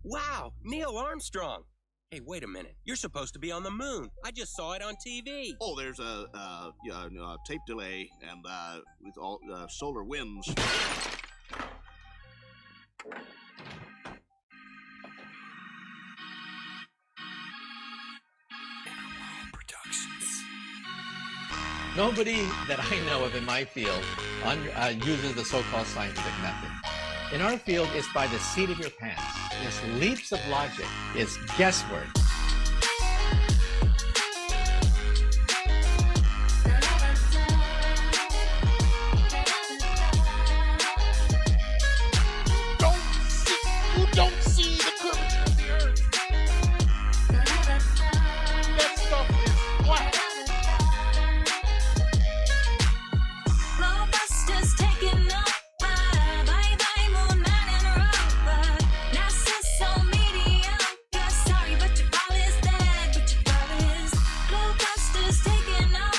Wow, Neil Armstrong. Hey, wait a minute. You're supposed to be on the moon. I just saw it on TV. Oh, there's a tape delay and with all solar winds. Nobody that I know of in my field uses the so-called scientific method. In our field, it's by the seat of your pants. It's leaps of logic. It's guesswork. You don't see the curvature of the earth. That stuff is flat. Globebusters taking up. Bye-bye, moon man and rover. NASA so mediocre. Sorry, but your ball is dead, but your ball is. Globebusters taking up.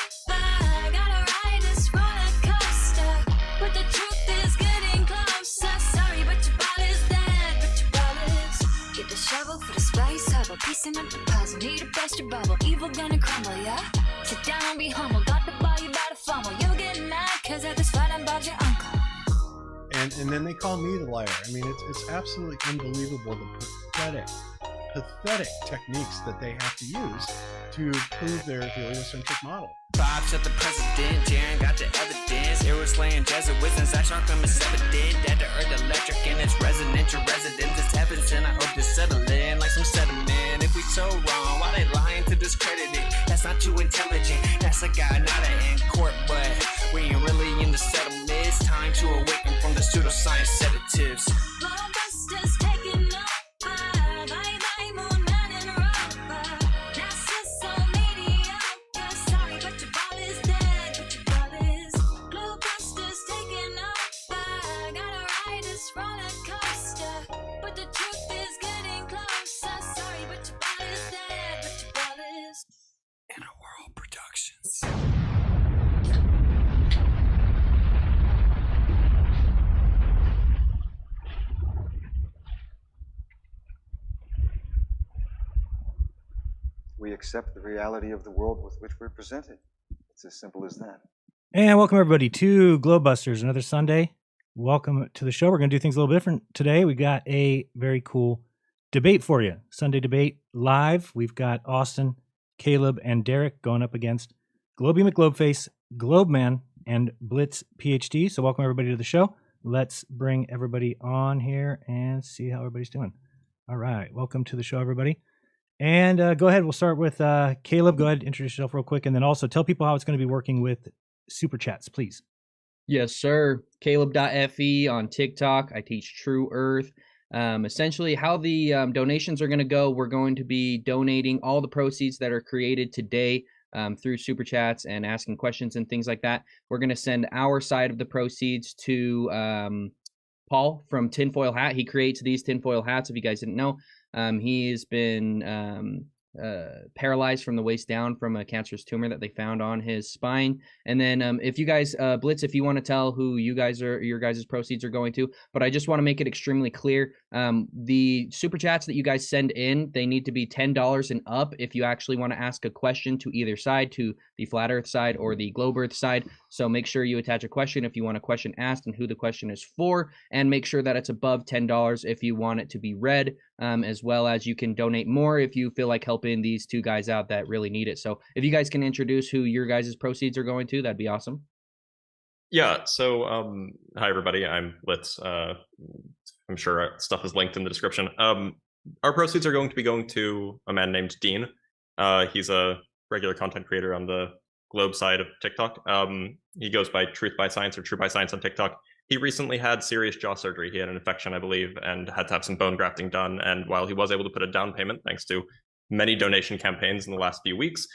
Gotta ride this roller coaster. But the truth is getting closer. Sorry, but your ball is dead, but your ball is. Get the shovel for the spice hubble. Piecing up the puzzle. Need a buster bubble. Evil gonna crumble, yeah? Sit down and be humble. Got the ball, you better fumble. You'll get mad, cause at this fight I'm Bob's your uncle. And then they call me the liar. I mean, it's absolutely unbelievable the pathetic techniques that they have to use to prove their heliocentric model. Bob's at the president, Jaron got the evidence. Arrows slaying Jesuits and Zach Sharkham is evident. That the earth electric and it's resonant. Your residence is happens and I hope to settle in like some sediment. If we so wrong, why they lying to discredit it? That's not too intelligent. That's a guy, not an in court, but we ain't really in the settlement. It's time to awaken from the pseudoscience sedatives. Globebusters taking up. Bye-bye, moon man and rover. NASA so mediocre. Sorry, but your ball is dead, but your ball is. Globebusters taking up. Gotta ride this roller coaster. But the truth is getting closer. Sorry, but your ball is dead, but your ball is. Inner World Productions. We accept the reality of the world with which we're presented. It's as simple as that. And welcome everybody to Globebusters, another Sunday. Welcome to the show. We're going to do things a little different today. We got a very cool debate for you. Sunday debate live. We've got Austin, Kaleb, and Derik going up against GlobeyMcGlobeFace, Globeman, and BlitzPHD. So welcome everybody to the show. Let's bring everybody on here and see how everybody's doing. All right. Welcome to the show, everybody. And go ahead. We'll start with Kaleb. Go ahead, introduce yourself real quick, and then also tell people how it's going to be working with Super Chats, please. Yes, sir. Kaleb.fe on TikTok. I teach True Earth. Essentially, how the donations are going to go, we're going to be donating all the proceeds that are created today through Super Chats and asking questions and things like that. We're going to send our side of the proceeds to Paul from Tinfoil Hat. He creates these tinfoil hats, if you guys didn't know. He's been paralyzed from the waist down from a cancerous tumor that they found on his spine. And then if you guys, Blitz, if you want to tell who your guys' proceeds are going to, but I just want to make it extremely clear. The super chats that you guys send in, they need to be $10 and up if you actually want to ask a question to either side, to the Flat Earth side or the Globe Earth side. So make sure you attach a question if you want a question asked and who the question is for, and make sure that it's above $10 if you want it to be read, as well as you can donate more if you feel like helping these two guys out that really need it. So if you guys can introduce who your guys' proceeds are going to, that'd be awesome. Yeah, so hi everybody, I'm Blitz. I'm sure stuff is linked in the description. Our proceeds are going to be going to a man named Dean. He's a regular content creator on the Globe side of TikTok. He goes by Truth by Science or True by Science on TikTok. He recently had serious jaw surgery. He had an infection, I believe, and had to have some bone grafting done. And while he was able to put a down payment, thanks to many donation campaigns in the last few weeks,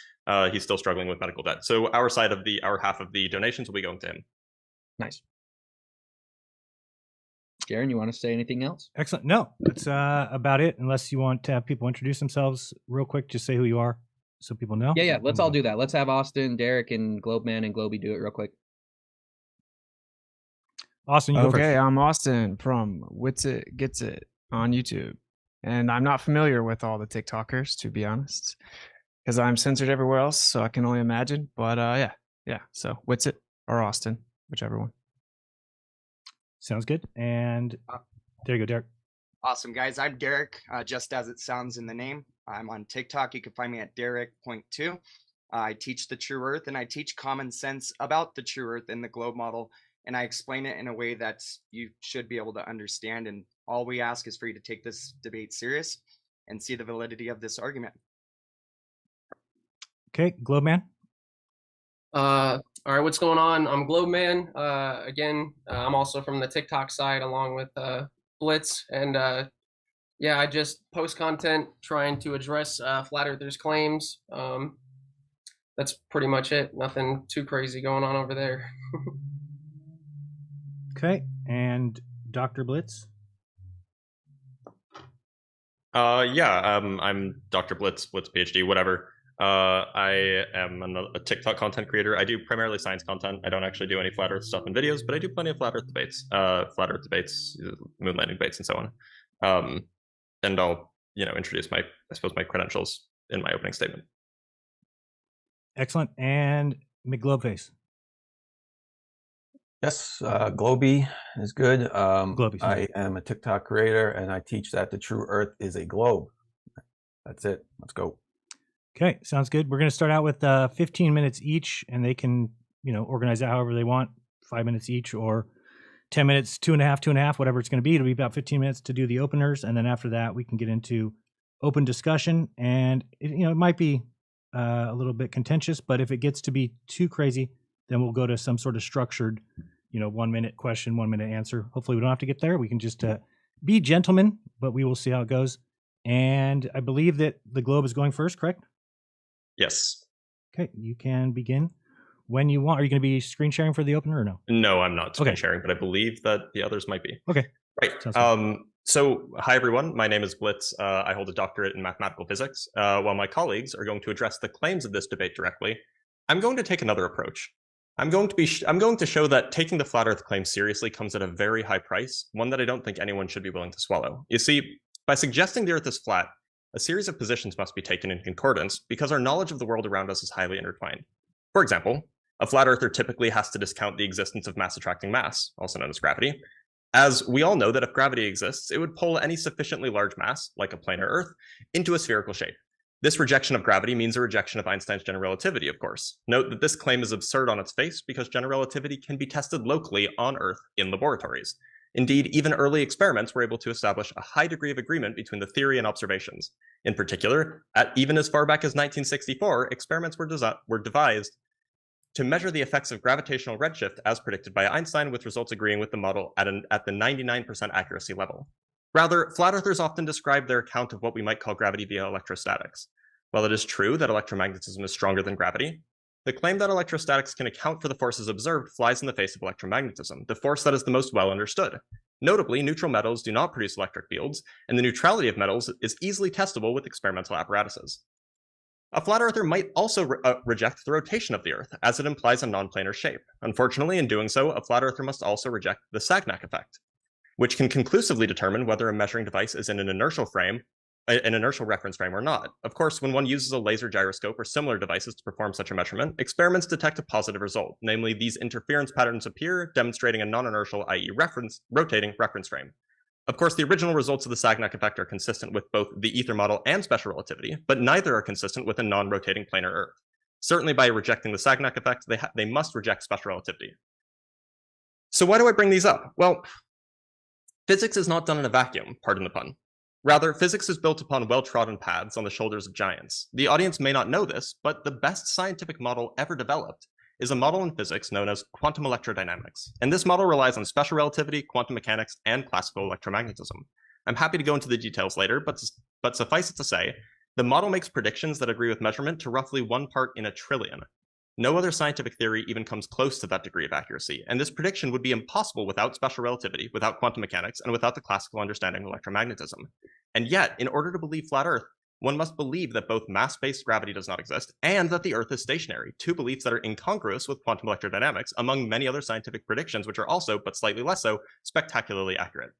he's still struggling with medical debt. So our half of the donations will be going to him. Nice. Jaron, you want to say anything else? Excellent. No, that's about it. Unless you want to have people introduce themselves real quick, just say who you are so people know. Yeah. Let's all do that. Let's have Austin, Derik, and Globeman and Globey do it real quick. Austin, you go first. Okay, I'm Austin from Wits It Gets It on YouTube. And I'm not familiar with all the TikTokers, to be honest, because I'm censored everywhere else, so I can only imagine. But yeah. So Witsit or Austin, whichever one. Sounds good. And there you go, Derek. Awesome, guys. I'm Derik, just as it sounds in the name. I'm on TikTok. You can find me at Derik.2. I teach the true earth, and I teach common sense about the true earth in the globe model, and I explain it in a way that you should be able to understand. And all we ask is for you to take this debate serious and see the validity of this argument. Okay, Globeman. All right, what's going on? I'm Globeman. Again, I'm also from the TikTok side along with Blitz, and yeah, I just post content trying to address flat earthers' claims. That's pretty much it. Nothing too crazy going on over there. Okay, and Dr. Blitz. I'm Dr. BlitzPHD, whatever. I am a TikTok content creator. I do primarily science content. I don't actually do any flat earth stuff in videos, but I do plenty of flat earth debates, moon landing debates, and so on. And I'll, introduce my credentials in my opening statement. Excellent. And McGlobeFace. Yes, Globey is good. Globey, I am a TikTok creator, and I teach that the true Earth is a globe. That's it. Let's go. Okay, sounds good. We're going to start out with 15 minutes each, and they can, organize it however they want, 5 minutes each, or 10 minutes, 2.5, whatever it's going to be. It'll be about 15 minutes to do the openers, and then after that, we can get into open discussion. And it might be a little bit contentious, but if it gets to be too crazy, then we'll go to some sort of structured, 1 minute question, 1 minute answer. Hopefully we don't have to get there. We can just be gentlemen, but we will see how it goes. And I believe that the globe is going first, correct? Yes. Okay, you can begin when you want. Are you going to be screen sharing for the opener or no? No, I'm not screen sharing, but I believe that the others might be. Okay. Right. So, hi everyone. My name is Blitz. I hold a doctorate in mathematical physics. While my colleagues are going to address the claims of this debate directly, I'm going to take another approach. I'm going to show that taking the flat Earth claim seriously comes at a very high price, one that I don't think anyone should be willing to swallow. You see, by suggesting the Earth is flat, a series of positions must be taken in concordance because our knowledge of the world around us is highly intertwined. For example, a flat earther typically has to discount the existence of mass attracting mass, also known as gravity, as we all know that if gravity exists, it would pull any sufficiently large mass, like a planar Earth, into a spherical shape. This rejection of gravity means a rejection of Einstein's general relativity, of course. Note that this claim is absurd on its face because general relativity can be tested locally on Earth in laboratories. Indeed, even early experiments were able to establish a high degree of agreement between the theory and observations. In particular, even as far back as 1964, experiments were devised to measure the effects of gravitational redshift as predicted by Einstein, with results agreeing with the model at the 99% accuracy level. Rather, flat earthers often describe their account of what we might call gravity via electrostatics. While it is true that electromagnetism is stronger than gravity, the claim that electrostatics can account for the forces observed flies in the face of electromagnetism, the force that is the most well understood. Notably, neutral metals do not produce electric fields, and the neutrality of metals is easily testable with experimental apparatuses. A flat earther might also reject the rotation of the Earth, as it implies a non-planar shape. Unfortunately, in doing so, a flat earther must also reject the Sagnac effect, which can conclusively determine whether a measuring device is in an inertial reference frame or not. Of course, when one uses a laser gyroscope or similar devices to perform such a measurement, experiments detect a positive result, namely these interference patterns appear, demonstrating a non-inertial, i.e. rotating reference frame. Of course, the original results of the Sagnac effect are consistent with both the ether model and special relativity, but neither are consistent with a non-rotating planar Earth. Certainly by rejecting the Sagnac effect, they must reject special relativity. So why do I bring these up? Well, physics is not done in a vacuum, pardon the pun. Rather, physics is built upon well-trodden paths on the shoulders of giants. The audience may not know this, but the best scientific model ever developed is a model in physics known as quantum electrodynamics. And this model relies on special relativity, quantum mechanics, and classical electromagnetism. I'm happy to go into the details later, but suffice it to say, the model makes predictions that agree with measurement to roughly 1 part in a trillion. No other scientific theory even comes close to that degree of accuracy, and this prediction would be impossible without special relativity, without quantum mechanics, and without the classical understanding of electromagnetism. And yet, in order to believe flat Earth, one must believe that both mass-based gravity does not exist and that the Earth is stationary, two beliefs that are incongruous with quantum electrodynamics, among many other scientific predictions which are also, but slightly less so, spectacularly accurate.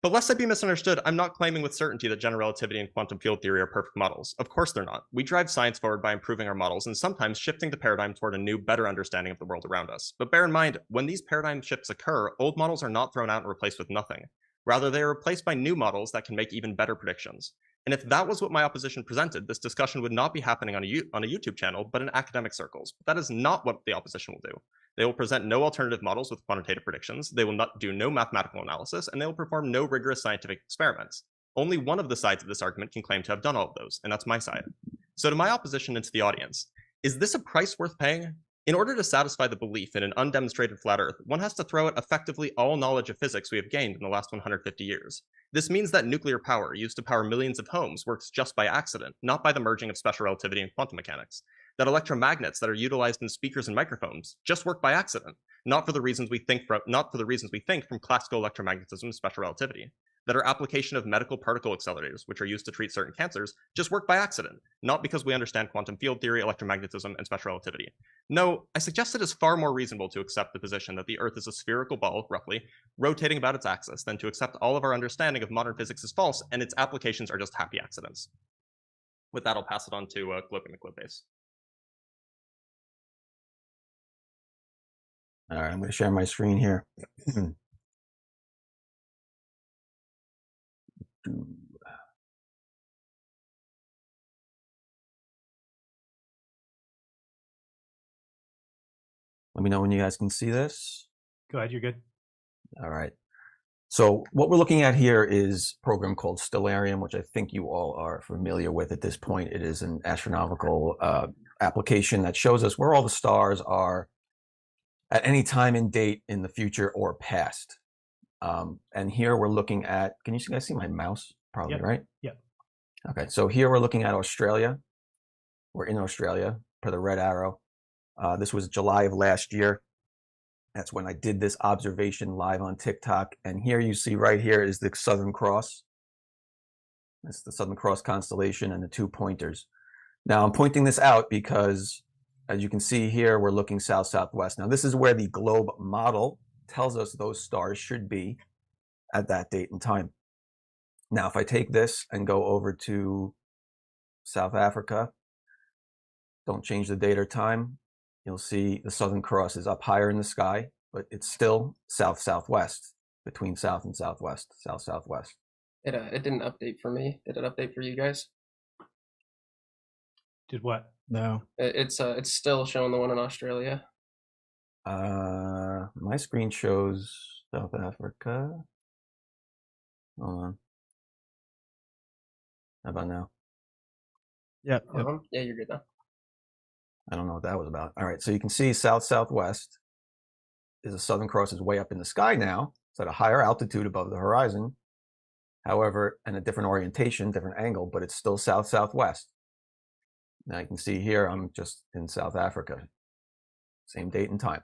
But lest I be misunderstood, I'm not claiming with certainty that general relativity and quantum field theory are perfect models. Of course they're not. We drive science forward by improving our models and sometimes shifting the paradigm toward a new, better understanding of the world around us. But bear in mind, when these paradigm shifts occur, old models are not thrown out and replaced with nothing. Rather, they are replaced by new models that can make even better predictions. And if that was what my opposition presented, this discussion would not be happening on a YouTube channel, but in academic circles. But that is not what the opposition will do. They will present no alternative models with quantitative predictions, they will not do no mathematical analysis, and they will perform no rigorous scientific experiments. Only one of the sides of this argument can claim to have done all of those, and that's my side. So to my opposition and to the audience, is this a price worth paying? In order to satisfy the belief in an undemonstrated flat Earth, one has to throw out effectively all knowledge of physics we have gained in the last 150 years. This means that nuclear power, used to power millions of homes, works just by accident, not by the merging of special relativity and quantum mechanics. That electromagnets that are utilized in speakers and microphones just work by accident, not for the reasons we think from classical electromagnetism and special relativity. That our application of medical particle accelerators, which are used to treat certain cancers, just work by accident, not because we understand quantum field theory, electromagnetism, and special relativity. No, I suggest it is far more reasonable to accept the position that the Earth is a spherical ball, roughly, rotating about its axis, than to accept all of our understanding of modern physics is false and its applications are just happy accidents. With that, I'll pass it on to GlobeyMcGlobeFace. All right, I'm going to share my screen here. Let me know when you guys can see this. Go ahead, you're good. All right. So what we're looking at here is a program called Stellarium, which I think you all are familiar with at this point. It is an astronomical application that shows us where all the stars are at any time and date in the future or past. And here we're looking at, can you guys see my mouse? Probably, right? Yep. Okay, so here we're looking at Australia. We're in Australia per the red arrow. This was July of last year. That's when I did this observation live on TikTok. And here you see right here is the Southern Cross. That's the Southern Cross constellation and the 2 pointers. Now I'm pointing this out because, as you can see here, we're looking south-southwest. Now this is where the globe model tells us those stars should be at that date and time. Now, if I take this and go over to South Africa, don't change the date or time, you'll see the Southern Cross is up higher in the sky, but it's still south-southwest, between south and southwest, south-southwest. It didn't update for me. Did it update for you guys? Did what? No. It's still showing the one in Australia. My screen shows South Africa. Hold on. How about now? Yep. Yeah, you're good now. I don't know what that was about. All right, so you can see south-southwest is the Southern Cross is way up in the sky now. It's at a higher altitude above the horizon. However, and a different orientation, different angle, but it's still south-southwest. Now you can see here, I'm just in South Africa. Same date and time.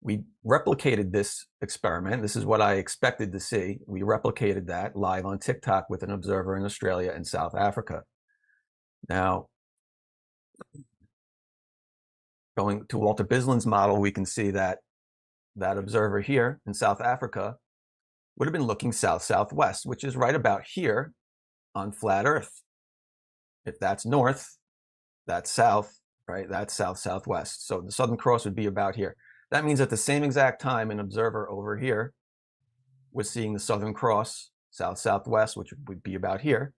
We replicated this experiment. This is what I expected to see. We replicated that live on TikTok with an observer in Australia and South Africa. Now, going to Walter Bisland's model, we can see that that observer here in South Africa would have been looking south-southwest, which is right about here on flat Earth. If that's north, that's south, right? That's south-southwest. So the Southern Cross would be about here. That means at the same exact time, an observer over here was seeing the Southern Cross south-southwest, which would be about here,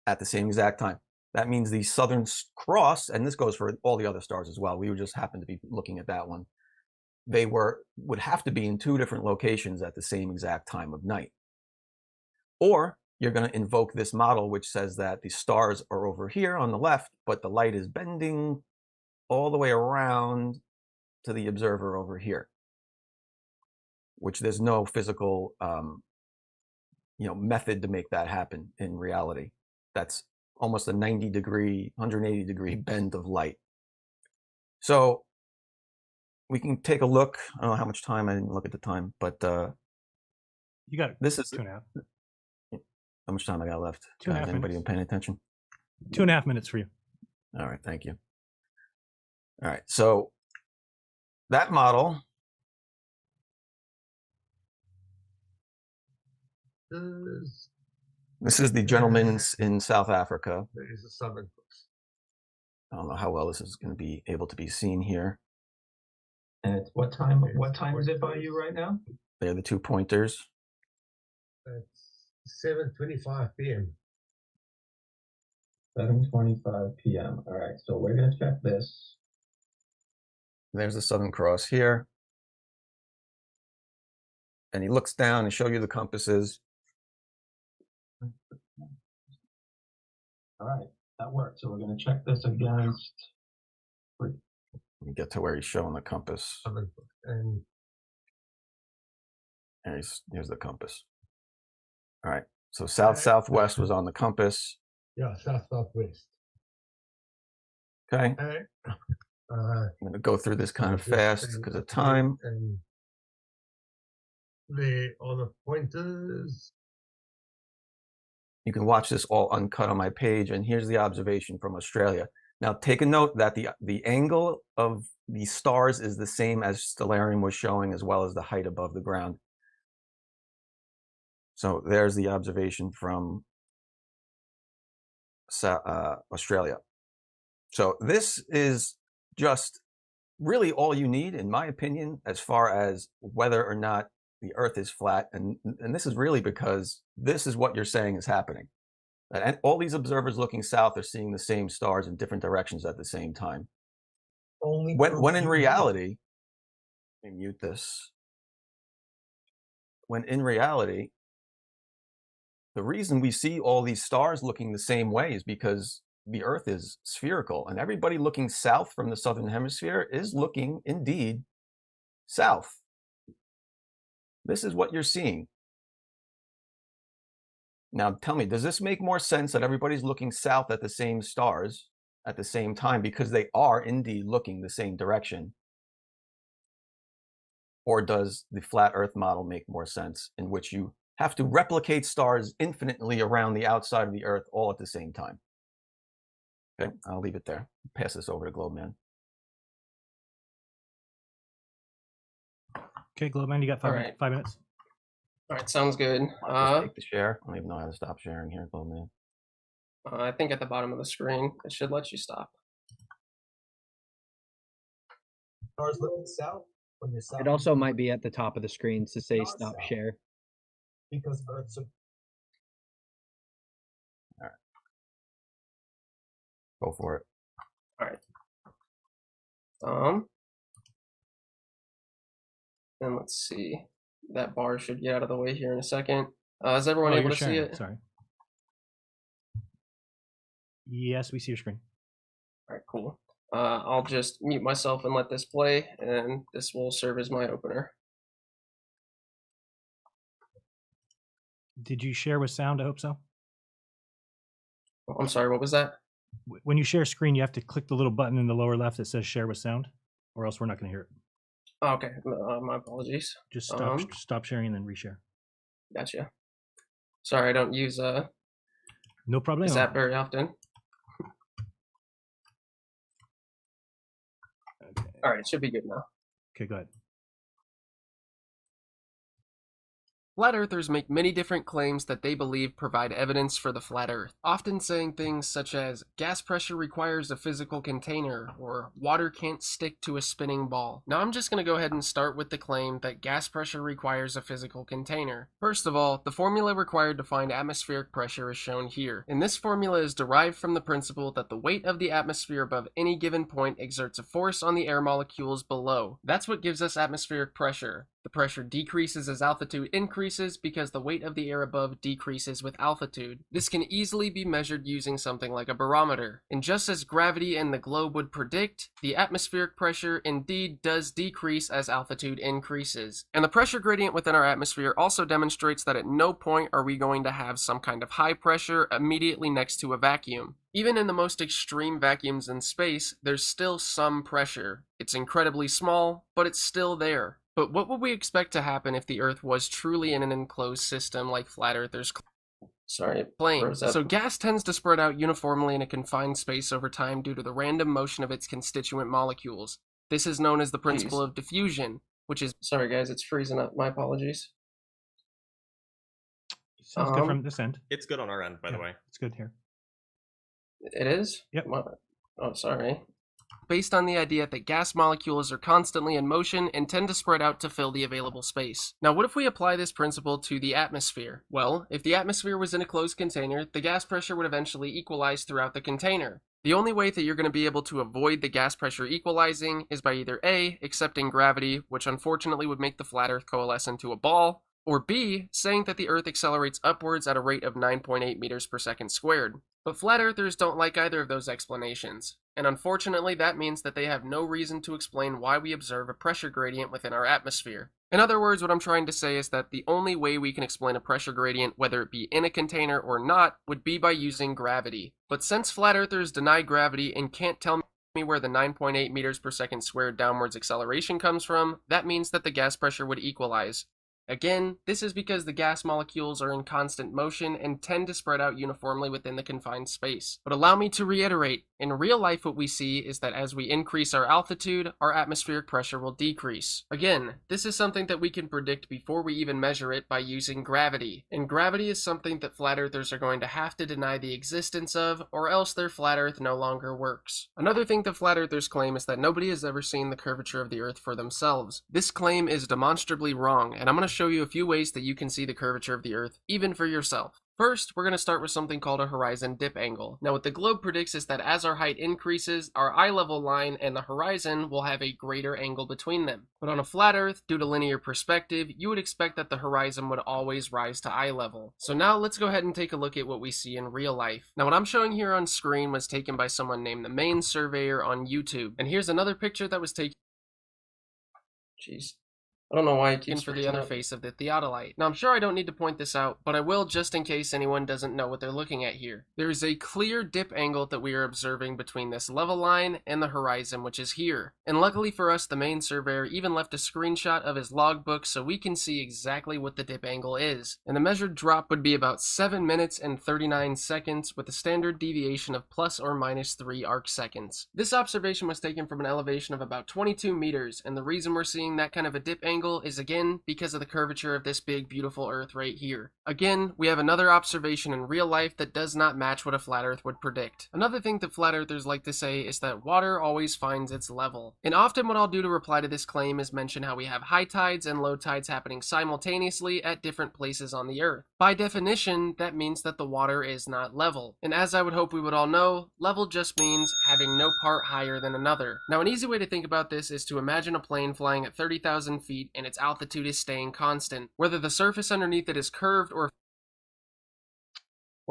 at the same exact time. That means the Southern Cross, and this goes for all the other stars as well, we would just happen to be looking at that one, they would have to be in two different locations at the same exact time of night. Or you're going to invoke this model which says that the stars are over here on the left, but the light is bending all the way around to the observer over here, which there's no physical method to make that happen in reality. That's almost a 90-degree, 180-degree bend of light. So we can take a look. I don't know how much time, I didn't look at the time, but you got this is 2.5. How much time I got left? 2.5 anybody minutes. paying attention? 2.5 minutes for you. All right, thank you. All right, so that model pointers. This is the gentleman in South Africa. There is the Southern Cross. I don't know how well this is going to be able to be seen here. And it's what time is it by you right now? They're the 2 pointers. It's 7:25 p.m. 7:25 p.m. All right, so we're gonna check this. There's the Southern Cross here. And he looks down and show you the compasses. All right, that works. So we're gonna check this against. You get to where he's showing the compass. And here's the compass. All right, so south-southwest was on the compass. yeah, south-southwest. Okay, I'm going to go through this kind of fast because of time. And there are the pointers. You can watch this all uncut on my page, and here's the observation from Australia. Now, take a note that the angle of the stars is the same as Stellarium was showing, as well as the height above the ground. So there's the observation from Australia. So this is just really all you need, in my opinion, as far as whether or not the Earth is flat. And this is really because this is what you're saying is happening. And all these observers looking south are seeing the same stars in different directions at the same time. When in reality, let me mute this. When in reality, the reason we see all these stars looking the same way is because the Earth is spherical, and everybody looking south from the southern hemisphere is looking indeed south. This is what you're seeing. Now tell me, does this make more sense that everybody's looking south at the same stars at the same time because they are indeed looking the same direction? Or does the flat Earth model make more sense, in which you have to replicate stars infinitely around the outside of the Earth all at the same time? Okay, I'll leave it there. Pass this over to Globeman. Okay, Globeman, you got 5 Alright. 5 minutes. All right, sounds good. Just take the share. I don't even know how to stop sharing here, Globeman. I think at the bottom of the screen, it should let you stop. Stars looking south when you're south. It also might be at the top of the screen to say stop share. Because Earth's Go for it. All right. And let's see. That bar should get out of the way here in a second. Is everyone able to see it? Sorry. Yes, we see your screen. All right, cool. I'll just mute myself and let this play, and this will serve as my opener. Did you share with sound? I hope so. I'm sorry, what was that? When you share a screen, you have to click the little button in the lower left that says share with sound, or else we're not going to hear it. Oh, okay, my apologies. Just stop sharing and then reshare. Gotcha. Sorry, I don't use no problem. this app very often. Okay. All right, it should be good now. Okay, go ahead. Flat earthers make many different claims that they believe provide evidence for the flat earth, often saying things such as gas pressure requires a physical container or water can't stick to a spinning ball. Now I'm just going to go ahead and start with the claim that gas pressure requires a physical container. First of all, the formula required to find atmospheric pressure is shown here, and this formula is derived from the principle that the weight of the atmosphere above any given point exerts a force on the air molecules below. That's what gives us atmospheric pressure. The pressure decreases as altitude increases because the weight of the air above decreases with altitude. This can easily be measured using something like a barometer. And just as gravity and the globe would predict, the atmospheric pressure indeed does decrease as altitude increases. And the pressure gradient within our atmosphere also demonstrates that at no point are we going to have some kind of high pressure immediately next to a vacuum. Even in the most extreme vacuums in space, there's still some pressure. It's incredibly small, but it's still there. But what would we expect to happen if the Earth was truly in an enclosed system like flat earthers claim? So gas tends to spread out uniformly in a confined space over time due to the random motion of its constituent molecules. This is known as the principle of diffusion, which is... Sorry guys, it's freezing up. My apologies. Sounds good from this end. It's good on our end, by the way. It's good here. It is? Yep. Oh, sorry. Based on the idea that gas molecules are constantly in motion and tend to spread out to fill the available space. Now, what if we apply this principle to the atmosphere? Well, if the atmosphere was in a closed container, the gas pressure would eventually equalize throughout the container. The only way that you're going to be able to avoid the gas pressure equalizing is by either A, accepting gravity, which unfortunately would make the flat Earth coalesce into a ball, or B, saying that the Earth accelerates upwards at a rate of 9.8 meters per second squared. But flat earthers don't like either of those explanations, and unfortunately that means that they have no reason to explain why we observe a pressure gradient within our atmosphere. In other words, what I'm trying to say is that the only way we can explain a pressure gradient, whether it be in a container or not, would be by using gravity. But since flat earthers deny gravity and can't tell me where the 9.8 meters per second squared downwards acceleration comes from, that means that the gas pressure would equalize. Again, this is because the gas molecules are in constant motion and tend to spread out uniformly within the confined space. But allow me to reiterate, in real life what we see is that as we increase our altitude, our atmospheric pressure will decrease. Again, this is something that we can predict before we even measure it by using gravity. And gravity is something that flat earthers are going to have to deny the existence of, or else their flat earth no longer works. Another thing that flat earthers claim is that nobody has ever seen the curvature of the earth for themselves. This claim is demonstrably wrong, and I'm going to show you a few ways that you can see the curvature of the earth, even for yourself. First, we're going to start with something called a horizon dip angle. Now what the globe predicts is that as our height increases, our eye level line and the horizon will have a greater angle between them. But on a flat earth, due to linear perspective, you would expect that the horizon would always rise to eye level. So now let's go ahead and take a look at what we see in real life. Now what I'm showing here on screen was taken by someone named the Main Surveyor on YouTube. And here's another picture that was taken. Jeez. I don't know why I keep for the other face of the theodolite. Now I'm sure I don't need to point this out, but I will just in case anyone doesn't know what they're looking at here. There is a clear dip angle that we are observing between this level line and the horizon, which is here. And luckily for us, the Main Surveyor even left a screenshot of his logbook so we can see exactly what the dip angle is. And the measured drop would be about 7 minutes and 39 seconds with a standard deviation of plus or minus 3 arc seconds. This observation was taken from an elevation of about 22 meters, and the reason we're seeing that kind of a dip angle is again because of the curvature of this big beautiful earth right here. Again, we have another observation in real life that does not match what a flat earth would predict. Another thing that flat earthers like to say is that water always finds its level. And often what I'll do to reply to this claim is mention how we have high tides and low tides happening simultaneously at different places on the earth. By definition, that means that the water is not level. And as I would hope we would all know, level just means having no part higher than another. Now an easy way to think about this is to imagine a plane flying at 30,000 feet and its altitude is staying constant. Whether the surface underneath it is curved or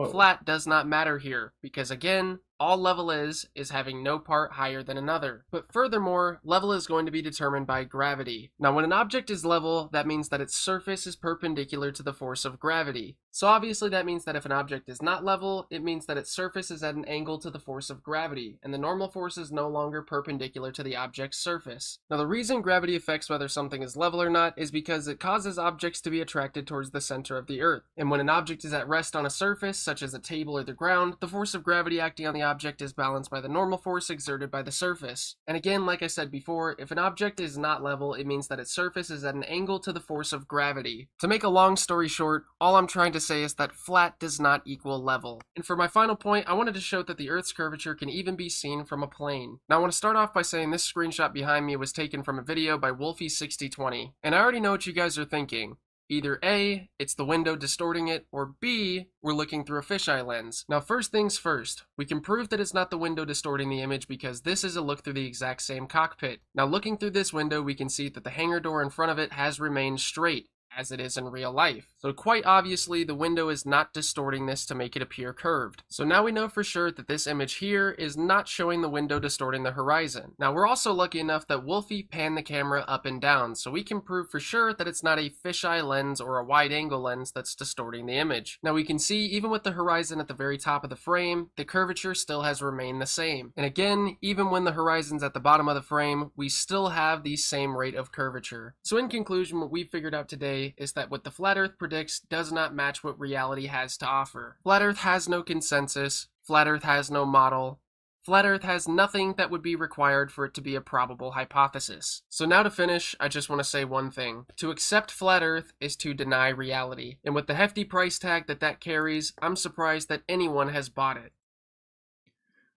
flat does not matter here, because again, all level is having no part higher than another. But furthermore, level is going to be determined by gravity. Now when an object is level, that means that its surface is perpendicular to the force of gravity. So obviously that means that if an object is not level, it means that its surface is at an angle to the force of gravity, and the normal force is no longer perpendicular to the object's surface. Now the reason gravity affects whether something is level or not is because it causes objects to be attracted towards the center of the earth. And when an object is at rest on a surface, such as a table or the ground, the force of gravity acting on the object is balanced by the normal force exerted by the surface. And again, like I said before, if an object is not level, it means that its surface is at an angle to the force of gravity. To make a long story short, all I'm trying to say is that flat does not equal level. And for my final point, I wanted to show that the Earth's curvature can even be seen from a plane. Now I want to start off by saying this screenshot behind me was taken from a video by Wolfie6020. And I already know what you guys are thinking. Either A, it's the window distorting it, or B, we're looking through a fisheye lens. Now first things first, we can prove that it's not the window distorting the image because this is a look through the exact same cockpit. Now looking through this window, we can see that the hangar door in front of it has remained straight, as it is in real life. So quite obviously the window is not distorting this to make it appear curved. So now we know for sure that this image here is not showing the window distorting the horizon. Now we're also lucky enough that Wolfie panned the camera up and down, so we can prove for sure that it's not a fisheye lens or a wide angle lens that's distorting the image. Now we can see even with the horizon at the very top of the frame, the curvature still has remained the same. And again, even when the horizon's at the bottom of the frame, we still have the same rate of curvature. So in conclusion, what we've figured out today is that what the flat earth predicts does not match what reality has to offer. Flat earth has no consensus, flat earth has no model, Flat Earth has nothing that would be required for it to be a probable hypothesis. So now to finish, I just want to say one thing. To accept Flat Earth is to deny reality. And with the hefty price tag that carries, I'm surprised that anyone has bought it.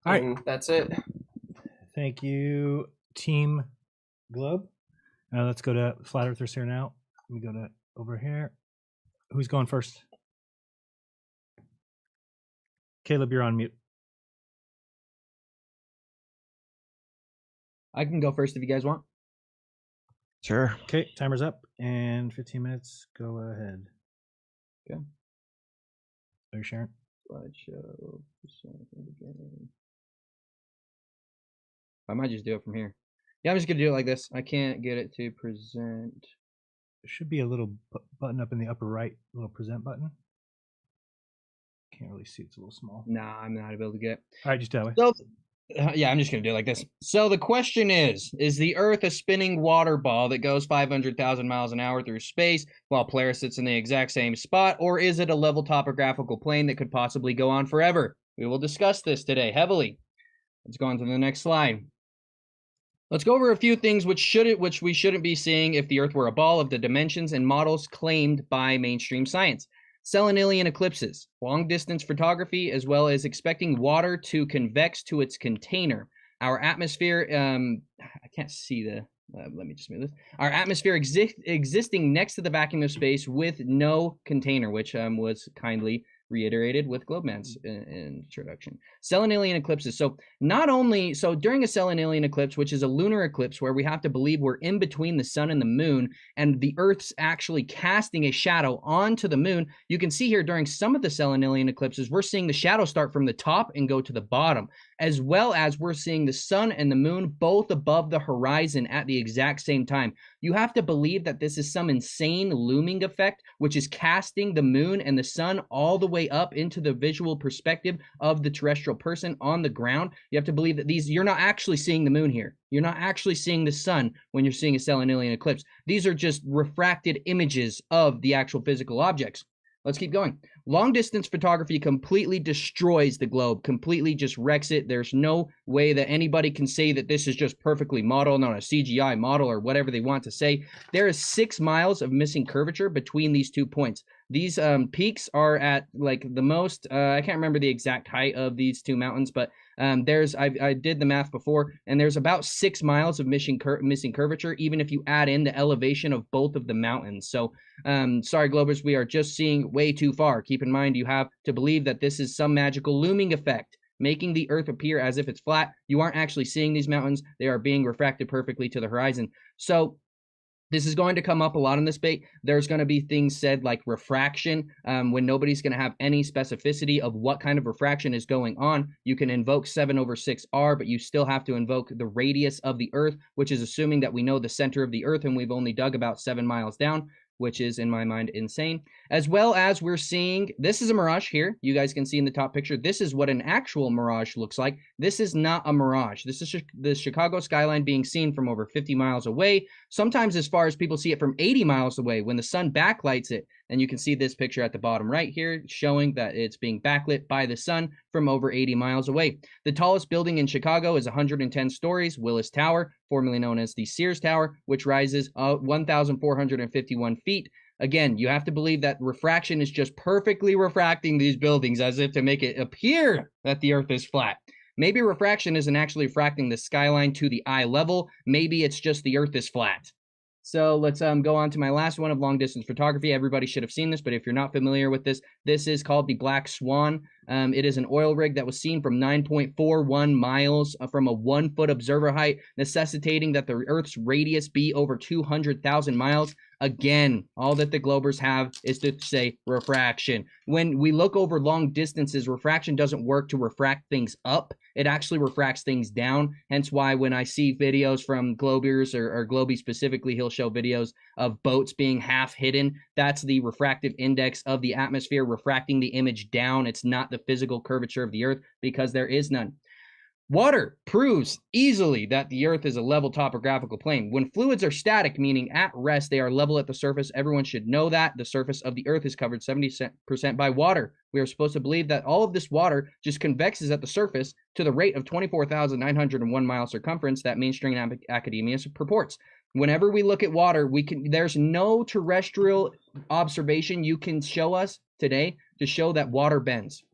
All right. And that's it. Thank you, Team Globe. Now let's go to Flat Earthers here now. Let me go to over here. Who's going first? Kaleb, you're on mute. I can go first if you guys want. Sure. Okay, timer's up and 15 minutes. Go ahead. Okay. Are you sharing? Slideshow. I might just do it from here. Yeah, I'm just gonna do it like this. I can't get it to present. There should be a little button up in the upper right, little present button. Can't really see, it's a little small. Nah, I'm not able to get it. All right, just that way. So, yeah, I'm just going to do it like this. So the question is the Earth a spinning water ball that goes 500,000 miles an hour through space while Polaris sits in the exact same spot, or is it a level topographical plane that could possibly go on forever? We will discuss this today heavily. Let's go on to the next slide. Let's go over a few things which we shouldn't be seeing if the Earth were a ball of the dimensions and models claimed by mainstream science. Selenilian eclipses, long-distance photography, as well as expecting water to convex to its container. Our atmosphere, I can't see the, let me just move this. Our atmosphere existing next to the vacuum of space with no container, which was kindly reiterated with Globeman's introduction. Selenilian eclipses. So during a Selenilian eclipse, which is a lunar eclipse where we have to believe we're in between the sun and the moon, and the Earth's actually casting a shadow onto the moon, you can see here during some of the Selenilian eclipses, we're seeing the shadow start from the top and go to the bottom, as well as we're seeing the sun and the moon both above the horizon at the exact same time. You have to believe that this is some insane looming effect, which is casting the moon and the sun all the way up into the visual perspective of the terrestrial person on the ground. You have to believe that you're not actually seeing the moon here. You're not actually seeing the sun when you're seeing a Selenilian eclipse. These are just refracted images of the actual physical objects. Let's keep going. Long distance photography completely destroys the globe, completely just wrecks it. There's no way that anybody can say that this is just perfectly modeled on a CGI model or whatever they want to say. There is 6 miles of missing curvature between these 2 points. These peaks are at like the most, I can't remember the exact height of these 2 mountains, but I did the math before, and there's about 6 miles of missing curvature, even if you add in the elevation of both of the mountains. So, sorry, Globers, we are just seeing way too far. Keep in mind, you have to believe that this is some magical looming effect, making the Earth appear as if it's flat. You aren't actually seeing these mountains. They are being refracted perfectly to the horizon. So, this is going to come up a lot in this debate. There's going to be things said like refraction, when nobody's going to have any specificity of what kind of refraction is going on. You can invoke 7/6R, but you still have to invoke the radius of the Earth, which is assuming that we know the center of the Earth and we've only dug about 7 miles down, which is, in my mind, insane. As well as we're seeing, this is a mirage here. You guys can see in the top picture, this is what an actual mirage looks like. This is not a mirage. This is the Chicago skyline being seen from over 50 miles away, sometimes as far as people see it from 80 miles away when the sun backlights it. And you can see this picture at the bottom right here showing that it's being backlit by the sun from over 80 miles away. The tallest building in Chicago is 110 stories, Willis Tower, formerly known as the Sears Tower, which rises 1,451 feet. Again, you have to believe that refraction is just perfectly refracting these buildings as if to make it appear that the Earth is flat. Maybe refraction isn't actually refracting the skyline to the eye level. Maybe it's just the Earth is flat. So let's go on to my last one of long distance photography. Everybody should have seen this, but if you're not familiar with this, this is called the Black Swan. It is an oil rig that was seen from 9.41 miles from a 1-foot observer height, necessitating that the Earth's radius be over 200,000 miles. Again, all that the Globers have is to say refraction. When we look over long distances, refraction doesn't work to refract things up. It actually refracts things down. Hence why when I see videos from Globers or Globey specifically, he'll show videos of boats being half hidden. That's the refractive index of the atmosphere refracting the image down. It's not the physical curvature of the Earth because there is none. Water proves easily that the Earth is a level topographical plane. When fluids are static, meaning at rest, they are level at the surface. Everyone should know that. The surface of the Earth is covered 70% by water. We are supposed to believe that all of this water just convexes at the surface to the rate of 24,901 mile circumference that mainstream academia purports. Whenever we look at water, there's no terrestrial observation you can show us today to show that water bends.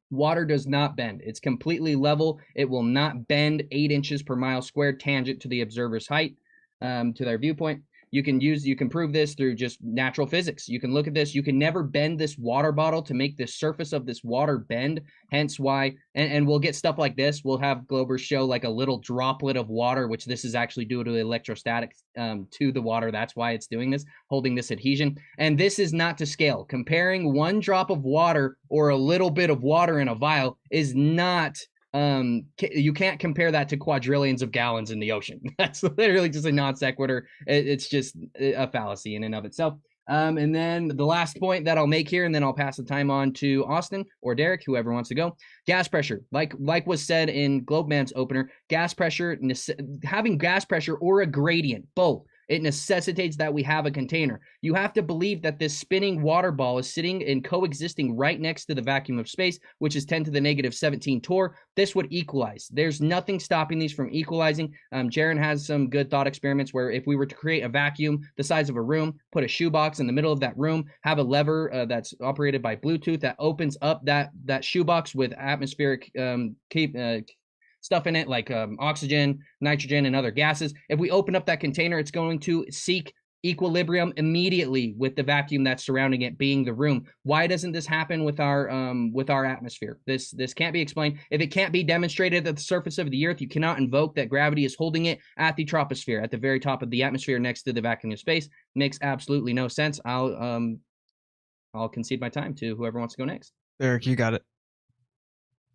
Water does not bend. It's completely level. It will not bend 8 inches per mile squared tangent to the observer's height, to their viewpoint. You can prove this through just natural physics. You can look at this. You can never bend this water bottle to make the surface of this water bend. Hence why, and we'll get stuff like this. We'll have Globers show like a little droplet of water, which this is actually due to electrostatics to the water. That's why it's doing this, holding this adhesion. And this is not to scale. Comparing 1 drop of water or a little bit of water in a vial is not, you can't compare that to quadrillions of gallons in the ocean. That's literally just a non sequitur. It's just a fallacy in and of itself. And then the last point that I'll make here, and then I'll pass the time on to Austin or Derik, whoever wants to go. Gas pressure, like was said in Globeman's opener, gas pressure, having gas pressure or a gradient, both. It necessitates that we have a container. You have to believe that this spinning water ball is sitting and coexisting right next to the vacuum of space, which is 10 to the negative 17 torr. This would equalize. There's nothing stopping these from equalizing. Jaron has some good thought experiments where if we were to create a vacuum the size of a room, put a shoebox in the middle of that room, have a lever that's operated by Bluetooth that opens up that shoebox with atmospheric stuff in it like oxygen, nitrogen, and other gases. If we open up that container, it's going to seek equilibrium immediately with the vacuum that's surrounding it, being the room. Why doesn't this happen with our atmosphere? This can't be explained. If it can't be demonstrated at the surface of the Earth, you cannot invoke that gravity is holding it at the troposphere, at the very top of the atmosphere next to the vacuum of space. Makes absolutely no sense. I'll concede my time to whoever wants to go next. Derik, you got it.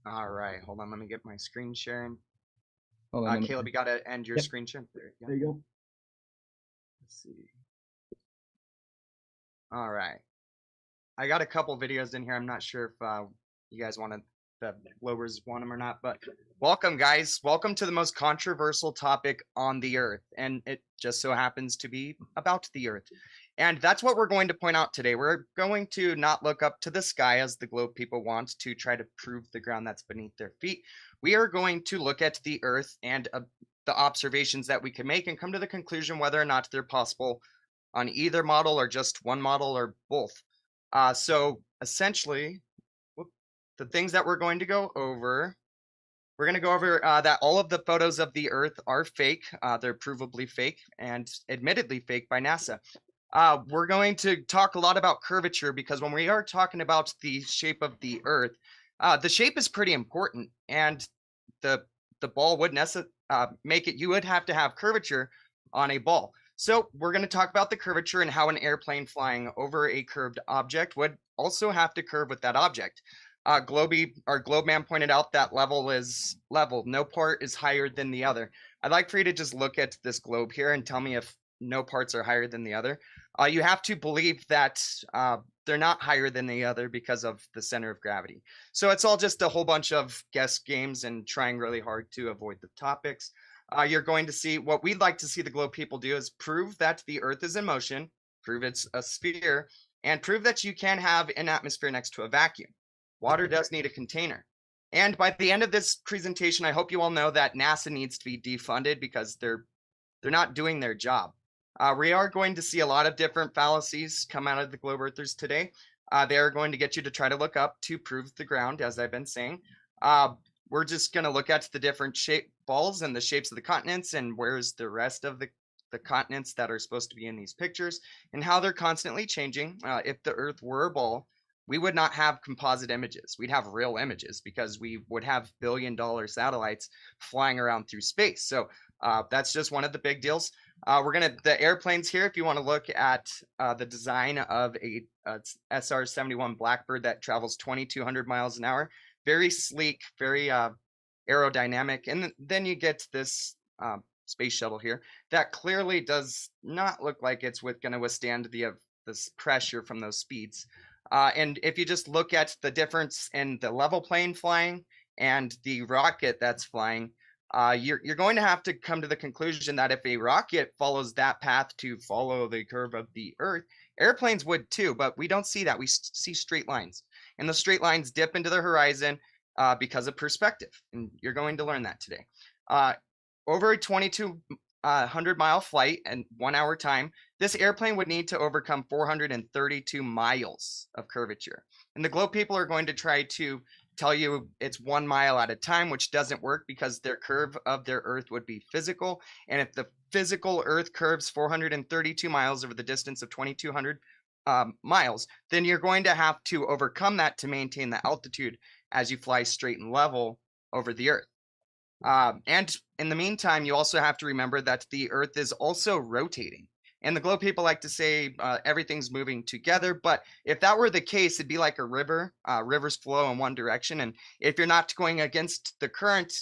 All right, hold on. Let me get my screen sharing. Hold on, Kaleb, you got to end your screen share. There you go. Let's see. All right. I got a couple videos in here. I'm not sure if you guys the Globers want them or not, but welcome, guys. Welcome to the most controversial topic on the Earth, and it just so happens to be about the Earth. And that's what we're going to point out today. We're going to not look up to the sky as the globe people want to try to prove the ground that's beneath their feet. We are going to look at the Earth and the observations that we can make and come to the conclusion whether or not they're possible on either model or just one model or both. So essentially, the things that we're going to go over, we're going to go over that all of the photos of the Earth are fake. They're provably fake and admittedly fake by NASA. We're going to talk a lot about curvature because when we are talking about the shape of the Earth, the shape is pretty important, and the ball would make it. You would have to have curvature on a ball. So we're going to talk about the curvature and how an airplane flying over a curved object would also have to curve with that object. Globeman pointed out that level is level. No part is higher than the other. I'd like for you to just look at this globe here and tell me if no parts are higher than the other. You have to believe that they're not higher than the other because of the center of gravity. So it's all just a whole bunch of guess games and trying really hard to avoid the topics. You're going to see what we'd like to see the globe people do is prove that the Earth is in motion, prove it's a sphere, and prove that you can have an atmosphere next to a vacuum. Water does need a container. And by the end of this presentation, I hope you all know that NASA needs to be defunded because they're not doing their job. We are going to see a lot of different fallacies come out of the Globe Earthers today. They are going to get you to try to look up to prove the ground, as I've been saying. We're just going to look at the different shape balls and the shapes of the continents and where's the rest of the continents that are supposed to be in these pictures and how they're constantly changing. If the Earth were a ball, we would not have composite images. We'd have real images because we would have billion-dollar satellites flying around through space. So that's just one of the big deals. The airplanes here, if you want to look at the design of a SR-71 Blackbird that travels 2,200 miles an hour, very sleek, very aerodynamic. And then you get this space shuttle here that clearly does not look like it's going to withstand this pressure from those speeds. And if you just look at the difference in the level plane flying and the rocket that's flying, you're going to have to come to the conclusion that if a rocket follows that path to follow the curve of the Earth, airplanes would too, but we don't see that. We see straight lines, and the straight lines dip into the horizon because of perspective, and you're going to learn that today. Over a 2,200-mile flight and 1 hour time, this airplane would need to overcome 432 miles of curvature. And the globe people are going to try to tell you it's 1 mile at a time, which doesn't work because their curve of their Earth would be physical. And if the physical Earth curves 432 miles over the distance of 2,200 miles, then you're going to have to overcome that to maintain the altitude as you fly straight and level over the Earth. And in the meantime, you also have to remember that the Earth is also rotating. And the globe people like to say everything's moving together, but if that were the case, it'd be like a river. Rivers flow in one direction, and if you're not going against the current,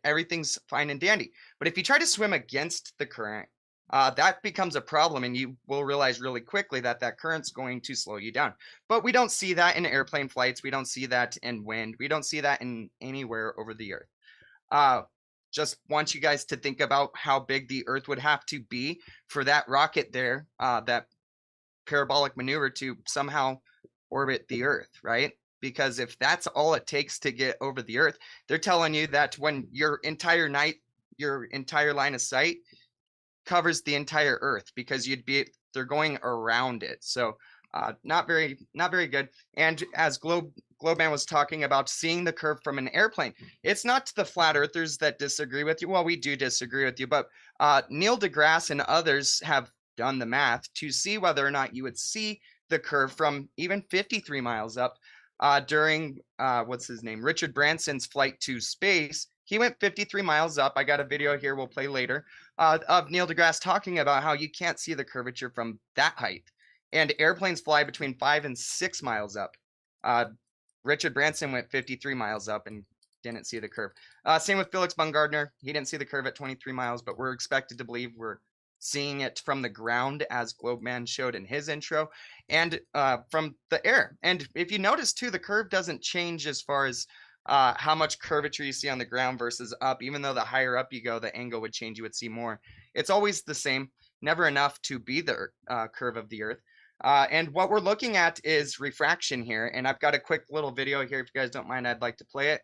everything's fine and dandy. But if you try to swim against the current, that becomes a problem, and you will realize really quickly that that current's going to slow you down. But we don't see that in airplane flights. We don't see that in wind. We don't see that in anywhere over the Earth. Just want you guys to think about how big the Earth would have to be for that rocket there, that parabolic maneuver to somehow orbit the Earth, right? Because if that's all it takes to get over the Earth, they're telling you that when your entire line of sight covers the entire Earth, because they're going around it. So not very good. And as Globeman was talking about seeing the curve from an airplane, it's not the flat earthers that disagree with you. Well, we do disagree with you, but Neil deGrasse and others have done the math to see whether or not you would see the curve from even 53 miles up during Richard Branson's flight to space. He went 53 miles up. I got a video here we'll play later of Neil deGrasse talking about how you can't see the curvature from that height. And airplanes fly between 5 and 6 miles up. Richard Branson went 53 miles up and didn't see the curve. Same with Felix Baumgartner. He didn't see the curve at 23 miles, but we're expected to believe we're seeing it from the ground, as Globeman showed in his intro, and from the air. And if you notice too, the curve doesn't change as far as how much curvature you see on the ground versus up. Even though the higher up you go, the angle would change. You would see more. It's always the same, never enough to be the curve of the Earth. And what we're looking at is refraction here. And I've got a quick little video here. If you guys don't mind, I'd like to play it.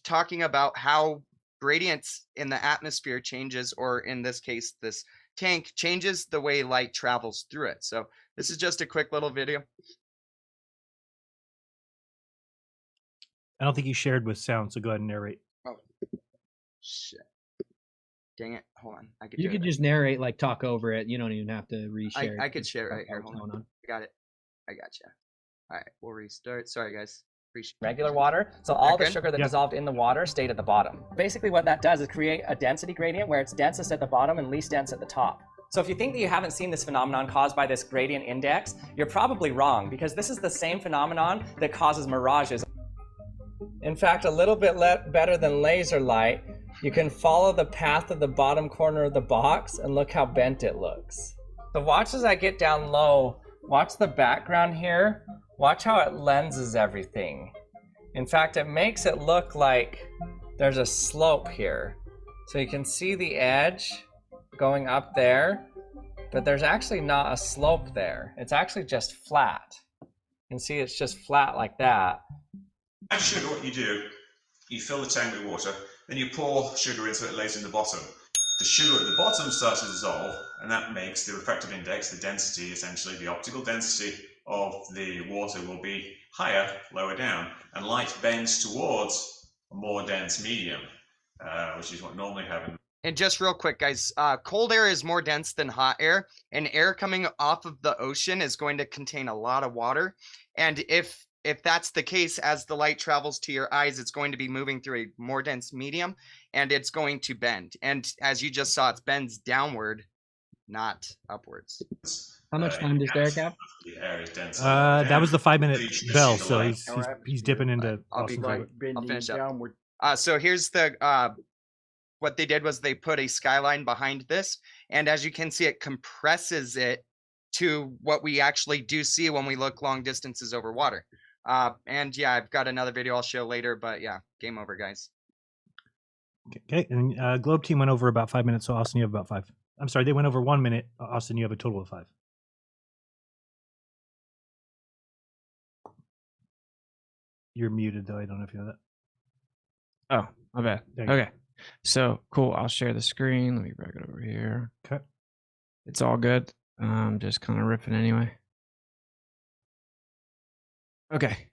Talking about how gradients in the atmosphere changes, or in this case, this tank changes the way light travels through it. So this is just a quick little video. I don't think you shared with sound, so go ahead and narrate. Oh, shit. Dang it. Hold on. You could just narrate, like talk over it. You don't even have to reshare. I could share it right here. Hold on. I got it. I got you. All right. We'll restart. Sorry, guys. Regular water, so all the sugar that dissolved in the water stayed at the bottom. Basically what that does is create a density gradient where it's densest at the bottom and least dense at the top. So if you think that you haven't seen this phenomenon caused by this gradient index, you're probably wrong, because this is the same phenomenon that causes mirages. In fact, a little bit better than laser light, you can follow the path of the bottom corner of the box and look how bent it looks. So watch as I get down low, watch the background here. Watch how it lenses everything. In fact, it makes it look like there's a slope here. So you can see the edge going up there, but there's actually not a slope there. It's actually just flat. You can see it's just flat like that. Add sugar, what you do, you fill the tank with water, then you pour sugar in so it lays in the bottom. The sugar at the bottom starts to dissolve, and that makes the refractive index, the density, essentially the optical density of the water, will be higher lower down, and light bends towards a more dense medium, which is what normally happens. And just real quick, guys, cold air is more dense than hot air, and air coming off of the ocean is going to contain a lot of water. And if that's the case, as the light travels to your eyes, it's going to be moving through a more dense medium, and it's going to bend. And as you just saw, it bends downward, not upwards. How much time does Derik have? That was the 5-minute bell, so he's dipping into. I'll finish up. So here's the what they did was they put a skyline behind this, and as you can see, it compresses it to what we actually do see when we look long distances over water. And yeah, I've got another video I'll show later, but yeah, game over, guys. Okay, and Globe team went over about 5 minutes, so Austin, you have about 5. I'm sorry, they went over 1 minute. Austin, you have a total of 5. You're muted, though. I don't know if you know that. Oh, my bad. Okay. So, cool. I'll share the screen. Let me drag it over here. Okay. It's all good. Just kind of riffing anyway. Okay.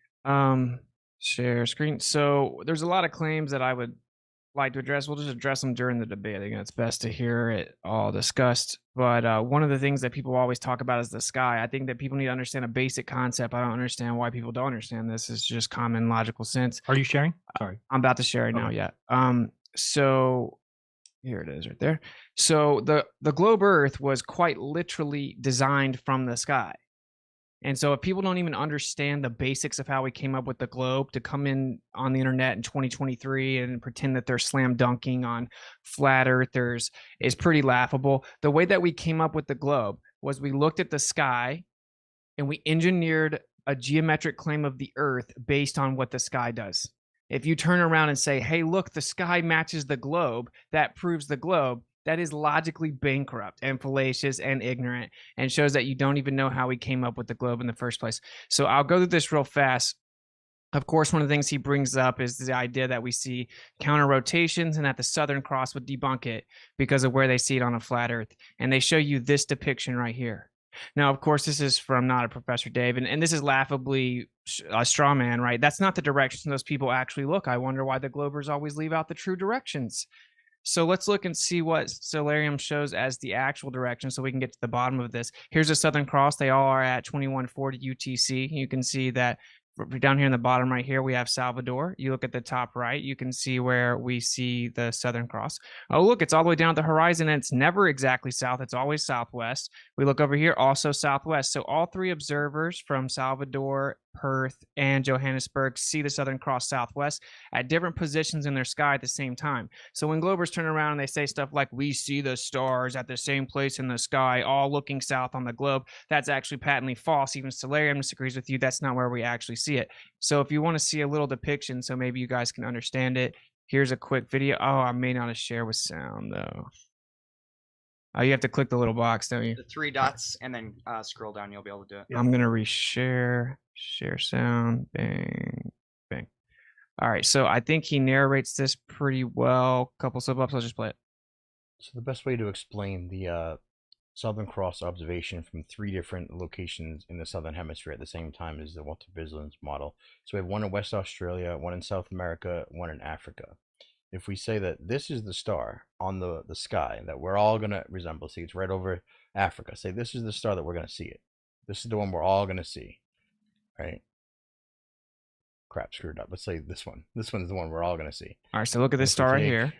Share screen. So, there's a lot of claims that I would like to address. We'll just address them during the debate. I think it's best to hear it all discussed. But one of the things that people always talk about is the sky. I think that people need to understand a basic concept. I don't understand why people don't understand this. It's just common logical sense. Are you sharing? Sorry. I'm about to share it now. Yeah. So here it is right there. So the globe Earth was quite literally designed from the sky. And so if people don't even understand the basics of how we came up with the globe, to come in on the internet in 2023 and pretend that they're slam dunking on flat earthers is pretty laughable. The way that we came up with the globe was we looked at the sky and we engineered a geometric claim of the earth based on what the sky does. If you turn around and say, hey, look, the sky matches the globe, that proves the globe. That is logically bankrupt and fallacious and ignorant, and shows that you don't even know how we came up with the globe in the first place. So I'll go through this real fast. Of course, one of the things he brings up is the idea that we see counter rotations and that the Southern Cross would debunk it because of where they see it on a flat Earth. And they show you this depiction right here. Now, of course, this is from Not a Professor Dave, and this is laughably a straw man, right? That's not the direction those people actually look. I wonder why the Globers always leave out the true directions. So let's look and see what Solarium shows as the actual direction so we can get to the bottom of this. Here's a Southern Cross. They all are at 2140 UTC. You can see that down here in the bottom right here, we have Salvador. You look at the top right, you can see where we see the Southern Cross. Oh, look, it's all the way down at the horizon, and it's never exactly south. It's always southwest. We look over here, also southwest. So all three observers from Salvador, Perth, and Johannesburg see the Southern Cross southwest at different positions in their sky at the same time. So when Globers turn around and they say stuff like, we see the stars at the same place in the sky, all looking south on the globe, that's actually patently false. Even Solarium disagrees with you. That's not where we actually see it. So if you want to see a little depiction so maybe you guys can understand it, here's a quick video. Oh, I may not have shared with sound though. Oh, you have to click the little box, don't you? The 3 dots and then scroll down. You'll be able to do it. I'm going to reshare, share sound, bang, bang. All right, so I think he narrates this pretty well. Couple slip-ups, I'll just play it. So the best way to explain the Southern Cross observation from 3 different locations in the Southern Hemisphere at the same time is the Walter Bisland's model. So we have one in West Australia, one in South America, one in Africa. If we say that this is the star on the sky that we're all going to resemble, see it's right over Africa, say this is the star that we're going to see it. This is the one we're all going to see, right? Crap, screwed up. Let's say this one. This one's the one we're all going to see. All right, so look at this star right here.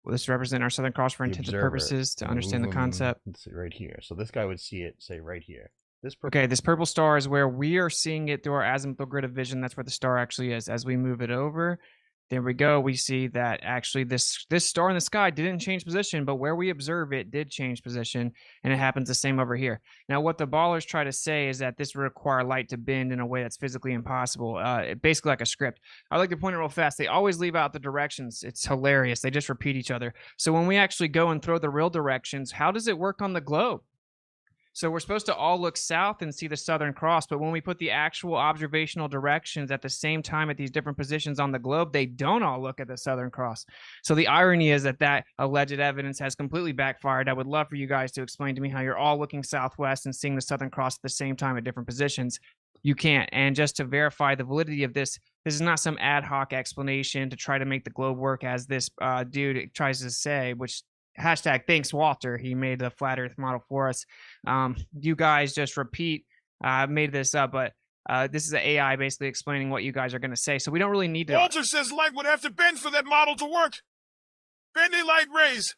Well, this represents our Southern Cross for intended purposes to understand the concept. Let's see right here. So this guy would see it, say right here. This purple star is where we are seeing it through our azimuthal grid of vision. That's where the star actually is. As we move it over, there we go. We see that actually this star in the sky didn't change position, but where we observe it did change position, and it happens the same over here. Now, what the ballers try to say is that this would require light to bend in a way that's physically impossible, basically like a script. I like to point it real fast. They always leave out the directions. It's hilarious. They just repeat each other. So when we actually go and throw the real directions, how does it work on the globe? So we're supposed to all look south and see the Southern Cross, but when we put the actual observational directions at the same time at these different positions on the globe, they don't all look at the Southern Cross. So the irony is that alleged evidence has completely backfired. I would love for you guys to explain to me how you're all looking southwest and seeing the Southern Cross at the same time at different positions. You can't. And just to verify the validity of this is not some ad hoc explanation to try to make the globe work as this dude tries to say, which hashtag thanks Walter, he made the flat earth model for us. You guys just repeat, I made this up, but this is an AI basically explaining what you guys are going to say, so we don't really need to. Walter says light would have to bend for that model to work. Bendy light rays.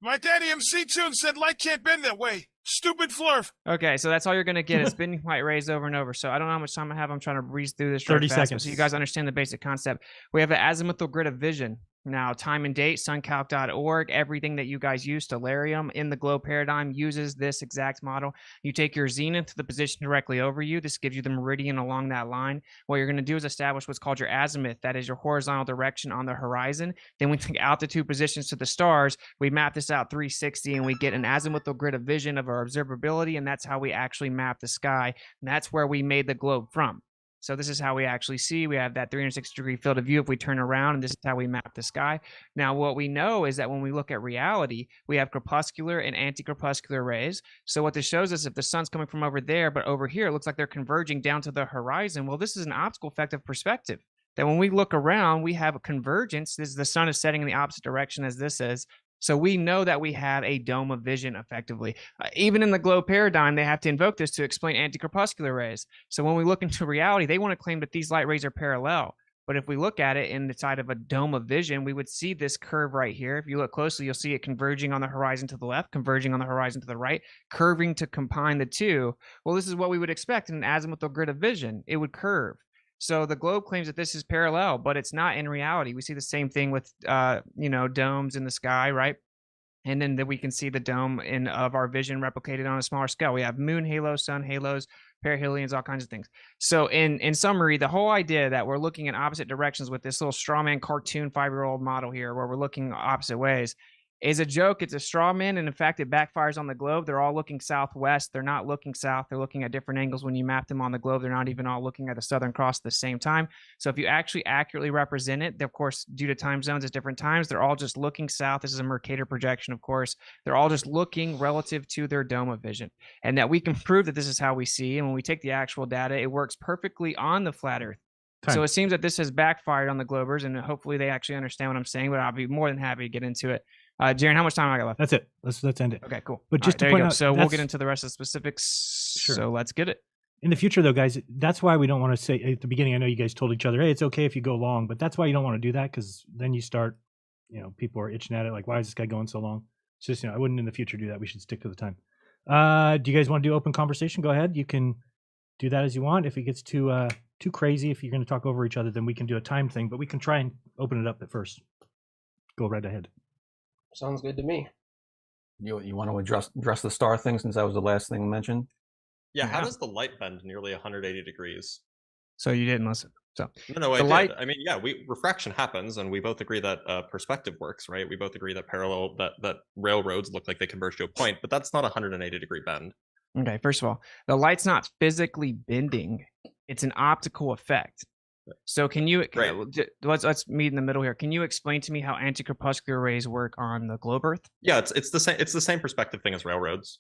My daddy MC Tune said light can't bend that way. Stupid flurf. Okay, so that's all you're going to get is bending light rays over and over. So I don't know how much time I have. I'm trying to breeze through this 30 fast, seconds. so you guys understand the basic concept. We have an azimuthal grid of vision. Now, time and date, suncalc.org, everything that you guys use, Stellarium in the globe paradigm uses this exact model. You take your zenith to the position directly over you. This gives you the meridian along that line. What you're going to do is establish what's called your azimuth. That is your horizontal direction on the horizon. Then we take altitude positions to the stars. We map this out 360 and we get an azimuthal grid of vision of our observability. And that's how we actually map the sky. And that's where we made the globe from. So this is how we actually see. We have that 360-degree field of view if we turn around, and this is how we map the sky. Now, what we know is that when we look at reality, we have crepuscular and anti-crepuscular rays. So what this shows us, if the sun's coming from over there, but over here, it looks like they're converging down to the horizon. Well, this is an optical effect of perspective. That when we look around, we have a convergence. The sun is setting in the opposite direction as this is. So we know that we have a dome of vision effectively. Even in the globe paradigm, they have to invoke this to explain anti-crepuscular rays. So when we look into reality, they want to claim that these light rays are parallel. But if we look at it in the side of a dome of vision, we would see this curve right here. If you look closely, you'll see it converging on the horizon to the left, converging on the horizon to the right, curving to combine the two. Well, this is what we would expect in an azimuthal grid of vision. It would curve. So the globe claims that this is parallel, but it's not in reality. We see the same thing with, domes in the sky, right? And then we can see the dome of our vision replicated on a smaller scale. We have moon halos, sun halos, perihelions, all kinds of things. So in summary, the whole idea that we're looking in opposite directions with this little straw man cartoon 5-year-old model here, where we're looking opposite ways, is a joke. It's a straw man, and in fact, it backfires on the globe. They're all looking southwest. They're not looking south. They're looking at different angles. When you map them on the globe, they're not even all looking at the Southern Cross at the same time. So if you actually accurately represent it, of course, due to time zones at different times, they're all just looking south. This is a Mercator projection, of course. They're all just looking relative to their dome of vision, and that we can prove that this is how we see. And when we take the actual data, it works perfectly on the flat Earth. Time. So it seems that this has backfired on the Globers, and hopefully they actually understand what I'm saying, but I'll be more than happy to get into it. Jaren, how much time I got left? That's it. Let's end it. Okay, cool. But just to point out, so we'll get into the rest of the specifics. Sure. So let's get it. In the future, though, guys, that's why we don't want to say at the beginning. I know you guys told each other, "Hey, it's okay if you go long," but that's why you don't want to do that, because then you start, people are itching at it. Like, why is this guy going so long? It's just, I wouldn't in the future do that. We should stick to the time. Do you guys want to do open conversation? Go ahead. You can do that as you want. If it gets too crazy, if you're going to talk over each other, then we can do a time thing. But we can try and open it up at first. Go right ahead. Sounds good to me. You want to address the star thing, since that was the last thing mentioned? Yeah, how does the light bend nearly 180 degrees? So you didn't listen. So No, I did. I mean, yeah, refraction happens, and we both agree that perspective works, right? We both agree that that railroads look like they converge to a point, but that's not a 180-degree bend. Okay, first of all, the light's not physically bending; it's an optical effect. So can you let's meet in the middle here. Can you explain to me how anti-crepuscular rays work on the globe Earth? Yeah, it's the same. It's the same perspective thing as railroads.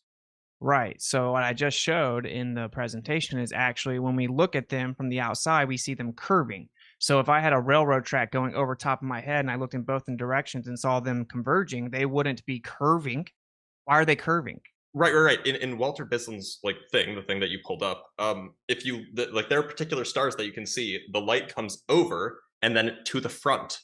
Right. So what I just showed in the presentation is actually when we look at them from the outside, we see them curving. So if I had a railroad track going over top of my head and I looked in both directions and saw them converging, they wouldn't be curving. Why are they curving? Right. In Walter Bislin's the thing that you pulled up, if you there are particular stars that you can see, the light comes over and then to the front,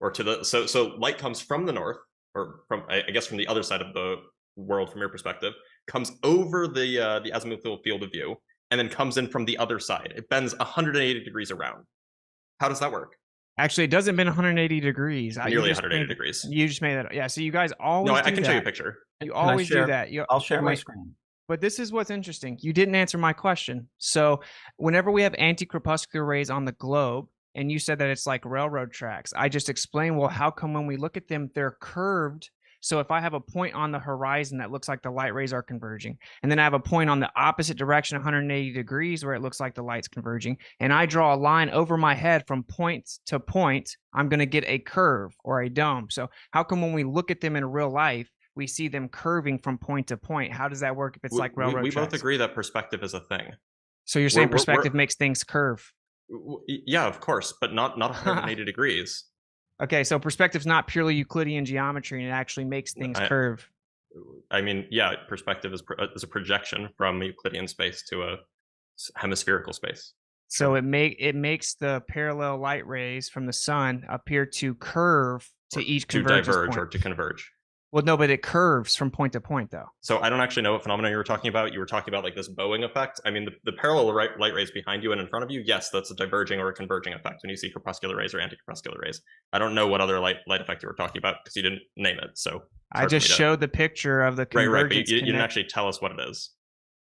or to the so light comes from the north, or from I guess from the other side of the world from your perspective, comes over the azimuthal field of view, and then comes in from the other side. It bends 180 degrees around. How does that work? Actually, it doesn't bend 180 degrees. Nearly 180 degrees. You just made that up. Yeah, so you guys always I can show you a picture. You always do that. I'll share my screen. But this is what's interesting. You didn't answer my question. So whenever we have anti-crepuscular rays on the globe, and you said that it's like railroad tracks, I just explained, well, how come when we look at them, they're curved? So if I have a point on the horizon that looks like the light rays are converging, and then I have a point on the opposite direction, 180 degrees, where it looks like the light's converging, and I draw a line over my head from point to point, I'm going to get a curve or a dome. So how come when we look at them in real life, we see them curving from point to point? How does that work if it's like railroad we tracks? both agree that perspective is a thing. So you're saying perspective makes things curve? Yeah, of course, but not 180 degrees. Okay, so perspective's not purely Euclidean geometry, and it actually makes things curve. I mean, yeah, perspective is a projection from Euclidean space to a hemispherical space. So it makes the parallel light rays from the sun appear to curve to each convergence diverge point. or to converge. Well, no, but it curves from point to point, though. So I don't actually know what phenomenon you were talking about. You were talking about like this bowing effect. I mean, the parallel light rays behind you and in front of you, yes, that's a diverging or a converging effect when you see corpuscular rays or anti-corpuscular rays. I don't know what other light effect you were talking about because you didn't name it. So I just showed the picture of the convergence. Right, but you didn't actually tell us what it is.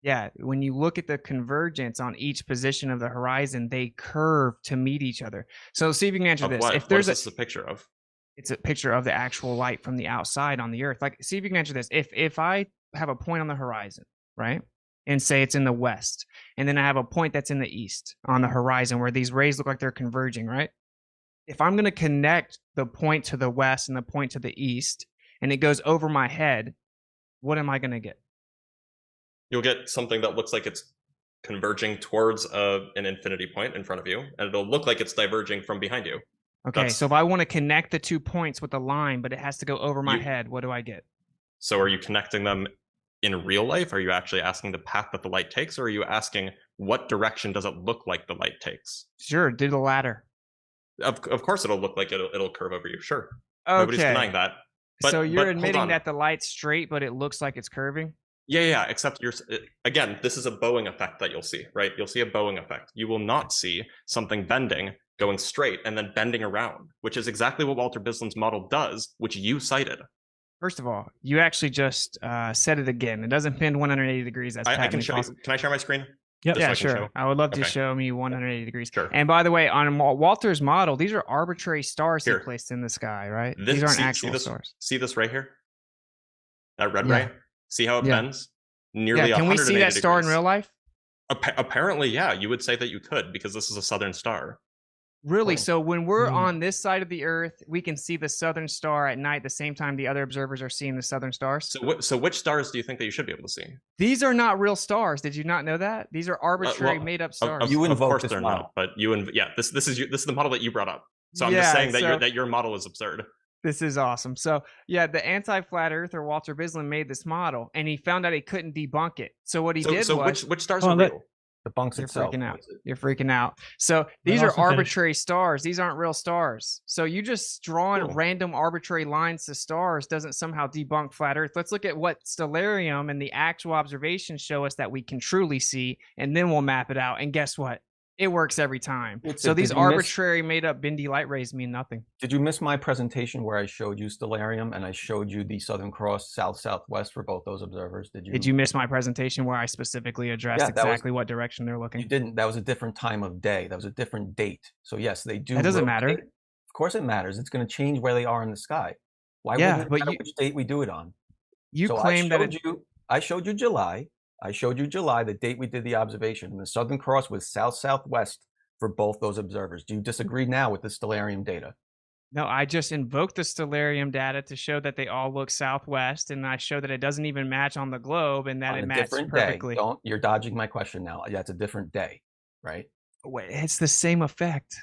Yeah, when you look at the convergence on each position of the horizon, they curve to meet each other. So see if you can answer Of this. what? If there's what is this a picture of? It's a picture of the actual light from the outside on the Earth. Like, see if you can answer this. If I have a point on the horizon, right, and say it's in the west, and then I have a point that's in the east on the horizon where these rays look like they're converging, right? If I'm going to connect the point to the west and the point to the east, and it goes over my head, what am I going to get? You'll get something that looks like it's converging towards an infinity point in front of you, and it'll look like it's diverging from behind you. Okay, so if I want to connect the 2 points with a line, but it has to go over my head, what do I get? So are you connecting them in real life? Are you actually asking the path that the light takes, or are you asking what direction does it look like the light takes? Sure, do the latter. Of course it'll look like it'll curve over you, sure. Okay. Nobody's denying that. So you're hold admitting on. that the light's straight, but it looks like it's curving? Yeah, except again, this is a bowing effect that you'll see, right? You'll see a bowing effect. You will not see something bending, going straight, and then bending around, which is exactly what Walter Bisland's model does, which you cited. First of all, you actually just said it again. It doesn't bend 180 degrees. That's I can patently show false. you. Can I share my screen? Yep. Just so Yeah, I can sure. show? I would love to Okay. show me 180 degrees. Sure. And by the way, on Walter's model, these are arbitrary stars Here. he placed in the sky, right? This- These aren't see actual this, stars. See this right here? That red Yeah. ray? See how it Yeah. bends? Nearly Yeah, can we see 180 that star in degrees. real life? Apparently, yeah. You would say that you could because this is a southern star. Really? Oh. So when we're Mm. on this side of the Earth, we can see the southern star at night the same time the other observers are seeing the southern stars? So which stars do you think that you should be able to see? These are not real stars. Did you not know that? These are arbitrary well, made-up Of, stars. of course they're not, but this is the model that you brought up. So I'm Yeah, just saying that so- your model is absurd. This is awesome. So yeah, the anti-flat earther Walter Bisland made this model, and he found out he couldn't debunk it. So what he did was which stars Hold are on, real? Debunks You're itself. freaking out. You're freaking out. So these are Austin finished. arbitrary stars. These aren't real stars. So you just drawing Cool. random arbitrary lines to stars doesn't somehow debunk flat Earth. Let's look at what stellarium and the actual observations show us that we can truly see, and then we'll map it out. And guess what? It works every time. So these did you miss- arbitrary made up bendy light rays mean nothing. Did you miss my presentation where I showed you stellarium and I showed you the Southern Cross south-southwest for both those observers? Did you miss my presentation where I specifically addressed Yeah, that was- exactly what direction they're looking? You didn't. That was a different time of day. That was a different date. So yes, they do. That doesn't matter. rotate. Of course it matters. It's going to change where they are in the sky. Why Yeah, wouldn't it but matter you- which date we do it on? You So claim that I showed you July. I showed you July, the date we did the observation. And the Southern Cross was south-southwest for both those observers. Do you disagree now with the stellarium data? No, I just invoked the stellarium data to show that they all look southwest, and I show that it doesn't even match on the globe, and that On it a matches different perfectly. day. You're dodging my question now. Yeah, it's a different day, right? Wait, it's the same effect.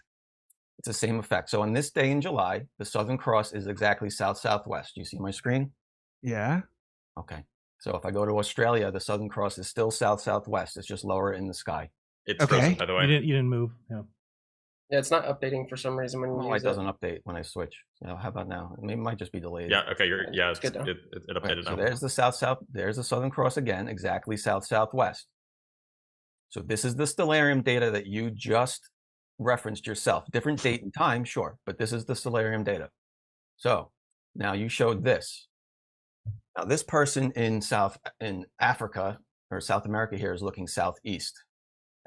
It's the same effect. So on this day in July, the Southern Cross is exactly south-southwest. Do you see my screen? Yeah. Okay. So if I go to Australia, the Southern Cross is still south-southwest. It's just lower in the sky. It's frozen, by the way. You didn't move. Yeah. Yeah, it's not updating for some reason when you Well, use it doesn't update when I switch. How about now? Maybe it might just be delayed. Yeah, okay, it's good now. it updated So now. there's the south-south. There's the Southern Cross again, exactly south-southwest. So this is the stellarium data that you just referenced yourself. Different date and time, sure, but this is the stellarium data. So now you showed this. Now this person in Africa or South America here is looking southeast,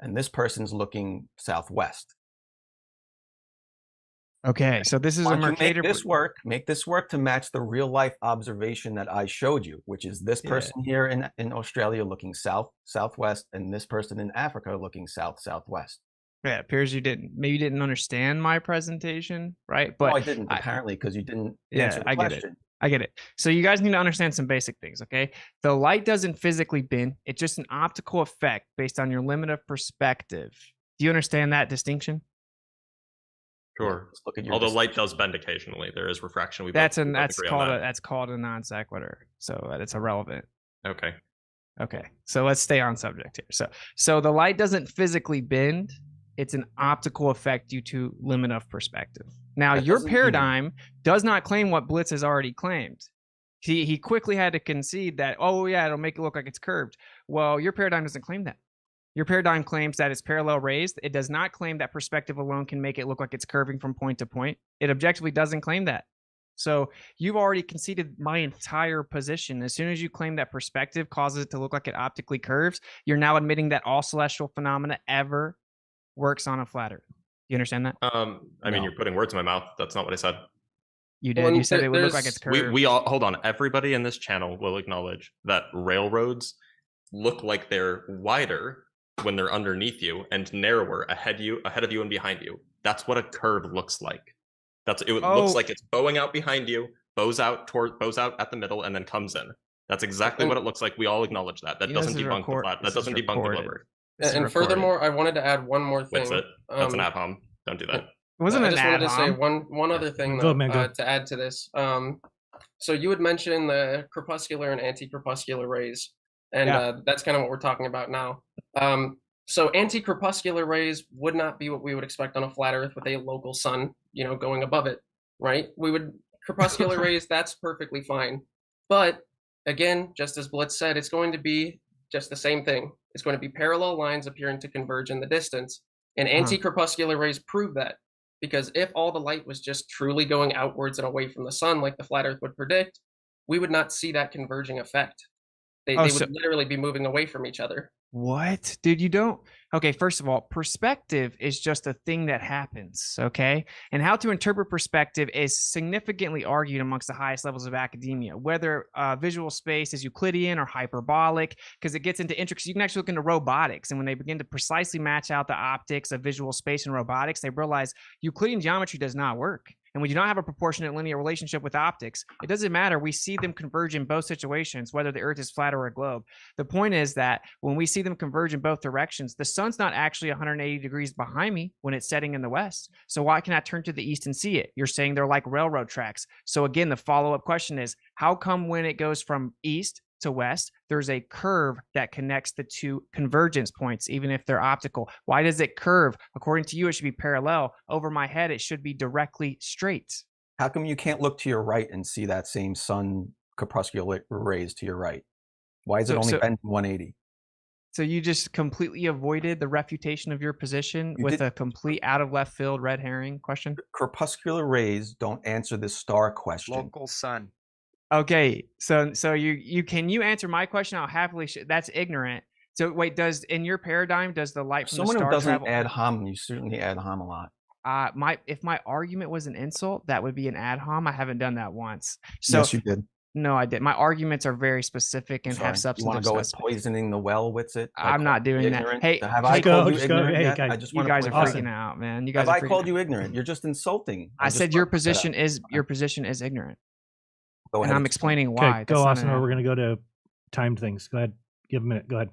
and this person's looking southwest. Okay, so this is Why a don't you Mercator. Make this work to match the real life observation that I showed you, which is this person here in Australia looking southwest, and this person in Africa looking southwest. Yeah, it appears you didn't. Maybe you didn't understand my presentation, right? But no, I didn't apparently because you didn't answer the I get question. it. I get it. So you guys need to understand some basic things, okay? The light doesn't physically bend. It's just an optical effect based on your limit of perspective. Do you understand that distinction? Sure. Look at your Although light does bend occasionally, there is refraction. We That's both agree on that. that's called a non sequitur. So it's irrelevant. Okay. Okay. So let's stay on subject here. So the light doesn't physically bend. It's an optical effect due to limit of perspective. Now, That your doesn't mean- paradigm does not claim what Blitz has already claimed. He quickly had to concede that, oh yeah, it'll make it look like it's curved. Well, your paradigm doesn't claim that. Your paradigm claims that it's parallel raised. It does not claim that perspective alone can make it look like it's curving from point to point. It objectively doesn't claim that. So you've already conceded my entire position. As soon as you claim that perspective causes it to look like it optically curves, you're now admitting that all celestial phenomena ever works on a flat Earth. You understand that? I mean, you're putting words in my mouth. That's not what I said. You did. You said it would look like it's curved. We all hold on. Everybody in this channel will acknowledge that railroads look like they're wider when they're underneath you and narrower ahead of you and behind you. That's what a curve looks like. Looks like it's bowing out behind you, bows out at the middle, and then comes in. That's exactly what it looks like. We all acknowledge that. That doesn't debunk the flat. That doesn't debunk the globe Earth. And furthermore, I wanted to add one more thing. That's it. That's an ad hom. Don't do that. It wasn't I an just wanted to say ad-hom. one other thing Go, though, man, go. to add to this. So you had mentioned the crepuscular and anti-crepuscular rays, and that's kind of what we're talking about now. So anti-crepuscular rays would not be what we would expect on a flat Earth with a local sun, going above it, right? Crepuscular rays, that's perfectly fine. But again, just as Blitz said, it's going to be just the same thing. It's going to be parallel lines appearing to converge in the distance. And anti-crepuscular rays prove that. Because if all the light was just truly going outwards and away from the sun like the flat Earth would predict, we would not see that converging effect. They would literally be moving away from each other. What? Dude, you don't. Okay, first of all, perspective is just a thing that happens, okay? And how to interpret perspective is significantly argued amongst the highest levels of academia, whether visual space is Euclidean or hyperbolic, because it gets into intricacies. You can actually look into robotics, and when they begin to precisely match out the optics of visual space and robotics, they realize Euclidean geometry does not work. And we do not have a proportionate linear relationship with optics. It doesn't matter. We see them converge in both situations, whether the Earth is flat or a globe. The point is that when we see them converge in both directions, the sun's not actually 180 degrees behind me when it's setting in the west. So why can I turn to the east and see it? You're saying they're like railroad tracks. So again, the follow-up question is, how come when it goes from east to west, there's a curve that connects the two convergence points, even if they're optical? Why does it curve? According to you, it should be parallel. Over my head, it should be directly straight. How come you can't look to your right and see that same sun crepuscular rays to your right? Why is it only bent 180? So you just completely avoided the refutation of your position with a complete out of left field red herring question? Crepuscular rays don't answer this star question. Local sun. Okay, so can you answer my question? I'll happily. That's ignorant. So wait, in your paradigm, does the light from Someone the star who doesn't travel? ad hom, you certainly ad hom a lot. If my argument was an insult, that would be an ad hom. I haven't done that once. So, yes, you did. No, I did. My arguments are very specific and have substance. You want to go with poisoning the well with it? I'm not doing that. Hey, have I called you ignorant yet? Guys, I just you want guys to are freaking out, man. You guys. Have I called you ignorant? You're just insulting. I said your position is ignorant. Go ahead. And I'm explaining why. Okay, go, Austin, or we're going to go to timed things. Go ahead. Give a minute. Go ahead.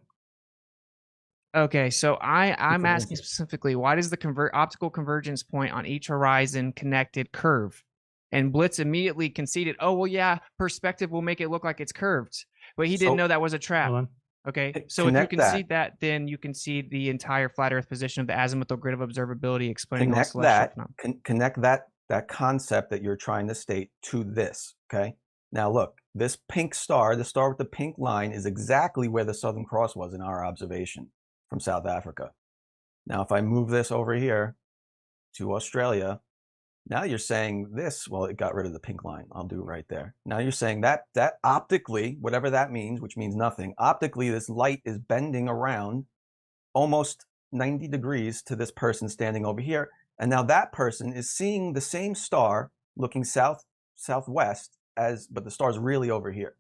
Okay, so I'm asking specifically, why does the optical convergence point on each horizon connected curve? And Blitz immediately conceded, oh, well, yeah, perspective will make it look like it's curved. But he didn't know that was a trap. Okay, so if you concede that, then you concede the entire flat Earth position of the azimuthal grid of observability, explaining all celestial phenomena. Connect that concept that you're trying to state to this, okay? Now look, this pink star, the star with the pink line, is exactly where the Southern Cross was in our observation from South Africa. Now, if I move this over here to Australia, now you're saying this, well, it got rid of the pink line. I'll do it right there. Now you're saying that optically, whatever that means, which means nothing, optically, this light is bending around almost 90 degrees to this person standing over here. And now that person is seeing the same star looking southwest, but the star's really over here.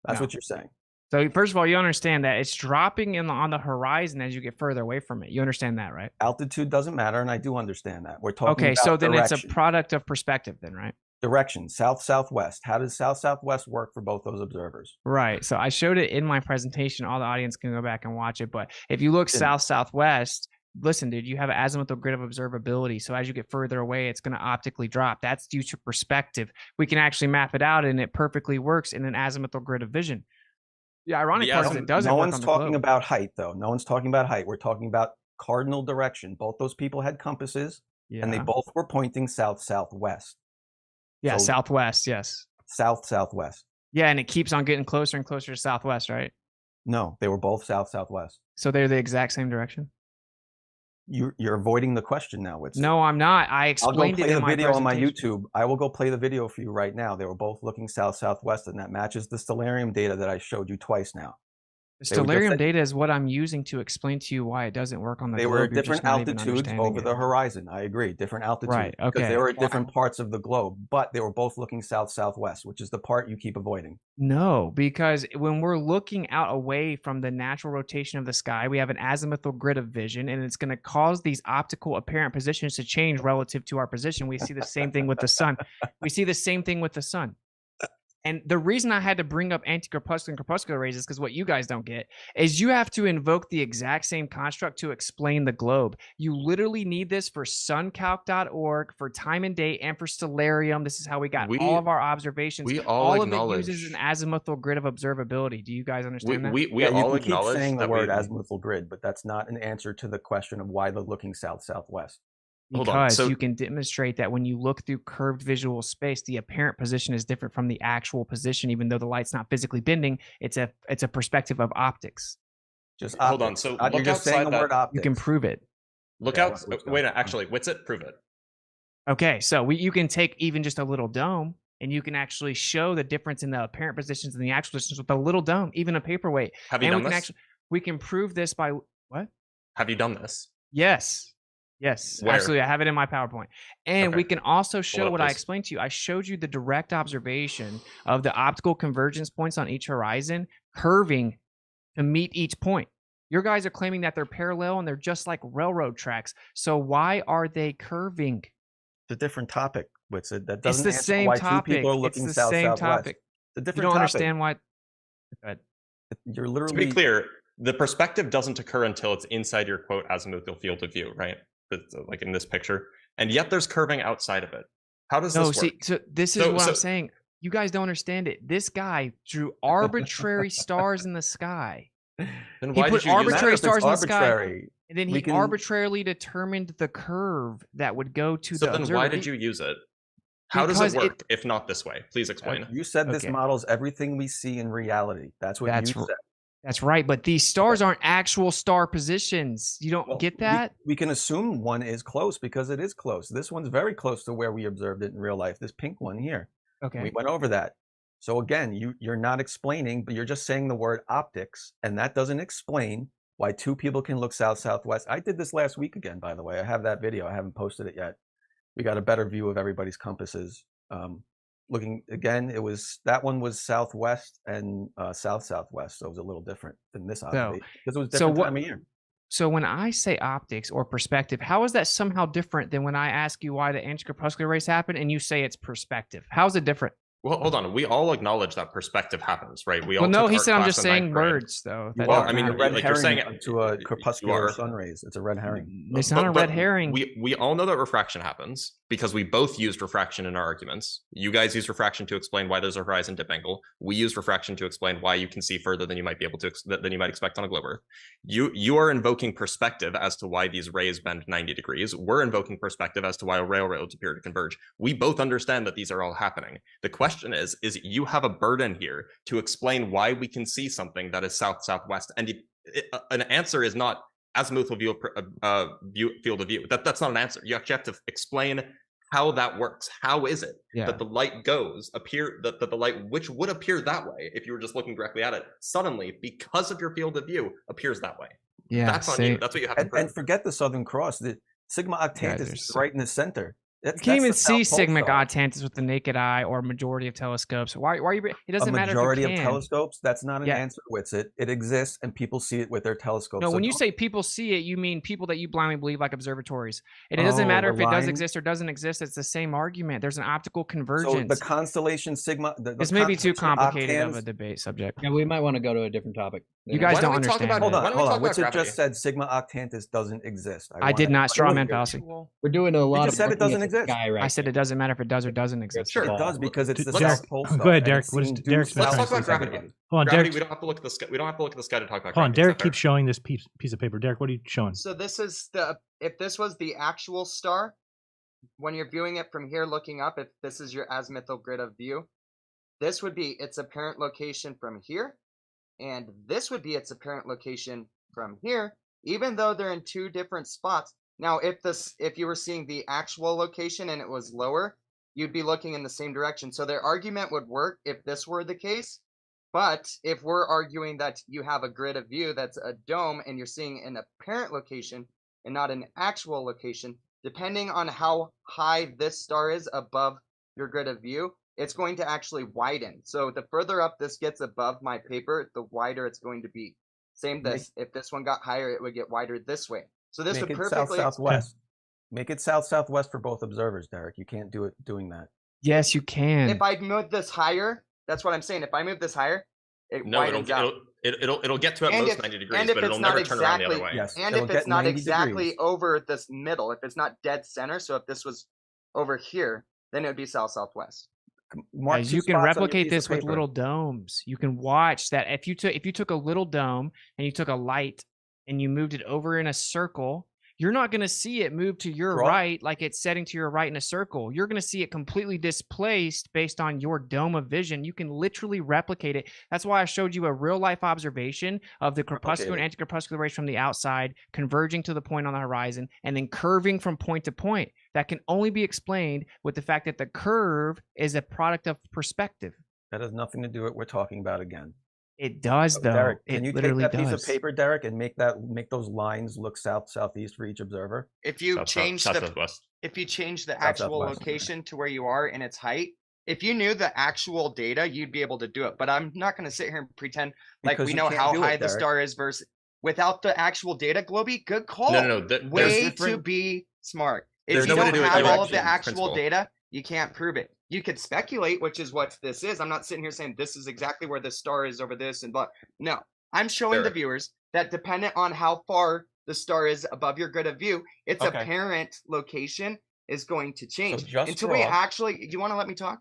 That's what you're saying. So first of all, you understand that it's dropping on the horizon as you get further away from it. You understand that, right? Altitude doesn't matter, and I do understand that. We're talking okay, about so then direction. It's a product of perspective then, right? Direction, south-southwest. How does south-southwest work for both those observers? Right. So I showed it in my presentation. All the audience can go back and watch it. But if you look south-southwest, listen, dude, you have an azimuthal grid of observability. So as you get further away, it's going to optically drop. That's due to perspective. We can actually map it out, and it perfectly works in an azimuthal grid of vision. The ironic part is it doesn't work on the globe. No one's talking about height, though. No one's talking about height. We're talking about cardinal direction. Both those people had compasses, and they both were pointing south-southwest. Yeah, southwest, yes. South-southwest. Yeah, and it keeps on getting closer and closer to southwest, right? No, they were both south-southwest. So they're the exact same direction? You're avoiding the question now. No, I'm not. I I'll go explained play it in the my video on my presentation. YouTube. I will go play the video for you right now. They were both looking south-southwest, and that matches the stellarium data that I showed you twice now. The They were just stellarium at- data is what I'm using to explain to you why it doesn't work on the They globe. were at You're just different not even altitudes understanding over it. the horizon. I agree, different altitudes. Right, Because okay. they were at different parts of the globe, but they were both looking south-southwest, which is the part you keep avoiding. No, because when we're looking out away from the natural rotation of the sky, we have an azimuthal grid of vision, and it's going to cause these optical apparent positions to change relative to our position. We see the same thing with the sun. We see the same thing with the sun. And the reason I had to bring up anti-corpuscular and corpuscular rays is because what you guys don't get is you have to invoke the exact same construct to explain the globe. You literally need this for suncalc.org, for time and date, and for stellarium. This is how we got all of our observations. we all of it acknowledge- uses an azimuthal grid of observability. Do you guys understand that? We Yeah, all you can keep acknowledge saying the that word we- azimuthal grid, but that's not an answer to the question of why they're looking south-southwest. Hold on, Because so- you can demonstrate that when you look through curved visual space, the apparent position is different from the actual position, even though the light's not physically bending. It's a perspective of optics. Just Hold on. optics. So You're look just saying outside the word that. optics. You can prove it. Look Yeah, out. let's go. Wait, actually, Witsit, prove it. Okay, so you can take even just a little dome, and you can actually show the difference in the apparent positions and the actual positions with a little dome, even a paperweight. Have you and done we can this? we can prove this by what? Have you done this? Yes. Yes, Where? absolutely. I have it in my PowerPoint. And Okay. we can also Hold show up, what I please. explained to you. I showed you the direct observation of the optical convergence points on each horizon curving to meet each point. Your guys are claiming that they're parallel and they're just like railroad tracks. So why are they curving? It's a different topic, Witsit. That It's doesn't the answer same why topic. two people are It's looking the same south-southwest. topic. It's a You different don't topic. understand why. Go ahead. You're To literally be clear, the perspective doesn't occur until it's inside your quote azimuthal field of view, right? It's, like in this picture, and yet there's curving outside of it. How does No, this work? see, so this is what I'm saying. You guys don't understand it. This guy drew arbitrary stars in the sky. Then He why put did you use arbitrary that? stars in the sky, arbitrary. and then We he can- arbitrarily determined the curve that would go to So the then observer. why did you use it? How does Because it work if not this way? Please explain. You said this Okay. models everything we see in reality. That's what That's you r- said. That's right, but these stars aren't actual star positions. You don't get that? We can assume one is close because it is close. This one's very close to where we observed it in real life. This pink one here. Okay. We went over that. So again, you're not explaining, but you're just saying the word optics, and that doesn't explain why two people can look south-southwest. I did this last week again, by the way. I have that video. I haven't posted it yet. We got a better view of everybody's compasses. Looking again, that one was southwest and south-southwest, so it was a little different than this observation because it was different time of year. So when I say optics or perspective, how is that somehow different than when I ask you why the anticorpuscular rays happen and you say it's perspective? How is it different? Well, hold on. We all acknowledge that perspective happens, right? We all Well, no, took he art said I'm class just in saying ninth grade. words, though. You That are. doesn't I mean, a matter. red like you're herring saying to a you corpuscular are. sun rays. It's a red herring. It's not a red herring. We all know that refraction happens because we both used refraction in our arguments. You guys use refraction to explain why there's a horizon dip angle. We use refraction to explain why you can see further than you might be able to than you might expect on a globe Earth. You are invoking perspective as to why these rays bend 90 degrees. We're invoking perspective as to why railroads appear to converge. We both understand that these are all happening. The question is you have a burden here to explain why we can see something that is south-southwest, and an answer is not azimuthal field of view. That's not an answer. You actually have to explain how that works. How is it that the light that the light, which would appear that way if you were just looking directly at it, suddenly, because of your field of view, appears that way? Yeah, that's on you. That's what you have to prove. And forget the Southern Cross. The Sigma Octantis is right in the center. You can't even see Sigma Octantis with the naked eye or majority of telescopes. Why are you? It doesn't matter if you majority of can. telescopes. That's not an answer, Witsit. It exists, and people see it with their telescopes. No, So when you don't- say people see it, you mean people that you blindly believe, like observatories. And it doesn't matter if it does exist or doesn't exist. It's the same argument. There's an optical so convergence. the constellation Sigma. The It's maybe too constellation complicated of Octans- a debate subject. Yeah, we might want to go to a different topic. You guys don't understand. Hold on, hold on. about Witsit gravity? just said Sigma Octantis doesn't exist. I did not straw man fallacy. We're doing a lot just of said it looking doesn't at the exist. sky right I said it doesn't matter if it does or doesn't exist. Sure, it does because it's the Derek, South Pole go stuff, ahead, and Derek. it's What is seen due Derek's been Let's trying talk to about say? gravity. Hold on, Gravity. Derek. We don't have to look at the sky. We don't have to look at the sky to talk about Hold on, gravity. Derek Is that fair? keeps showing this piece of paper. Derek, what are you showing? So this is if this was the actual star, when you're viewing it from here looking up, if this is your azimuthal grid of view, this would be its apparent location from here, and this would be its apparent location from here, even though they're in two different spots. Now, if you were seeing the actual location and it was lower, you'd be looking in the same direction. So their argument would work if this were the case. But if we're arguing that you have a grid of view that's a dome and you're seeing an apparent location and not an actual location, depending on how high this star is above your grid of view, it's going to actually widen. So the further up this gets above my paper, the wider it's going to be. Same this. If this one got higher, it would get wider this way. So this would perfectly south-southwest. Make it south-southwest for both observers, Derik. You can't do it doing that. Yes, you can. If I move this higher, that's what I'm saying. If I move this higher, it widens out. It'll get to at most 90 degrees, but it'll never turn around the other way. Yes, and if it's not exactly over this middle, if it's not dead center, so if this was over here, then it would be south-southwest. Guys, you can replicate this with little domes. You can watch that. If you took a little dome and you took a light and you moved it over in a circle, you're not going to see it move to your right like it's setting to your right in a circle. You're going to see it completely displaced based on your dome of vision. You can literally replicate it. That's why I showed you a real-life observation of the crepuscular and anti-crepuscular rays from the outside converging to the point on the horizon and then curving from point to point. That can only be explained with the fact that the curve is a product of perspective. That has nothing to do with what we're talking about again. It does, though. Derik, can you literally take that does. piece of paper, Derik, and make those lines look south-southeast for each observer? If you change the actual South-southwest. location to where you are in its height, if you knew the actual data, you'd be able to do it. But I'm not going to sit here and pretend like Because we you know can't how do high it, the Derik. star is versus without the actual data. Globey, good call. No. Way to be smart. There's If you no way to don't do it have by all of the direction, actual principle. data, you can't prove it. You could speculate, which is what this is. I'm not sitting here saying this is exactly where the star is over this and blah. No, I'm showing the viewers that dependent on how far the star is above your grid of view, its apparent location is going to change. just Until we draw. actually, you want to let me talk?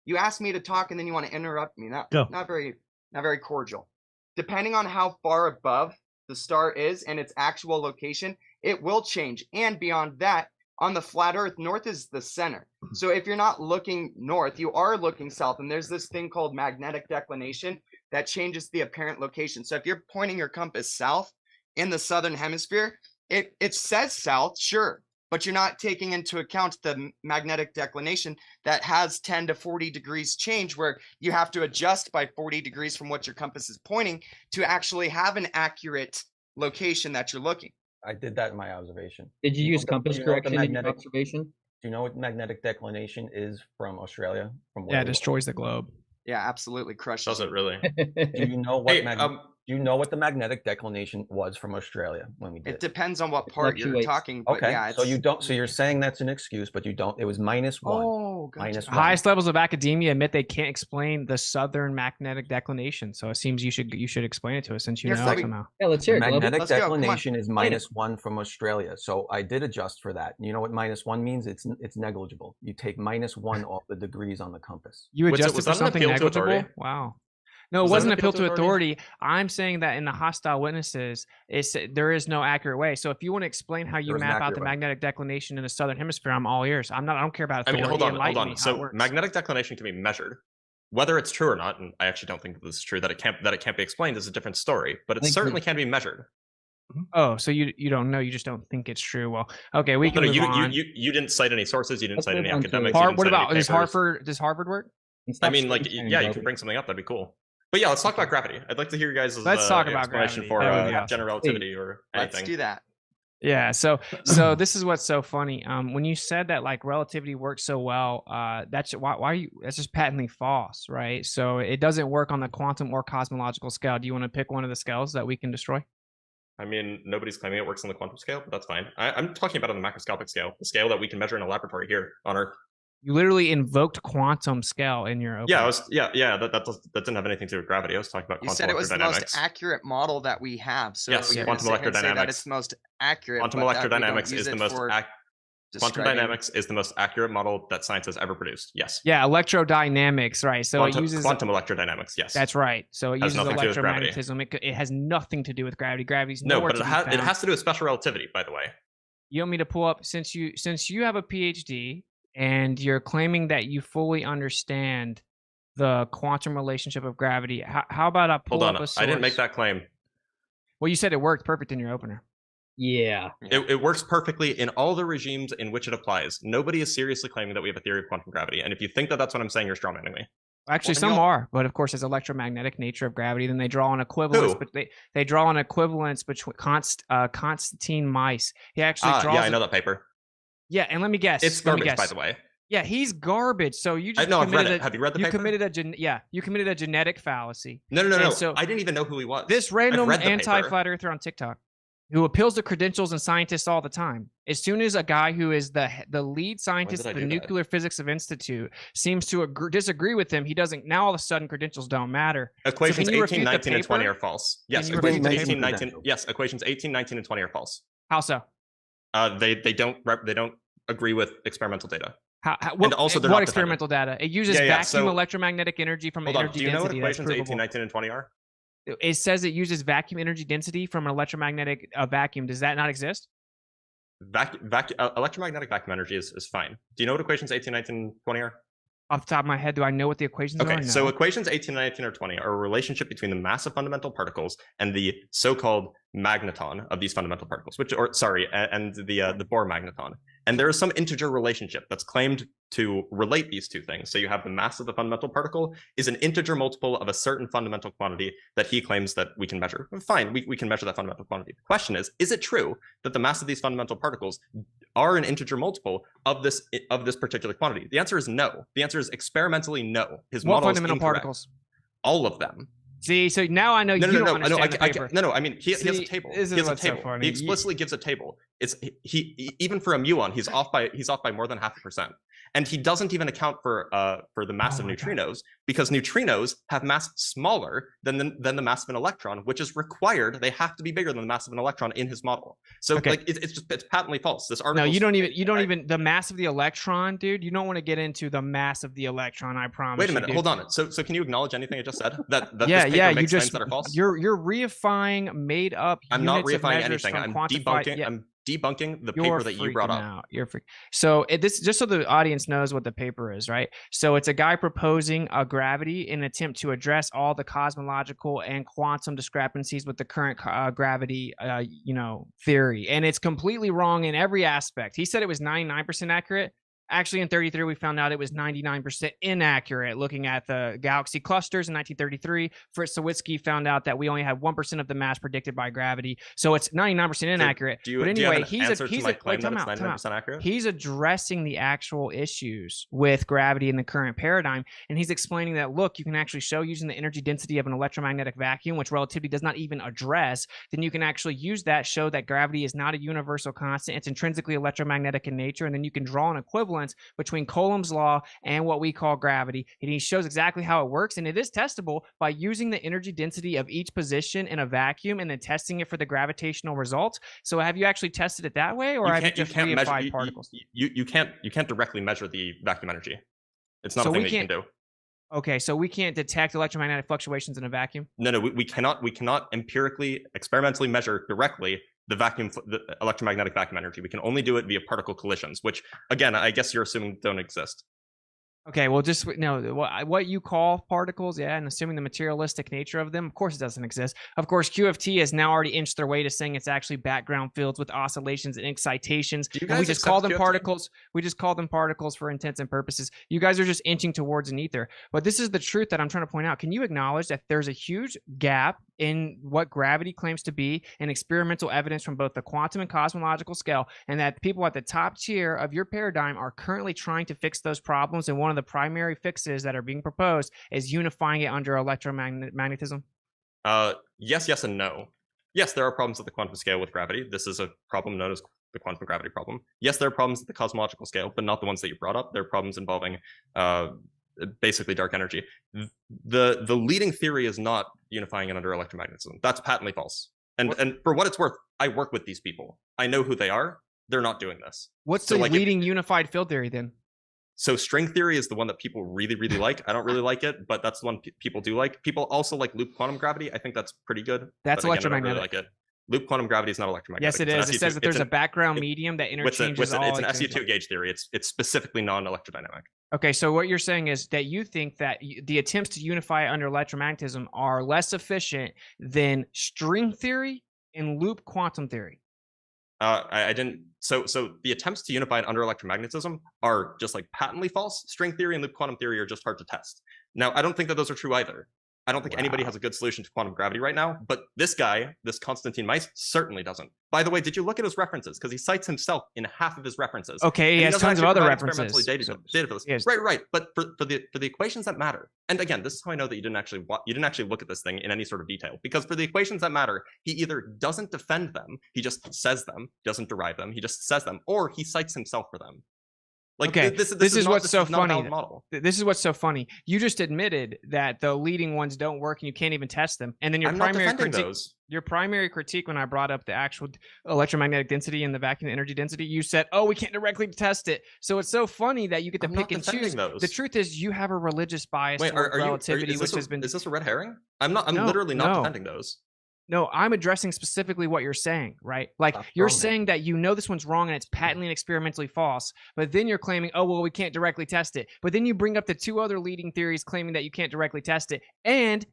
You asked me to talk and then you want to interrupt me. Not very cordial. Depending on how far above the star is and its actual location, it will change. And beyond that, on the flat Earth, north is the center. So if you're not looking north, you are looking south. And there's this thing called magnetic declination that changes the apparent location. So if you're pointing your compass south in the southern hemisphere, it says south, sure, but you're not taking into account the magnetic declination that has 10 to 40 degrees change, where you have to adjust by 40 degrees from what your compass is pointing to actually have an accurate location that you're looking. I did that in my observation. Did you use compass you know what the correction in your magnetic- observation? Do you know what magnetic declination is from Australia? From Yeah, it destroys the globe. Yeah, absolutely crushes. Does it really? Do you know what? Hey, do you know what the magnetic declination was from Australia when we did? It depends on what part you're Fluctuates. talking. But Okay, yeah, so you don't. So you're saying that's an excuse, but you don't. It was -1. Oh, gotcha. -1. Highest levels of academia admit they can't explain the southern magnetic declination. So it seems you should explain it to us since you know it somehow. Yeah, let's hear it. Globey. Magnetic Let's go. Come on. declination is Explain it. -1 from Australia. So I did adjust for that. You know what -1 means? It's negligible. You take -1 off the degrees on the compass. You adjusted for something negligible? Wow. No, it Was that wasn't an appeal appeal to to authority. I'm saying that in the hostile witnesses, there is no accurate way. So if you want to explain how you There is an map out accurate the way. magnetic declination in the southern hemisphere, I'm all ears. I don't care about I authority. mean, hold on. Enlighten me how it So works. magnetic declination can be measured. Whether it's true or not, and I actually don't think that this is true, that it can't be explained is a different story, but it certainly can be measured. Oh, so you don't know, you just don't think it's true. Well, okay, we can move on. You didn't cite any sources, you didn't Let's cite any move on to academics. Har- you didn't what cite any about does papers. Harvard work? I mean, like, yeah, you can bring something up. That'd be cool. But yeah, let's talk about gravity. I'd like to hear you guys' Let's talk about explanation gravity. for That would be awesome. general relativity or anything. Let's do that. Yeah, so this is what's so funny. When you said that like relativity works so well, that's why are you? That's just patently false, right? So it doesn't work on the quantum or cosmological scale. Do you want to pick one of the scales that we can destroy? I mean, nobody's claiming it works on the quantum scale, but that's fine. I'm talking about on the macroscopic scale, the scale that we can measure in a laboratory here on Earth. You literally invoked quantum scale in your opening. Yeah, that didn't have anything to do with gravity. I was talking about You quantum said it was the electrodynamics. most accurate model that we have. So Yes, you're quantum gonna sit here and say that electrodynamics. it's the most accurate. Quantum but that we don't electrodynamics use is the it most for quantum describing- dynamics is the most accurate model that science has ever produced. Yes. Yeah, electrodynamics, right? So quantum, it uses quantum electrodynamics. Yes. That's right. So it Has uses nothing to do with gravity. electromagnetism. It has nothing to do with gravity. Gravity's No, nowhere but to be it found. has to do with special relativity, by the way. You want me to pull up since you have a PhD and you're claiming that you fully understand the quantum relationship of gravity. How about I pull Hold on, up a source? I didn't make that claim. Well, you said it worked perfect in your opener. Yeah. It works perfectly in all the regimes in which it applies. Nobody is seriously claiming that we have a theory of quantum gravity. And if you think that that's what I'm saying, you're strawmanning me. Actually, Well, some are, but of course, it's electromagnetic nature of gravity. Then they draw an equivalence, Who? but they draw an equivalence between Constantine Mice. He actually draws. Yeah, I know that paper. Yeah, and let me guess. It's let me garbage, by guess. the way. Yeah, he's garbage. So you just I've read committed it. Have you read the paper? You committed a genetic fallacy. No. So I didn't even know who he was. this I've random read the paper. anti-flat earther on TikTok, who appeals to credentials and scientists all the time. As soon as a guy who is the lead scientist did I of the do that? Nuclear Physics of Institute seems to disagree with him, he doesn't. Now all of a sudden credentials don't matter. Equations so 18, 19, and 20 are false. Yes, Can you equations refute the 18, paper? 19. Yes, equations 18, 19, and 20 are false. How so? They don't agree with experimental data. What, also they're what not experimental data? It uses Yeah, vacuum so- electromagnetic energy from Hold on. energy Do you know what density. That's equations 18, provable. 19, and 20 are? It says it uses vacuum energy density from an electromagnetic vacuum. Does that not exist? Electromagnetic vacuum energy is fine. Do you know what equations 18, 19, and 20 are? Off the top of my head, do I know what the equations are? Okay, No. so equations 18, 19, or 20 are a relationship between the mass of fundamental particles and the so-called magneton of these fundamental particles, and the Bohr magneton. And there is some integer relationship that's claimed to relate these two things. So you have the mass of the fundamental particle is an integer multiple of a certain fundamental quantity that he claims that we can measure. Fine, we can measure that fundamental quantity. The question is it true that the mass of these fundamental particles are an integer multiple of this particular quantity? The answer is no. The answer is experimentally no. His What model is fundamental incorrect. Particles? All of them. See, so now I know you don't understand the paper. I mean, he has a table. This He is has a what's so table. funny. He explicitly gives a table. It's he even for a muon, he's off by more than 0.5%. And he doesn't even account for the mass of neutrinos because neutrinos have mass smaller than the mass of an electron, which is required. They have to be bigger than the mass of an electron in his model. So like it's patently false. This article. No, you don't even the mass of the electron, dude. You don't want to get into the mass of the electron. I promise. Wait a minute, dude. hold on. So can you acknowledge anything I just said? That this paper you makes just claims that are false? you're reifying made up. I'm not units of reifying measures anything. from I'm quantified- debunking. yeah. I'm debunking the You're paper that you brought freaking up. out. You're freaking. So this just so the audience knows what the paper is, right? So it's a guy proposing a gravity in an attempt to address all the cosmological and quantum discrepancies with the current gravity, theory, and it's completely wrong in every aspect. He said it was 99% accurate. Actually, in 33, we found out it was 99% inaccurate. Looking at the galaxy clusters in 1933, Fritz Sawitzky found out that we only had 1% of the mass predicted by gravity. So it's 99% inaccurate. Do you but have anyway, an answer to my claim that it's 99% accurate? He's addressing the actual issues with gravity in the current paradigm, and he's explaining that, look, you can actually show using the energy density of an electromagnetic vacuum, which relativity does not even address, then you can actually use that, show that gravity is not a universal constant. It's intrinsically electromagnetic in nature, and then you can draw an equivalence between Coulomb's law and what we call gravity. And he shows exactly how it works, and it is testable by using the energy density of each position in a vacuum and then testing it for the gravitational results. So have you actually tested it that way, or have you just reified particles? You can't directly measure the vacuum energy. It's not So a thing we that you can do. Okay, so we can't detect electromagnetic fluctuations in a vacuum? No, we cannot empirically, experimentally measure directly the electromagnetic vacuum energy. We can only do it via particle collisions, which again, I guess you're assuming don't exist. Okay, well, just what you call particles, yeah, and assuming the materialistic nature of them, of course it doesn't exist. Of course, QFT has now already inched their way to saying it's actually background fields with oscillations and excitations. And we just call them particles. We just call them particles for intents and purposes. You guys are just inching towards an ether. But this is the truth that I'm trying to point out. Can you acknowledge that there's a huge gap in what gravity claims to be and experimental evidence from both the quantum and cosmological scale, and that people at the top tier of your paradigm are currently trying to fix those problems, and one of the primary fixes that are being proposed is unifying it under electromagnetism? Yes, and no. Yes, there are problems at the quantum scale with gravity. This is a problem known as the quantum gravity problem. Yes, there are problems at the cosmological scale, but not the ones that you brought up. There are problems involving basically dark energy. The leading theory is not unifying it under electromagnetism. That's patently false. And for what it's worth, I work with these people. I know who they are. They're not doing this. What's the leading unified field theory then? So string theory is the one that people really, really like. I don't really like it, but that's the one people do like. People also like loop quantum gravity. I think that's pretty good. That's but again, I don't electromagnetic. really like it. Loop quantum gravity is not electromagnetic. Yes, it is. It says that there's a background medium that interchanges all. It's an SU2 gauge theory. It's specifically non-electrodynamic. Okay, so what you're saying is that you think that the attempts to unify under electromagnetism are less efficient than string theory and loop quantum theory. I didn't. So the attempts to unify it under electromagnetism are just like patently false. String theory and loop quantum theory are just hard to test. Now, I don't think that those are true either. I don't think anybody has a good solution to quantum gravity right now, but this guy, this Konstantin Meis, certainly doesn't. By the way, did you look at his references? Because he cites himself in half of his references. Okay, he has tons of other references. Yes. Right. But for the equations that matter, and again, this is how I know that you didn't actually look at this thing in any sort of detail. Because for the equations that matter, he either doesn't defend them, he just says them, doesn't derive them, he just says them, or he cites himself for them. Like, okay, this is what's so funny. Model. This is what's so funny. You just admitted that the leading ones don't work and you can't even test them. And then your primary critique when I brought up the actual electromagnetic density and the vacuum energy density, you said, "Oh, we can't directly test it." So it's so funny that you get to pick and choose. Those. The truth is, you have a religious bias toward relativity, which has been. Is this a red herring? I'm literally not defending those. No, I'm addressing specifically what you're saying, right? Like, you're saying that you know this one's wrong and it's patently and experimentally false, but then you're claiming, oh, well, we can't directly test it. But then you bring up the two other leading theories claiming that you can't directly test it. And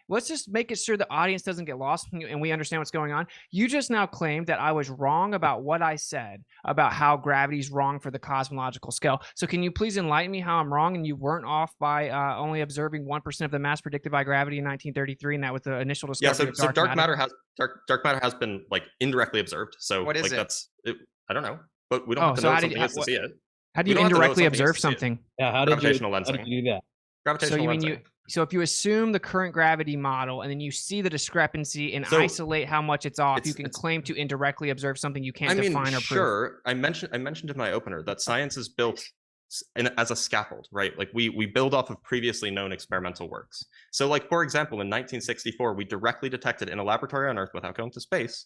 let's just make it sure the audience doesn't get lost and we understand what's going on. You just now claimed that I was wrong about what I said about how gravity's wrong for the cosmological scale. So can you please enlighten me how I'm wrong and you weren't off by only observing 1% of the mass predicted by gravity in 1933, and that was the initial discovery of dark matter has been like indirectly observed. So what is like it? I don't know, but we don't have to know something is to see it. How do you indirectly observe something? Yeah, how did you do that? Gravitational lensing. So if you assume the current gravity model and then you see the discrepancy and isolate how much it's off, you can claim to indirectly observe something you can't define or prove. Sure. I mentioned in my opener that science is built as a scaffold, right? Like we build off of previously known experimental works. So like, for example, in 1964, we directly detected in a laboratory on Earth without going to space,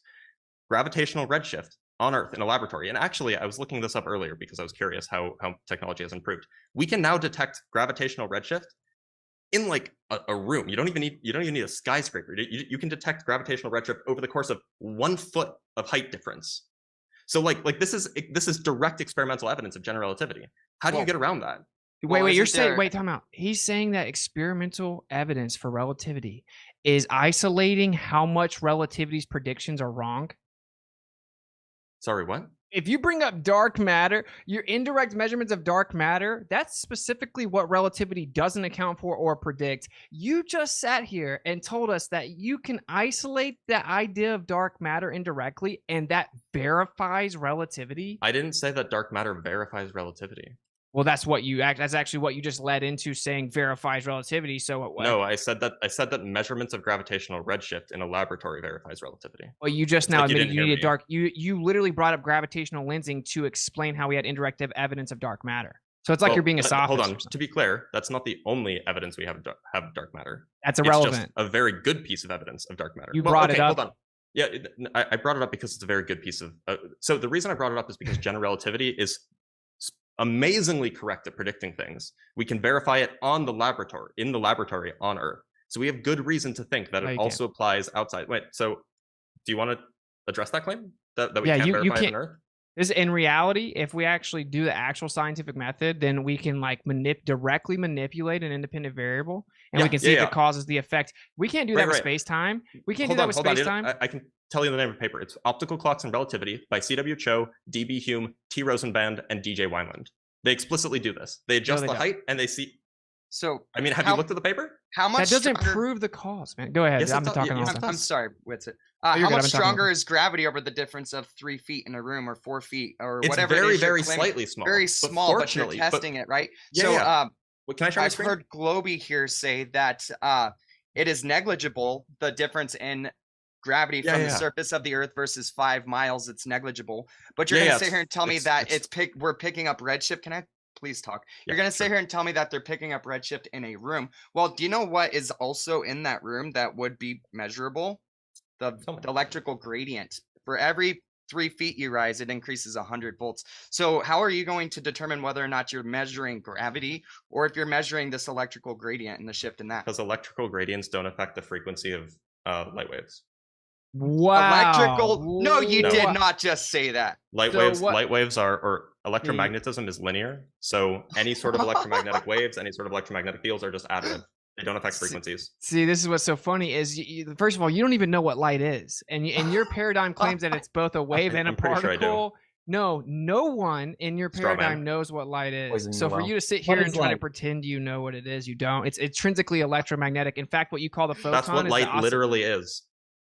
gravitational redshift on Earth in a laboratory. And actually, I was looking this up earlier because I was curious how technology has improved. We can now detect gravitational redshift in like a room. You don't even need a skyscraper. You can detect gravitational redshift over the course of 1 foot of height difference. So like this is direct experimental evidence of general relativity. How do you get around that? Wait, time out. He's saying that experimental evidence for relativity is isolating how much relativity's predictions are wrong. Sorry, what? If you bring up dark matter, your indirect measurements of dark matter, that's specifically what relativity doesn't account for or predict. You just sat here and told us that you can isolate the idea of dark matter indirectly, and that verifies relativity. I didn't say that dark matter verifies relativity. Well, that's actually what you just led into saying verifies relativity. So no, I said that measurements of gravitational redshift in a laboratory verifies relativity. Well, you just now admitted you needed dark. You literally brought up gravitational lensing to explain how we had indirect evidence of dark matter. So it's like you're being a sophist. Hold on. To be clear, that's not the only evidence we have of dark matter. That's irrelevant. It's just a very good piece of evidence of dark matter. You brought it up. Hold on. Yeah, I brought it up because it's a very good piece of. So the reason I brought it up is because general relativity is amazingly correct at predicting things. We can verify it in the laboratory on Earth. So we have good reason to think that it also applies outside. Wait, so do you want to address that claim that we can't verify it on Earth? In reality, if we actually do the actual scientific method, then we can like directly manipulate an independent variable, and we can see if it causes the effect. We can't do that with space-time. We can't do that with space-time. I can tell you the name of the paper. It's Optical Clocks and Relativity by C.W. Cho, D.B. Hume, T. Rosenband, and D.J. Wineland. They explicitly do this. They adjust the height and they see. So, I mean, have you looked at the paper? How much? That doesn't prove the cause, man. Go ahead. Yes, I'm talking. I'm sorry, Witsit. How much stronger is gravity over the difference of 3 feet in a room or 4 feet or whatever? It's very slightly small. Very small, but you're testing it, right? Yeah. Can I try? I've heard Globey here say that it is negligible, the difference in gravity from the surface of the Earth versus 5 miles. It's negligible. But you're going to sit here and tell me that we're picking up redshift. Can I please talk? You're going to sit here and tell me that they're picking up redshift in a room. Well, do you know what is also in that room that would be measurable? The electrical gradient. For every 3 feet you rise, it increases 100 volts. So how are you going to determine whether or not you're measuring gravity or if you're measuring this electrical gradient and the shift in that? Because electrical gradients don't affect the frequency of light waves. Wow. Electrical. No, you No. did not just say that. Light waves are, or electromagnetism is linear. So any sort of electromagnetic waves, any sort of electromagnetic fields are just additive. They don't affect frequencies. See, this is what's so funny is, first of all, you don't even know what light is, and your paradigm claims that it's both a wave and a I'm pretty sure I do. particle. No one in your Straw man. paradigm knows what light is. Poison So for well. you to sit What here is and try to light? pretend you know what it is, you don't. It's intrinsically electromagnetic. In fact, what you call the photon That's what is light the literally is.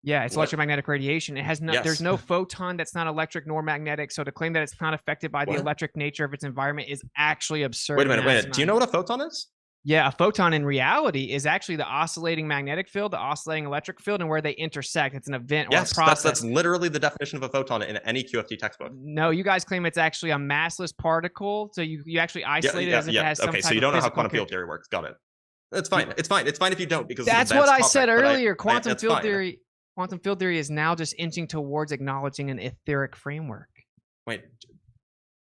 Yeah, it's What? electromagnetic radiation. It has no, Yes. there's no photon that's not electric nor magnetic. So to claim that it's not affected by the What? electric nature of its environment is actually absurd. Wait a minute, and wait a minute. Do you asinine. know what a photon is? Yeah, a photon in reality is actually the oscillating magnetic field, the oscillating electric field, and where they intersect. It's an event or Yes, a process. that's literally the definition of a photon in any QFT textbook. No, you guys claim it's actually a massless particle. So you actually isolate it as if it has some Okay, type so you of don't know how physical quantum field character- theory works. Got it. It's fine. It's fine. It's fine if you don't, because it's an That's what I advanced said topic, but earlier. Quantum it's field fine. theory. Quantum field theory is now just inching towards acknowledging an etheric framework. Wait,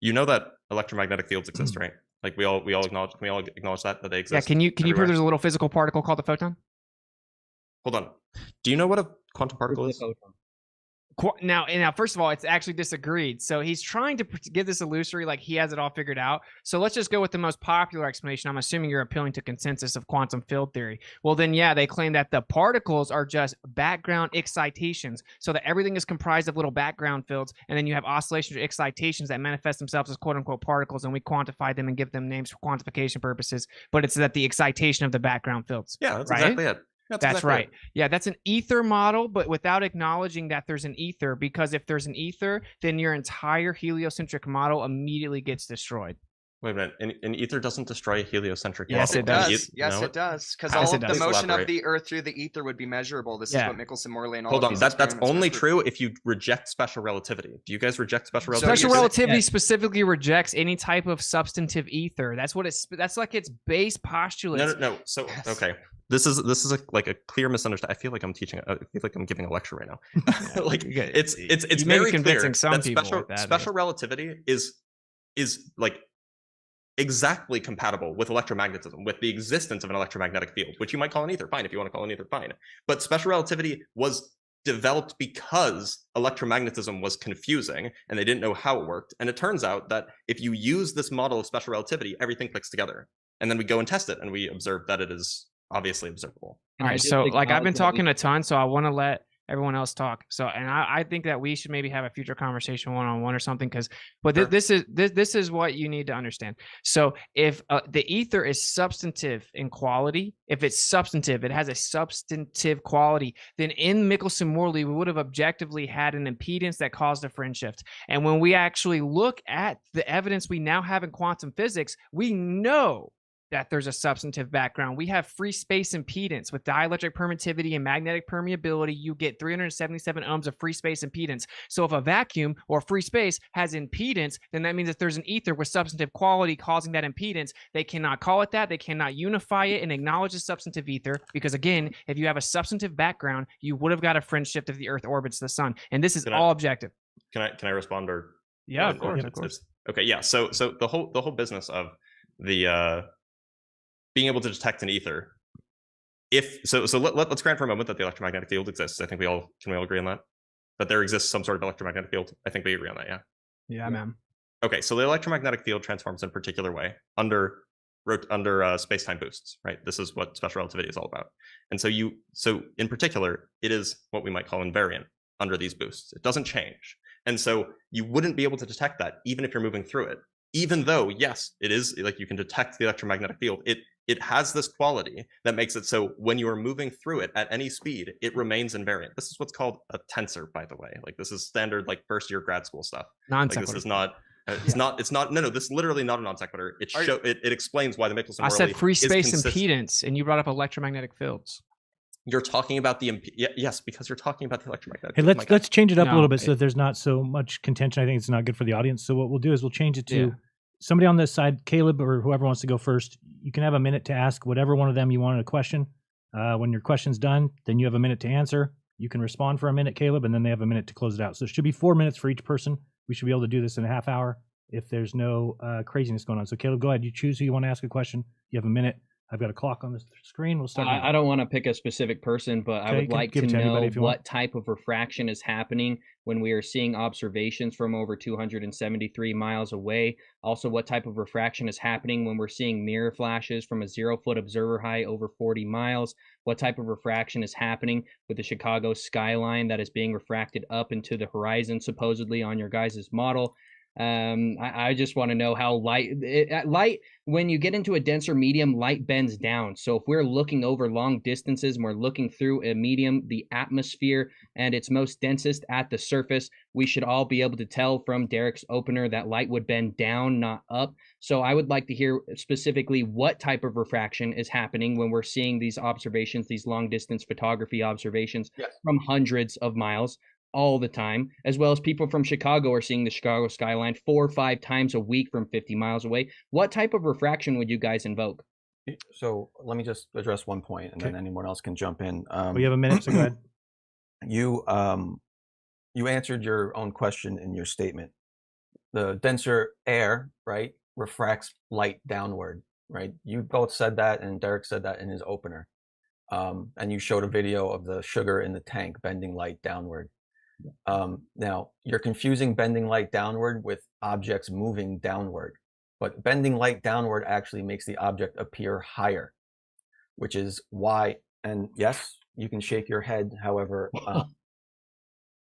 you know that electromagnetic fields exist, right? Like we all acknowledge. Can we all acknowledge that they exist? Yeah, can you prove everywhere? there's a little physical particle called a photon? Hold on. Do you know what a quantum particle is? Now, first of all, it's actually disagreed. So he's trying to give this illusory like he has it all figured out. So let's just go with the most popular explanation. I'm assuming you're appealing to consensus of quantum field theory. Well, then, yeah, they claim that the particles are just background excitations, so that everything is comprised of little background fields, and then you have oscillations or excitations that manifest themselves as quote-unquote particles, and we quantify them and give them names for quantification purposes. But it's that the excitation of the background fields. Yeah, that's right? exactly it. That's exactly right. it. Yeah, that's an ether model, but without acknowledging that there's an ether, because if there's an ether, then your entire heliocentric model immediately gets destroyed. Wait a minute. An ether doesn't destroy a heliocentric Yes, model. it does. Yes, No, it does. Because Yes, all it of the does. motion of Elaborate. the Earth through the ether would be measurable. This Yeah. is what Michelson, Morley, and all Hold of on. these That's experiments only were true if you reject special relativity. Do you guys reject special relativity? Special you- relativity specifically rejects any type of substantive ether. That's what that's like its base postulate. No. So okay, this is like a clear misunderstanding. I feel like I'm teaching. I feel like I'm giving a lecture right now. Like it's You may be very convincing clear some that people special with that, special relativity is like exactly compatible with electromagnetism, with the existence of an electromagnetic field, which you might call an ether. Fine, if you want to call an ether, fine. But special relativity was developed because electromagnetism was confusing and they didn't know how it worked. And it turns out that if you use this model of special relativity, everything clicks together. And then we go and test it, and we observe that it is obviously observable. All right, so like I've been talking a ton, so I want to let everyone else talk. So, and I think that we should maybe have a future conversation one-on-one or something, but this is what you need to understand. So if the ether is substantive in quality, if it's substantive, it has a substantive quality, then in Michelson-Morley, we would have objectively had an impedance that caused a fringe shift. And when we actually look at the evidence we now have in quantum physics, we know that there's a substantive background. We have free space impedance with dielectric permittivity and magnetic permeability. You get 377 ohms of free space impedance. So if a vacuum or free space has impedance, then that means that there's an ether with substantive quality causing that impedance. They cannot call it that. They cannot unify it and acknowledge the substantive ether, because again, if you have a substantive background, you would have got a fringe shift if the Earth orbits the sun. And this is all objective. Can I respond, or yeah, of course. Okay, yeah. So the whole business of the being able to detect an ether, let's grant for a moment that the electromagnetic field exists. I think can we all agree on that there exists some sort of electromagnetic field. I think we agree on that. Yeah, man. Okay, so the electromagnetic field transforms in a particular way under space-time boosts, right? This is what special relativity is all about. And so in particular, it is what we might call invariant under these boosts. It doesn't change. And so you wouldn't be able to detect that even if you're moving through it. Even though, yes, it is like you can detect the electromagnetic field, it has this quality that makes it so when you are moving through it at any speed, it remains invariant. This is what's called a tensor, by the way. Like this is standard like first year grad school stuff. Non Like sequitur. this is not. It's not. No. This is literally not a non sequitur. It explains why the Michelson. I said free space is impedance, and you brought up electromagnetic fields. You're talking about the yes, because you're talking about the electromagnetic. Hey, field. let's change it up a little bit so that there's not so much contention. I think it's not good for the audience. So what we'll do is we'll change it to somebody on this side, Kaleb or whoever wants to go first. You can have a minute to ask whatever one of them you wanted a question. When your question's done, then you have a minute to answer. You can respond for a minute, Kaleb, and then they have a minute to close it out. So it should be 4 minutes for each person. We should be able to do this in a half hour if there's no craziness going on. So Kaleb, go ahead. You choose who you want to ask a question. You have a minute. I've got a clock on the screen. We'll start. I don't want to pick a specific person, but I Okay, would you can like give to it to anybody know if you want. what type of refraction is happening when we are seeing observations from over 273 miles away. Also, what type of refraction is happening when we're seeing mirror flashes from a 0-foot observer height over 40 miles. What type of refraction is happening with the Chicago skyline that is being refracted up into the horizon, supposedly on your guys' model. I just want to know how light, when you get into a denser medium, light bends down. So if we're looking over long distances and we're looking through a medium, the atmosphere, and it's most densest at the surface, we should all be able to tell from Derik's opener that light would bend down, not up. So I would like to hear specifically what type of refraction is happening when we're seeing these observations, these long distance photography observations from hundreds of miles all the time, as well as people from Chicago are seeing the Chicago skyline 4 or 5 times a week from 50 miles away. What type of refraction would you guys invoke? So let me just address one point, and then anyone else can jump in. We have a minute, so go ahead. You answered your own question in your statement. The denser air, right, refracts light downward, right? You both said that, and Derik said that in his opener. And you showed a video of the sugar in the tank bending light downward. Now, you're confusing bending light downward with objects moving downward, but bending light downward actually makes the object appear higher, which is why, and yes, you can shake your head, however,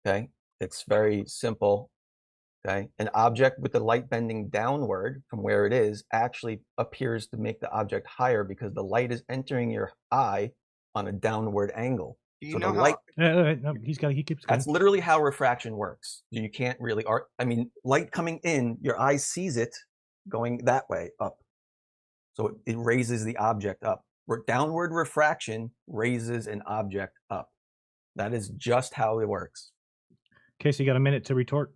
okay, it's very simple, okay? An object with the light bending downward from where it is actually appears to make the object higher because the light is entering your eye on a downward angle. You So know the light, No, he keeps going. that's literally how refraction works. You can't really, I mean, light coming in, your eye sees it going that way up. So it raises the object up. Downward refraction raises an object up. That is just how it works. Okay, so you got a minute to retort.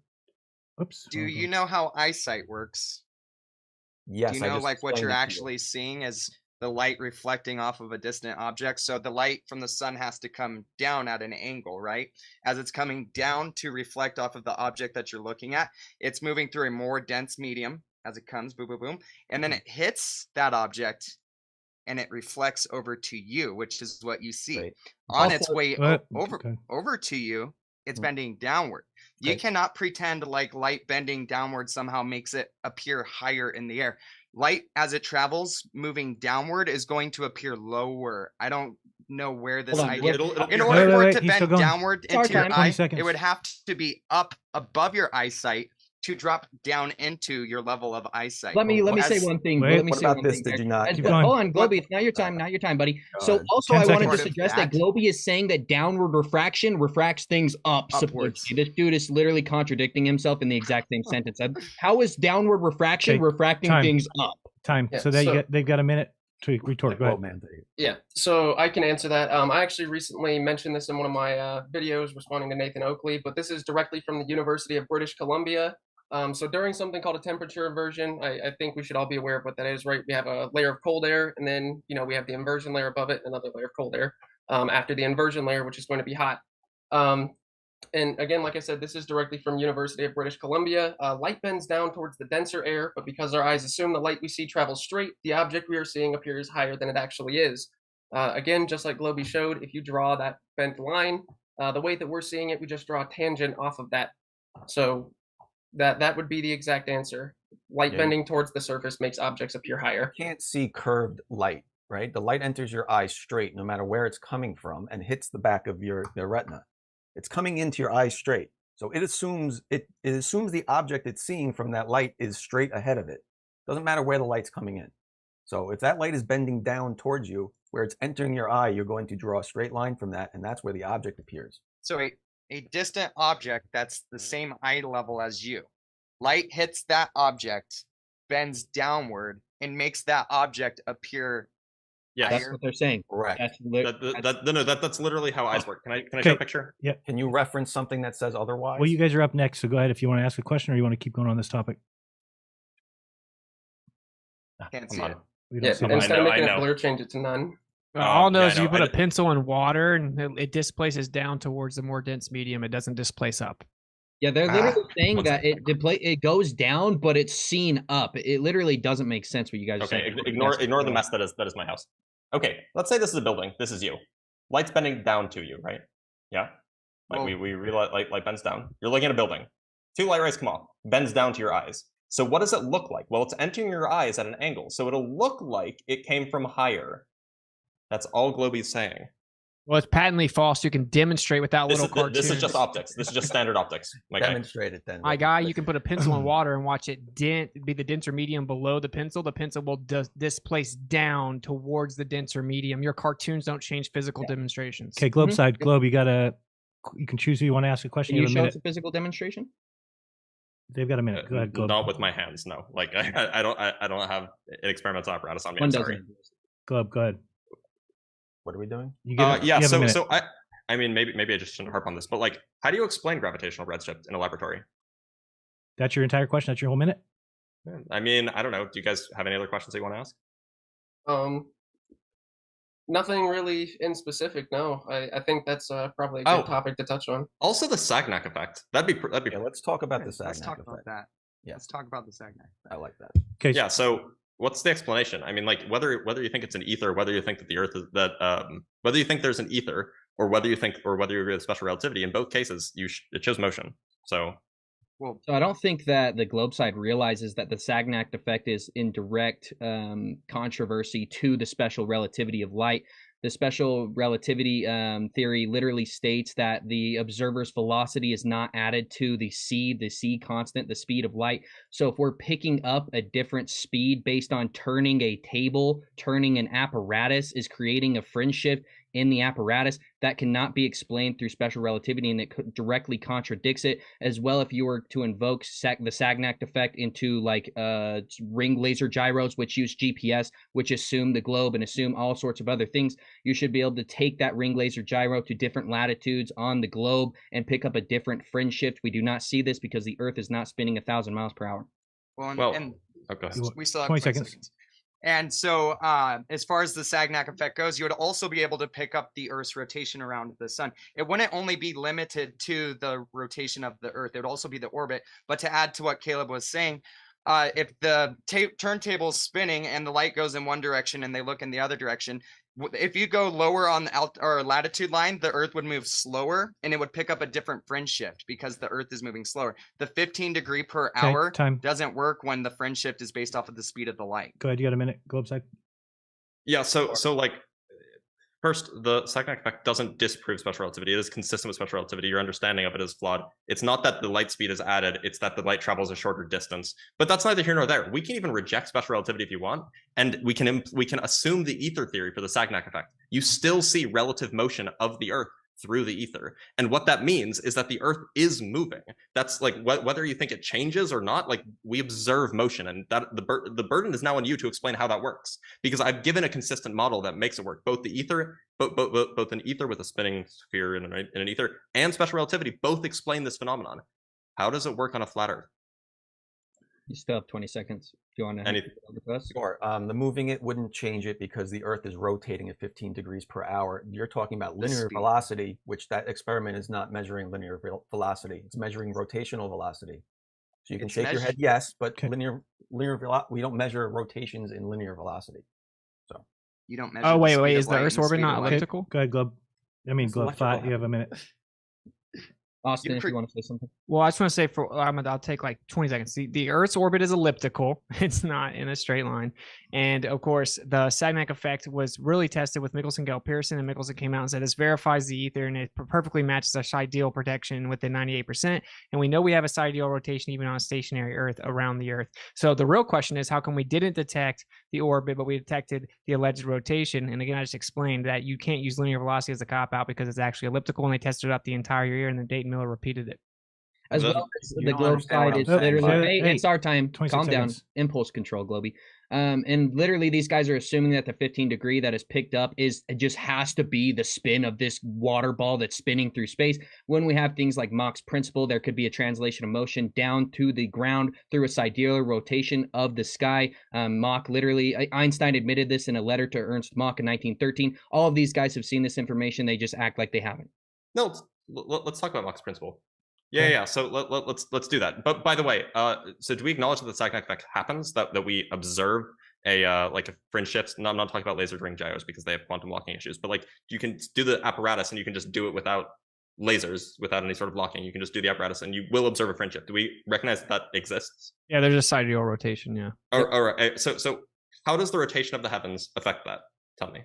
Oops. Do you know how eyesight works? Yes. Do you I know just like what explained you're it to you. actually seeing as the light reflecting off of a distant object? So the light from the sun has to come down at an angle, right? As it's coming down to reflect off of the object that you're looking at, it's moving through a more dense medium as it comes, boom, boom, boom, and then it hits that object and it reflects over to you, which is what you see. On its way over to you, it's bending downward. You cannot pretend like light bending downward somehow makes it appear higher in the air. Light, as it travels, moving downward, is going to appear lower. I don't know where this idea. In order for it to bend downward into your eye, it would have to be up above your eyesight to drop down into your level of eyesight. Let me say one thing. Let me say one thing. Did you not? Hold on, Globey. It's not your time. Not your time, buddy. So also, I want to just address that Globey is saying that downward refraction refracts things up. Supposedly, this dude is literally contradicting himself in the exact same sentence. How is downward refraction refracting things up? Yeah, so they've got a minute to retort. Go ahead. Yeah, so I can answer that. I actually recently mentioned this in one of my videos responding to Nathan Oakley, but this is directly from the University of British Columbia. So during something called a temperature inversion, I think we should all be aware of what that is, right? We have a layer of cold air, and then, we have the inversion layer above it, another layer of cold air after the inversion layer, which is going to be hot. And again, like I said, this is directly from University of British Columbia. Light bends down towards the denser air, but because our eyes assume the light we see travels straight, the object we are seeing appears higher than it actually is. Again, just like Globey showed, if you draw that bent line, the way that we're seeing it, we just draw a tangent off of that. So that would be the exact answer. Light bending towards the surface makes objects appear higher. You can't see curved light, right? The light enters your eye straight, no matter where it's coming from, and hits the back of your retina. It's coming into your eye straight. So it assumes the object it's seeing from that light is straight ahead of it. Doesn't matter where the light's coming in. So if that light is bending down towards you, where it's entering your eye, you're going to draw a straight line from that, and that's where the object appears. So a distant object that's the same eye level as you. Light hits that object, bends downward, and makes that object appear Yes. That's what they're saying. Correct. That's literally how eyes work. Can I show a picture? Yeah. Can you reference something that says otherwise? Well, you guys are up next, so go ahead if you want to ask a question or you want to keep going on this topic. Can't see it. Instead of making a blur, change it to none. All knows you put a pencil in water and it displaces down towards the more dense medium. It doesn't displace up. Yeah, they're literally saying that it goes down, but it's seen up. It literally doesn't make sense what you guys are Okay, saying. ignore the mess that is my house. Okay, let's say this is a building. This is you. Light's bending down to you, right? Yeah. Like we realize light bends down. You're looking at a building. 2 light rays come off, bends down to your eyes. So what does it look like? Well, it's entering your eyes at an angle, so it'll look like it came from higher. That's all Globey's saying. Well, it's patently false. You can demonstrate with that little cartoon. This is just optics. This is just standard optics. My guy. Demonstrate it then. My guy, you can put a pencil in water and watch it be the denser medium below the pencil. The pencil will displace down towards the denser medium. Your cartoons don't change physical demonstrations. Okay, Globe side, Globe, you can choose who you want to ask a question. Can you have a show minute. us a physical demonstration? They've got a minute. Go ahead, Globe. Not with my hands, no. Like I don't have an experimental apparatus on me. One I'm doesn't sorry. exist. Globe, go ahead. What are we doing? You get you have a minute. So I mean maybe I just shouldn't harp on this, but like, how do you explain gravitational redshift in a laboratory? That's your entire question. That's your whole minute. I mean, I don't know. Do you guys have any other questions that you want to ask? Nothing really in specific. No, I think that's probably a good topic to touch on. Also, the Sagnac effect. That'd be. Yeah, let's talk about the Sagnac Let's talk effect. about that. Yeah. Let's talk about the Sagnac. I like that. Okay. Yeah. So, what's the explanation? I mean, like, whether you think it's an ether, whether you think that the Earth is whether you think there's an ether, or whether you agree with special relativity, in both cases, it shows motion. So. So I don't think that the globe side realizes that the Sagnac effect is in direct controversy to the special relativity of light. The special relativity theory literally states that the observer's velocity is not added to the c constant, the speed of light. So if we're picking up a different speed based on turning a table, turning an apparatus is creating a fringe shift in the apparatus, that cannot be explained through special relativity, and it directly contradicts it. As well, if you were to invoke the Sagnac effect into like ring laser gyros, which use GPS, which assume the globe and assume all sorts of other things, you should be able to take that ring laser gyro to different latitudes on the globe and pick up a different fringe shift. We do not see this because the Earth is not spinning 1,000 miles per hour. And okay. We still have 20 20 seconds. seconds. And so as far as the Sagnac effect goes, you would also be able to pick up the Earth's rotation around the sun. It wouldn't only be limited to the rotation of the Earth. It would also be the orbit. But to add to what Kaleb was saying, if the turntable is spinning and the light goes in one direction and they look in the other direction, if you go lower on the latitude line, the Earth would move slower and it would pick up a different fringe shift because the Earth is moving slower. The 15 degree per hour time. doesn't work when the fringe shift is based off of the speed of the light. Go ahead. You got a minute. Globe side. Yeah. So like, first, the Sagnac effect doesn't disprove special relativity. It is consistent with special relativity. Your understanding of it is flawed. It's not that the light speed is added, it's that the light travels a shorter distance. But that's neither here nor there. We can even reject special relativity if you want, and we can assume the ether theory for the Sagnac effect. You still see relative motion of the Earth through the ether. And what that means is that the Earth is moving. That's like, whether you think it changes or not, like, we observe motion, and that the burden is now on you to explain how that works, because I've given a consistent model that makes it work. Both the ether, both an ether with a spinning sphere and an ether, and special relativity both explain this phenomenon. How does it work on a flat Earth? You still have 20 seconds. Do you want to with us? Sure. The moving it wouldn't change it because the Earth is rotating at 15 degrees per hour. You're talking about linear velocity, which that experiment is not measuring linear velocity. It's measuring rotational velocity. So you can shake your head yes, but linear we don't measure rotations in linear velocity. So you don't measure. Oh wait, is the Earth's orbit not elliptical? Go ahead, Globe. I mean, Globe 5. You have a minute. Austin, if you want to say something. Well, I just want to say I'll take like 20 seconds. The Earth's orbit is elliptical. It's not in a straight line. And of course, the Sagnac effect was really tested with Michelson-Gale-Pearson, and Michelson came out and said this verifies the ether and it perfectly matches our sidereal protection within 98%. And we know we have a sidereal rotation even on a stationary Earth around the Earth. So the real question is, how come we didn't detect the orbit, but we detected the alleged rotation? And again, I just explained that you can't use linear velocity as a cop-out because it's actually elliptical, and they tested it up the entire year, and then Dayton Miller repeated it. As well as the globe side is literally, hey, it's our time. Calm down. Impulse control, Globey. And literally these guys are assuming that the 15 degree that is picked up it just has to be the spin of this water ball that's spinning through space. When we have things like Mach's principle, there could be a translation of motion down to the ground through a sidereal rotation of the sky. Mach literally, Einstein admitted this in a letter to Ernst Mach in 1913. All of these guys have seen this information. They just act like they haven't. No, let's talk about Mach's principle. Yeah. So let's do that. But by the way, so do we acknowledge that the Sagnac effect happens? That we observe a like a fringe shift? No, I'm not talking about laser ring gyros because they have quantum locking issues. But like you can do the apparatus and you can just do it without lasers, without any sort of locking. You can just do the apparatus and you will observe a fringe shift. Do we recognize that exists? Yeah, there's a sidereal rotation. Yeah. All right. So how does the rotation of the heavens affect that? Tell me.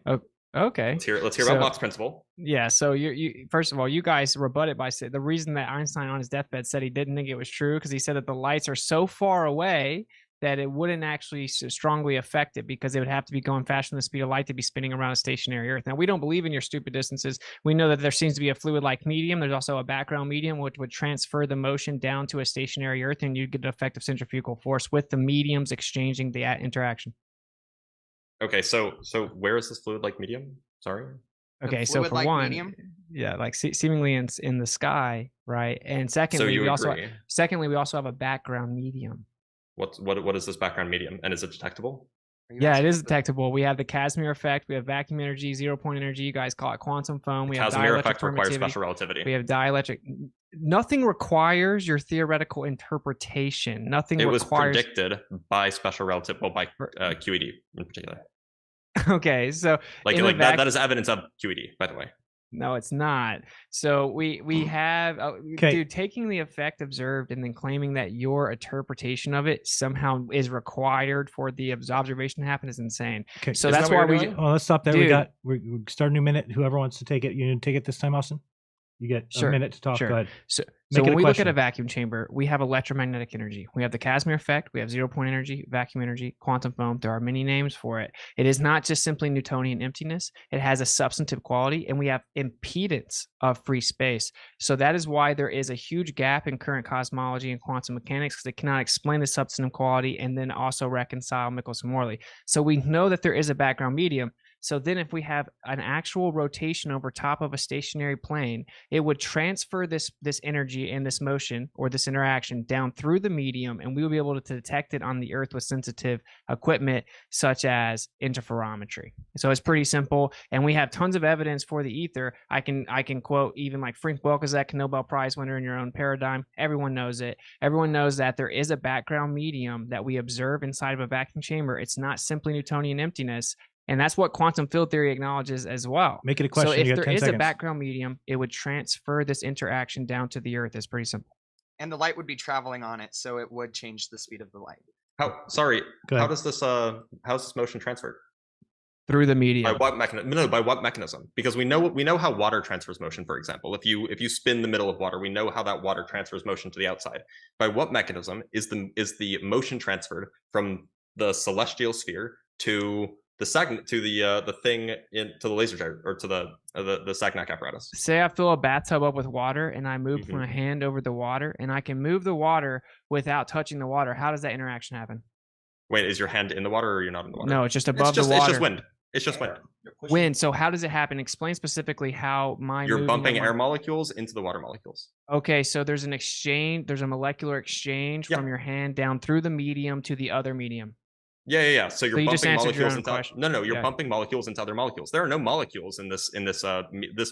Okay. Let's hear about Mach's principle. Yeah. So you first of all, you guys rebut it by saying the reason that Einstein on his deathbed said he didn't think it was true because he said that the lights are so far away that it wouldn't actually strongly affect it because it would have to be going faster than the speed of light to be spinning around a stationary Earth. Now, we don't believe in your stupid distances. We know that there seems to be a fluid-like medium. There's also a background medium which would transfer the motion down to a stationary Earth, and you'd get an effective centrifugal force with the mediums exchanging the interaction. Okay, so where is this fluid-like medium? Sorry. Okay, so for one, medium? Yeah, like seemingly in the sky, right? And secondly, we also have a background medium. What is this background medium, and is it detectable? Yeah, it is detectable. We have the Casimir effect. We have vacuum energy, 0-point energy. You guys call it quantum foam. We have Casimir effect requires special relativity. We have dielectric. Nothing requires your theoretical interpretation. Nothing. It was predicted by special relativity, well, by QED in particular. Okay, so that is evidence of QED, by the way. No, it's not. So we have dude taking the effect observed and then claiming that your interpretation of it somehow is required for the observation to happen is insane. Okay, so that's why we. Oh, let's stop there. Dude. We start a new minute. Whoever wants to take it, you need to take it this time, Austin. You get a minute to talk. Go ahead. So when we look at a vacuum chamber, we have electromagnetic energy. We have the Casimir effect. We have 0-point energy, vacuum energy, quantum foam. There are many names for it. It is not just simply Newtonian emptiness. It has a substantive quality, and we have impedance of free space. So that is why there is a huge gap in current cosmology and quantum mechanics because it cannot explain the substantive quality and then also reconcile Michelson-Morley. So we know that there is a background medium. So then if we have an actual rotation over top of a stationary plane, it would transfer this energy and this motion or this interaction down through the medium, and we will be able to detect it on the Earth with sensitive equipment such as interferometry. So it's pretty simple, and we have tons of evidence for the ether. I can quote even like Frank Welczak, Nobel Prize winner in your own paradigm. Everyone knows it. Everyone knows that there is a background medium that we observe inside of a vacuum chamber. It's not simply Newtonian emptiness. And that's what quantum field theory acknowledges as well. Make it a question. So if there is a background medium, it would transfer this interaction down to the Earth. It's pretty simple. And the light would be traveling on it, so it would change the speed of the light. How does this how's this motion transferred? Through the medium. By what mechanism? No, by what mechanism? Because we know how water transfers motion, for example. If you spin the middle of water, we know how that water transfers motion to the outside. By what mechanism is the motion transferred from the celestial sphere to the thing to the laser gyro or to the Sagnac apparatus? Say I fill a bathtub up with water and I move my hand over the water, and I can move the water without touching the water. How does that interaction happen? Wait, is your hand in the water or you're not in the water? No, it's just above the water. It's just wind. It's just wind. Wind. So how does it happen? Explain specifically how you're bumping air molecules into the water molecules. Okay, so there's an exchange. There's a molecular exchange from your hand down through the medium to the other medium. Yeah. So you're bumping molecules into you're bumping molecules into other molecules. There are no molecules in this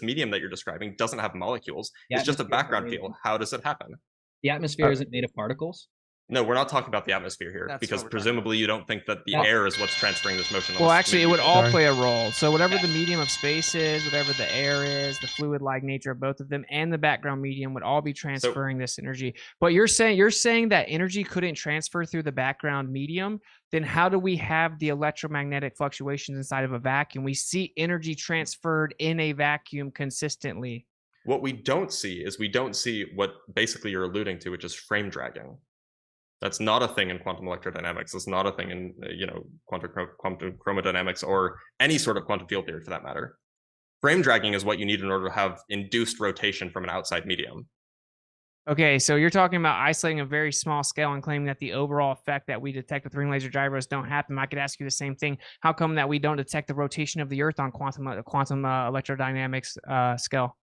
medium that you're describing. Doesn't have molecules. It's just a background field. How does it happen? The atmosphere isn't made of particles. No, we're not talking about the atmosphere here because presumably you don't think that the air is what's transferring this motion. Well, actually, it would all play a role. So whatever the medium of space is, whatever the air is, the fluid-like nature of both of them, and the background medium would all be transferring this energy. But you're saying that energy couldn't transfer through the background medium. Then how do we have the electromagnetic fluctuations inside of a vacuum? We see energy transferred in a vacuum consistently. What we don't see what basically you're alluding to, which is frame dragging. That's not a thing in quantum electrodynamics. It's not a thing in quantum chromodynamics or any sort of quantum field theory for that matter. Frame dragging is what you need in order to have induced rotation from an outside medium. Okay, so you're talking about isolating a very small scale and claiming that the overall effect that we detect with ring laser gyros don't happen. I could ask you the same thing. How come that we don't detect the rotation of the Earth on quantum electrodynamics scale?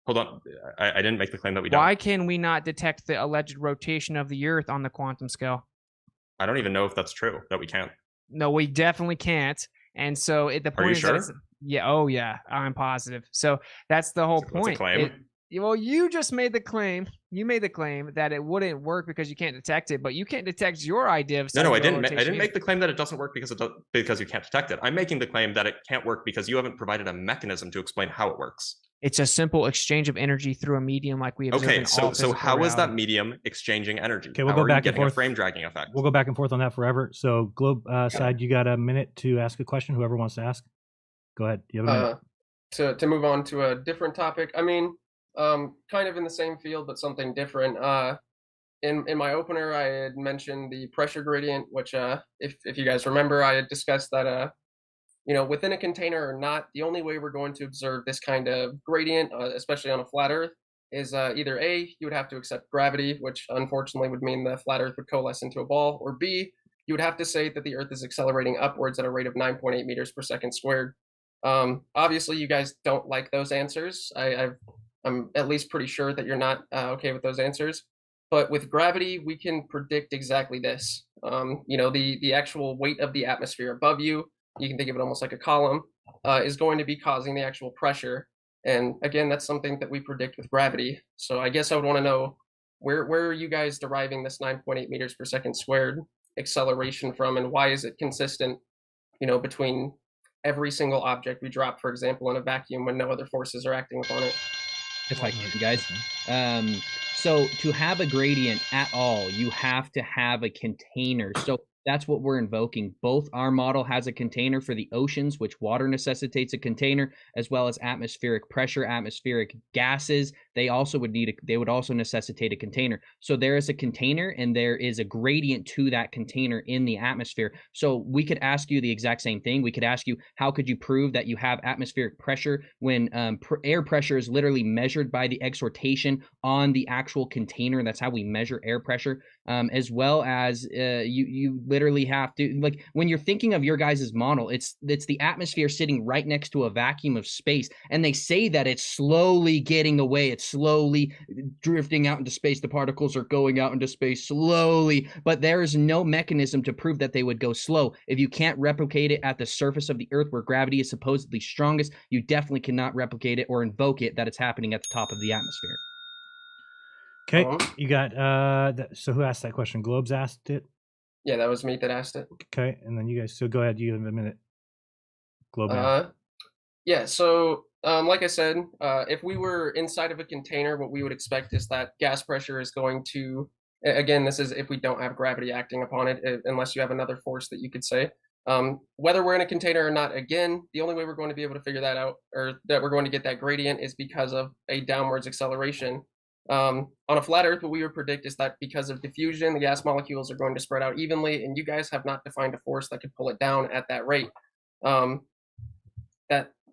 Hold on, I didn't make the claim that we don't. Why can we not detect the alleged rotation of the Earth on the quantum scale? I don't even know if that's true, that we can't. No, we definitely can't. And so the point Are you is sure? that I'm positive. So that's the whole point. Claim. Well, you just made the claim. You made the claim that it wouldn't work because you can't detect it, but you can't detect your idea of No, I cellular didn't. I rotation didn't make the claim that it doesn't work because you can't detect it. I'm making the claim that it can't work because you haven't provided a mechanism to explain how it works. It's a simple exchange of energy through a medium like we observe Okay, in all so physical how is that reality. medium exchanging energy? Okay, we'll How go are back you and getting a forth. frame dragging effect? We'll go back and forth on that forever. So, Globe side, you got a minute to ask a question. Whoever wants to ask, go ahead. You have a minute. To move on to a different topic. I mean, kind of in the same field, but something different. In my opener, I had mentioned the pressure gradient, which, if you guys remember, I had discussed that, within a container or not, the only way we're going to observe this kind of gradient, especially on a flat Earth, is either A, you would have to accept gravity, which unfortunately would mean the flat Earth would coalesce into a ball, or B, you would have to say that the Earth is accelerating upwards at a rate of 9.8 meters per second squared. Obviously, you guys don't like those answers. I'm at least pretty sure that you're not okay with those answers. But with gravity, we can predict exactly this. The actual weight of the atmosphere above you, you can think of it almost like a column, is going to be causing the actual pressure. And again, that's something that we predict with gravity. So I guess I would want to know where are you guys deriving this 9.8 meters per second squared acceleration from, and why is it consistent, between every single object we drop, for example, in a vacuum when no other forces are acting upon it? If I can, guys. So to have a gradient at all, you have to have a container. So that's what we're invoking. Both our model has a container for the oceans, which water necessitates a container, as well as atmospheric pressure, atmospheric gases. They would also necessitate a container. So there is a container and there is a gradient to that container in the atmosphere. So we could ask you the exact same thing. We could ask you, how could you prove that you have atmospheric pressure when air pressure is literally measured by the exhortation on the actual container? That's how we measure air pressure. As well as you literally have to, like, when you're thinking of your guys' model, it's the atmosphere sitting right next to a vacuum of space, and they say that it's slowly getting away, it's slowly drifting out into space, the particles are going out into space slowly, but there is no mechanism to prove that they would go slow. If you can't replicate it at the surface of the Earth where gravity is supposedly strongest, you definitely cannot replicate it or invoke it that it's happening at the top of the atmosphere. Okay, you got so who asked that question? Globes asked it. Yeah, that was me that asked it. Okay, and then you guys. So go ahead. You have a minute. Globeman. Yeah. So, like I said, if we were inside of a container, what we would expect is that gas pressure is going to. Again, this is if we don't have gravity acting upon it, unless you have another force that you could say. Whether we're in a container or not, again, the only way we're going to be able to figure that out, or that we're going to get that gradient, is because of a downwards acceleration. On a flat Earth, what we would predict is that because of diffusion, the gas molecules are going to spread out evenly, and you guys have not defined a force that could pull it down at that rate.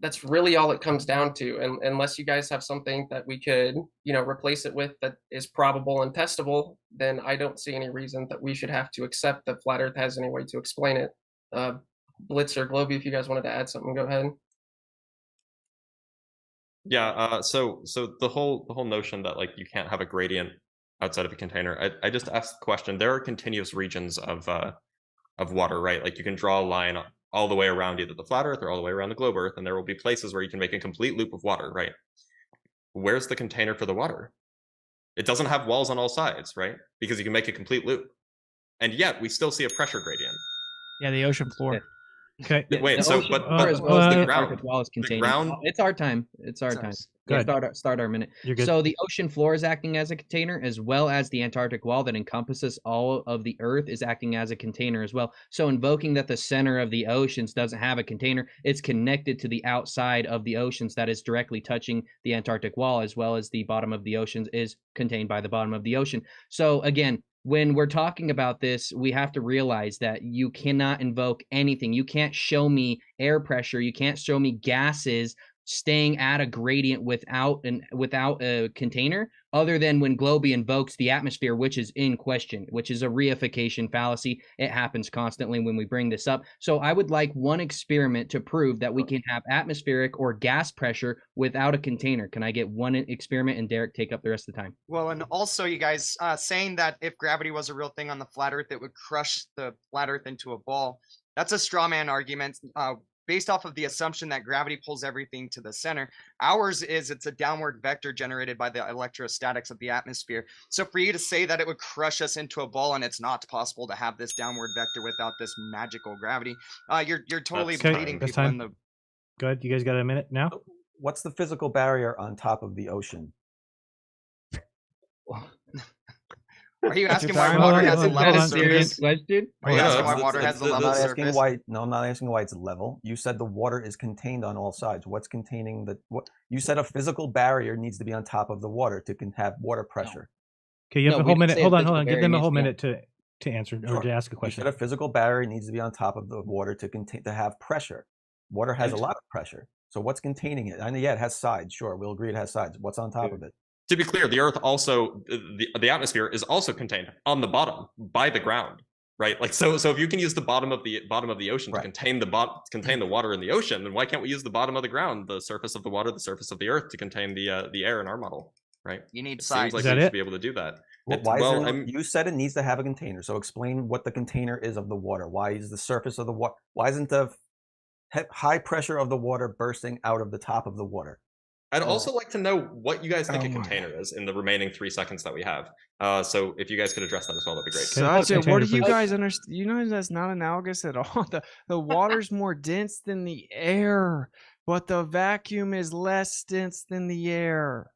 That's really all it comes down to, and unless you guys have something that we could, replace it with that is probable and testable, then I don't see any reason that we should have to accept that flat Earth has any way to explain it. Blitz or Globey, if you guys wanted to add something, go ahead. Yeah, so the whole notion that like you can't have a gradient outside of a container, I just asked the question. There are continuous regions of water, right? Like you can draw a line all the way around either the flat Earth or all the way around the globe Earth, and there will be places where you can make a complete loop of water, right? Where's the container for the water? It doesn't have walls on all sides, right? Because you can make a complete loop, and yet we still see a pressure gradient. Yeah, the ocean floor. Okay. Wait, so but as well as the the ground, Antarctic wall is the containing. ground. It's our time. It's our time. Yeah, start our minute. You're good. So the ocean floor is acting as a container, as well as the Antarctic wall that encompasses all of the Earth is acting as a container as well. So invoking that the center of the oceans doesn't have a container, it's connected to the outside of the oceans that is directly touching the Antarctic wall, as well as the bottom of the oceans is contained by the bottom of the ocean. So again, when we're talking about this, we have to realize that you cannot invoke anything. You can't show me air pressure. You can't show me gases staying at a gradient without a container, other than when Globey invokes the atmosphere, which is in question, which is a reification fallacy. It happens constantly when we bring this up. So I would like one experiment to prove that we can have atmospheric or gas pressure without a container. Can I get one experiment, and Derek take up the rest of the time? Well, and also you guys saying that if gravity was a real thing on the flat Earth, it would crush the flat Earth into a ball. That's a straw man argument. based off of the assumption that gravity pulls everything to the center. Ours is it's a downward vector generated by the electrostatics of the atmosphere. So for you to say that it would crush us into a ball and it's not possible to have this downward vector without this magical gravity, you're totally bleeding That's people time. in the. Go ahead. You guys got a minute now? What's the physical barrier on top of the ocean? Are you asking Hold why on, water hold has a on, level hold on. surface? Question? Are you asking why water has a level I'm not surface? asking why. No, I'm not asking why it's level. You said the water is contained on all sides. What's containing the? What you said a physical barrier needs to be on top of the water to have water pressure. Okay, you have No, a we whole didn't minute. say Hold a on, hold physical on. Give barrier them a needs whole to be on- minute to answer or to ask a You question. said a physical barrier needs to be on top of the water to contain to have pressure. Water has a lot of pressure. So what's containing it? I know, yeah, it has sides. Sure, we'll agree it has sides. What's on top of it? To be clear, the Earth also the atmosphere is also contained on the bottom by the ground, right? Like so if you can use the bottom of the ocean to contain the water in the ocean, then why can't we use the bottom of the ground, the surface of the water, the surface of the Earth, to contain the air in our model, right? You need it sides. seems like Is that we it? should be able to do that. Well, It's- why is well, there no, I'm- you said it needs to have a container. So explain what the container is of the water. Why is the surface of the water? Why isn't the high pressure of the water bursting out of the top of the water? I'd also like to know what you guys think a container is in the remaining 3 seconds that we have. So if you guys could address that as well, that'd be great. Such a, what do you guys understand? You know that's not analogous at all. The water's more dense than the air, but the vacuum is less dense than the air.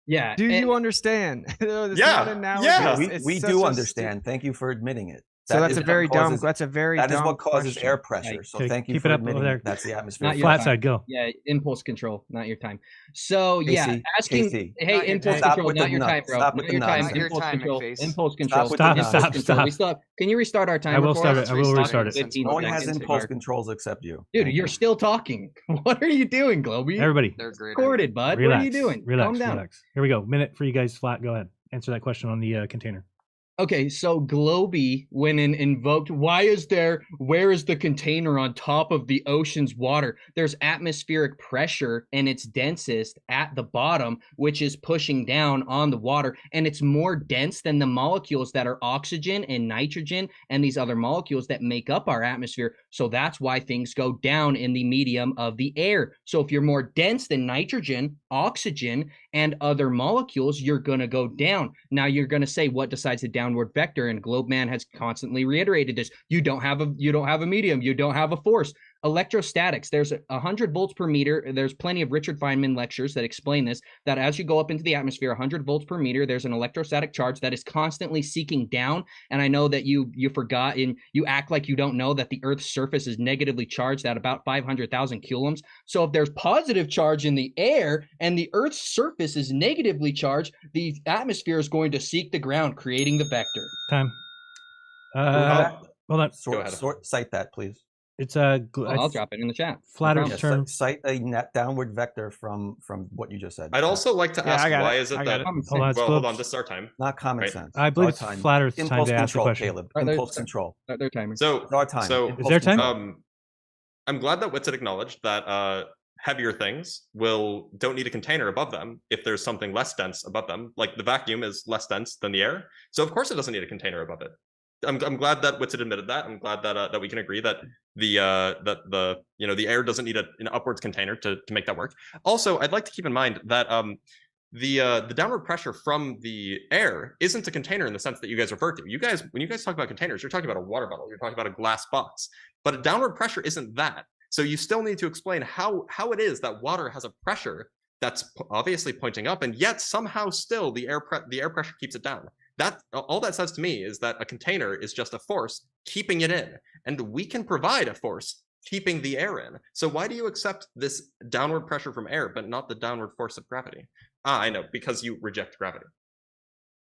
Yeah. Do you understand? It's Yeah, not analogous. we It's do such a understand. Thank you for admitting it. So that's is a what very dumb. causes- That's a very That is dumb what causes question. air pressure. So Okay, thank you keep for it up over admitting there. that's the atmosphere. Not your Flat time. side, go. Yeah, impulse control, not your time. So yeah, Casey, asking, Casey. hey, Not your impulse time. Stop control, with not the your nut. time, bro. Stop with Not the your time. nonsense. Not your Impulse time, control. face. Impulse control. Stop, impulse stop, control. We stop. still have, can you restart our timer? I will for start us? it. I will restart it. 15 No one has seconds. impulse controls except you. Dude, you're still talking. What are you doing, Globey? Everybody, They're great. Recorded, bud. relax. What are you doing? Relax, Calm down. relax. Here we go. Minute for you guys. Flat. Go ahead. Answer that question on the container. Okay, so Globey, when invoked, where is the container on top of the ocean's water? There's atmospheric pressure and it's densest at the bottom, which is pushing down on the water. And it's more dense than the molecules that are oxygen and nitrogen and these other molecules that make up our atmosphere. So that's why things go down in the medium of the air. So if you're more dense than nitrogen, oxygen, and other molecules, you're going to go down. Now you're going to say, what decides the downward vector? And Globeman has constantly reiterated this. You don't have a medium. You don't have a force. Electrostatics, there's 100 volts per meter. There's plenty of Richard Feynman lectures that explain this, that as you go up into the atmosphere, 100 volts per meter, there's an electrostatic charge that is constantly seeking down. And I know that you forgot and you act like you don't know that the Earth's surface is negatively charged at about 500,000 coulombs. So if there's positive charge in the air and the Earth's surface is negatively charged, the atmosphere is going to seek the ground, creating the vector. Time. Hold on. Cite that, please. It's I'll drop it in the chat. Flat Earth Yes, term. Cite a net downward vector from what you just said. I'd also like to ask why is it that Hold on, it's hold Globes. on, this is our time. Not common right? sense. I believe it's Our time. Flat Earth's time Impulse to ask the control, question. Caleb. Impulse control. Their timer. So It's our time. So Impulse their time? control. I'm glad that Witz had acknowledged that heavier things don't need a container above them if there's something less dense above them. Like the vacuum is less dense than the air, so of course it doesn't need a container above it. I'm glad that Witz had admitted that. I'm glad that we can agree that the air doesn't need an upwards container to make that work. Also, I'd like to keep in mind that the downward pressure from the air isn't a container in the sense that you guys refer to. You guys, when you guys talk about containers, you're talking about a water bottle, you're talking about a glass box, but a downward pressure isn't that. So you still need to explain how it is that water has a pressure that's obviously pointing up, and yet somehow still the air pressure keeps it down. That all that says to me is that a container is just a force keeping it in, and we can provide a force keeping the air in. So why do you accept this downward pressure from air, but not the downward force of gravity? I know, because you reject gravity.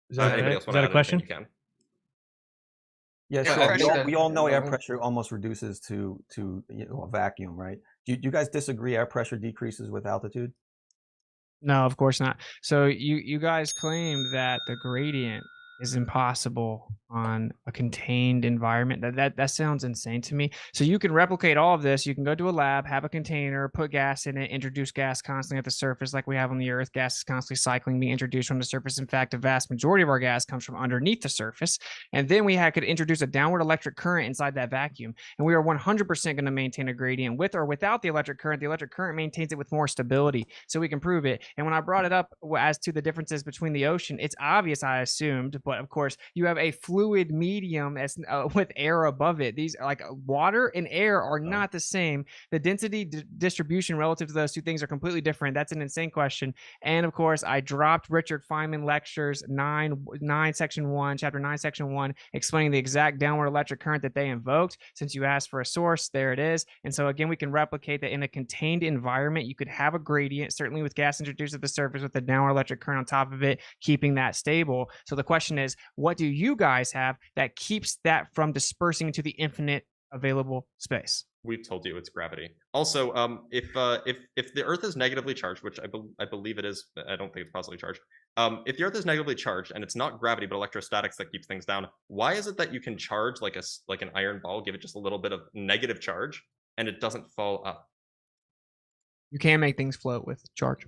Is that, Anybody else is want that to a add question? anything you can? Yeah, Yeah, sure. We all know air pressure almost reduces to a vacuum, right? Do you guys disagree air pressure decreases with altitude? No, of course not. So you guys claim that the gradient is impossible on a contained environment. That sounds insane to me. So you can replicate all of this. You can go to a lab, have a container, put gas in it, introduce gas constantly at the surface like we have on the Earth. Gas is constantly cycling, being introduced from the surface. In fact, a vast majority of our gas comes from underneath the surface. And then we could introduce a downward electric current inside that vacuum. And we are 100% going to maintain a gradient with or without the electric current maintains it with more stability. So we can prove it. And when I brought it up as to the differences between the ocean, it's obvious, I assumed, but of course you have a fluid medium as with air above it. These like water and air are not the same. The density distribution relative to those two things are completely different. That's an insane question. And of course, I dropped Richard Feynman lectures 9 section 1, chapter 9 section 1, explaining the exact downward electric current that they invoked. Since you asked for a source, there it is. And so again, we can replicate that in a contained environment. You could have a gradient, certainly with gas introduced at the surface with the downward electric current on top of it, keeping that stable. So the question is, what do you guys have that keeps that from dispersing into the infinite available space? We've told you it's gravity. Also, if the Earth is negatively charged, which I believe it is, I don't think it's positively charged. If the Earth is negatively charged and it's not gravity but electrostatics that keeps things down, why is it that you can charge like an iron ball, give it just a little bit of negative charge, and it doesn't fall up? You can make things float with charge.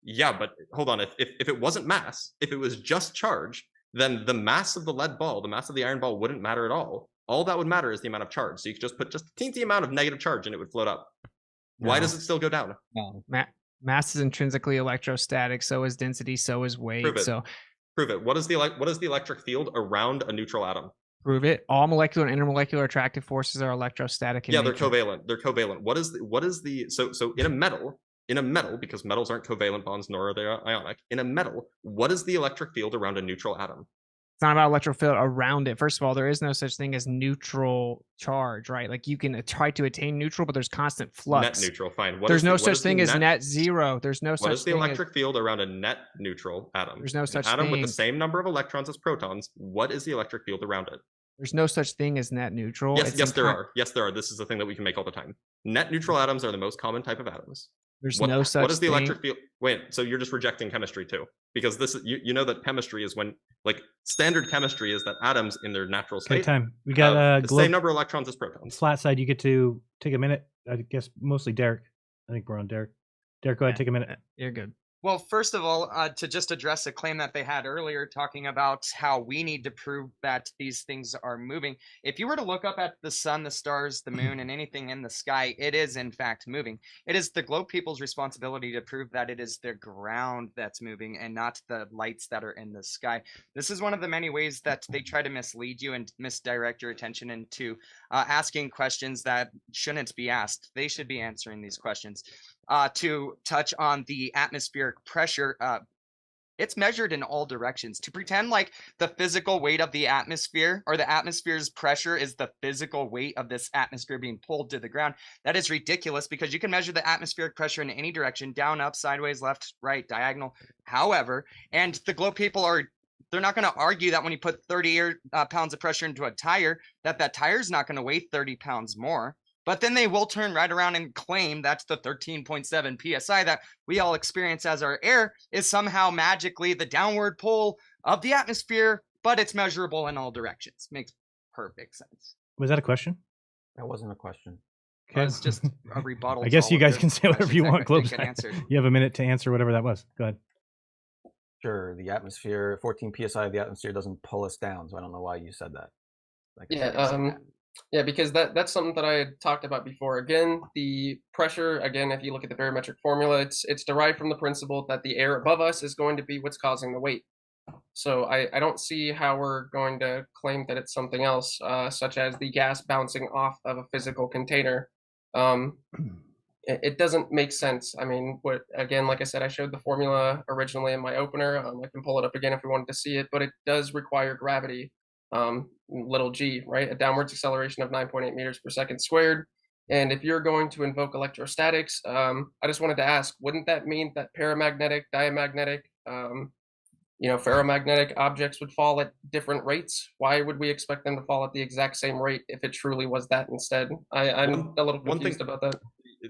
Yeah, but hold on. If it wasn't mass, if it was just charge, then the mass of the lead ball, the mass of the iron ball wouldn't matter at all. All that would matter is the amount of charge. So you could just put just a teensy amount of negative charge and it would float up. Why does it still go down? No. Mass is intrinsically electrostatic. So is density. So is weight. Prove it. So prove it. What is the electric field around a neutral atom? Prove it. All molecular and intermolecular attractive forces are electrostatic. Yeah, they're covalent. They're covalent. What is the so in a metal, because metals aren't covalent bonds nor are they ionic. In a metal, what is the electric field around a neutral atom? It's not about electric field around it. First of all, there is no such thing as neutral charge, right? Like you can try to attain neutral, but there's constant flux. Net neutral, fine. There's no such thing as net zero. There's no such thing. What is the electric field around a net neutral atom? There's no such thing. An atom with the same number of electrons as protons. What is the electric field around it? There's no such thing as net neutral. Yes, there are. Yes, there are. This is a thing that we can make all the time. Net neutral atoms are the most common type of atoms. There's no such thing. What is the electric field? Wait, so you're just rejecting chemistry too? Because this, you know that chemistry is when, like, standard chemistry is that atoms in their natural state. Okay, time. We got the same number of electrons as protons. Flat side, you get to take a minute. I guess mostly Derik. I think we're on Derik. Derik, go ahead, take a minute. You're good. Well, first of all, to just address a claim that they had earlier, talking about how we need to prove that these things are moving. If you were to look up at the sun, the stars, the moon, and anything in the sky, it is in fact moving. It is the globe people's responsibility to prove that it is the ground that's moving and not the lights that are in the sky. This is one of the many ways that they try to mislead you and misdirect your attention into asking questions that shouldn't be asked. They should be answering these questions. To touch on the atmospheric pressure, it's measured in all directions. To pretend like the physical weight of the atmosphere or the atmosphere's pressure is the physical weight of this atmosphere being pulled to the ground, that is ridiculous, because you can measure the atmospheric pressure in any direction, down, up, sideways, left, right, diagonal, however, and the globe people they're not going to argue that when you put 30 pounds of pressure into a tire, that tire's not going to weigh 30 pounds more. But then they will turn right around and claim that's the 13.7 psi that we all experience as our air is somehow magically the downward pull of the atmosphere, but it's measurable in all directions. Makes perfect sense. Was that a question? That wasn't a question. Okay. It's just a rebuttal. I guess you guys can say whatever you want, Globes. Answered. You have a minute to answer whatever that was. Go ahead. Sure, the atmosphere, 14 psi of the atmosphere doesn't pull us down, so I don't know why you said that. Yeah, because that's something that I had talked about before. Again, the pressure, again, if you look at the barometric formula, it's derived from the principle that the air above us is going to be what's causing the weight. So I don't see how we're going to claim that it's something else, such as the gas bouncing off of a physical container. It doesn't make sense. I mean, again, like I said, I showed the formula originally in my opener. I can pull it up again if we wanted to see it, but it does require gravity. Little g, right? A downwards acceleration of 9.8 meters per second squared. And if you're going to invoke electrostatics, I just wanted to ask, wouldn't that mean that paramagnetic, diamagnetic, ferromagnetic objects would fall at different rates? Why would we expect them to fall at the exact same rate if it truly was that instead? I'm a little confused about that.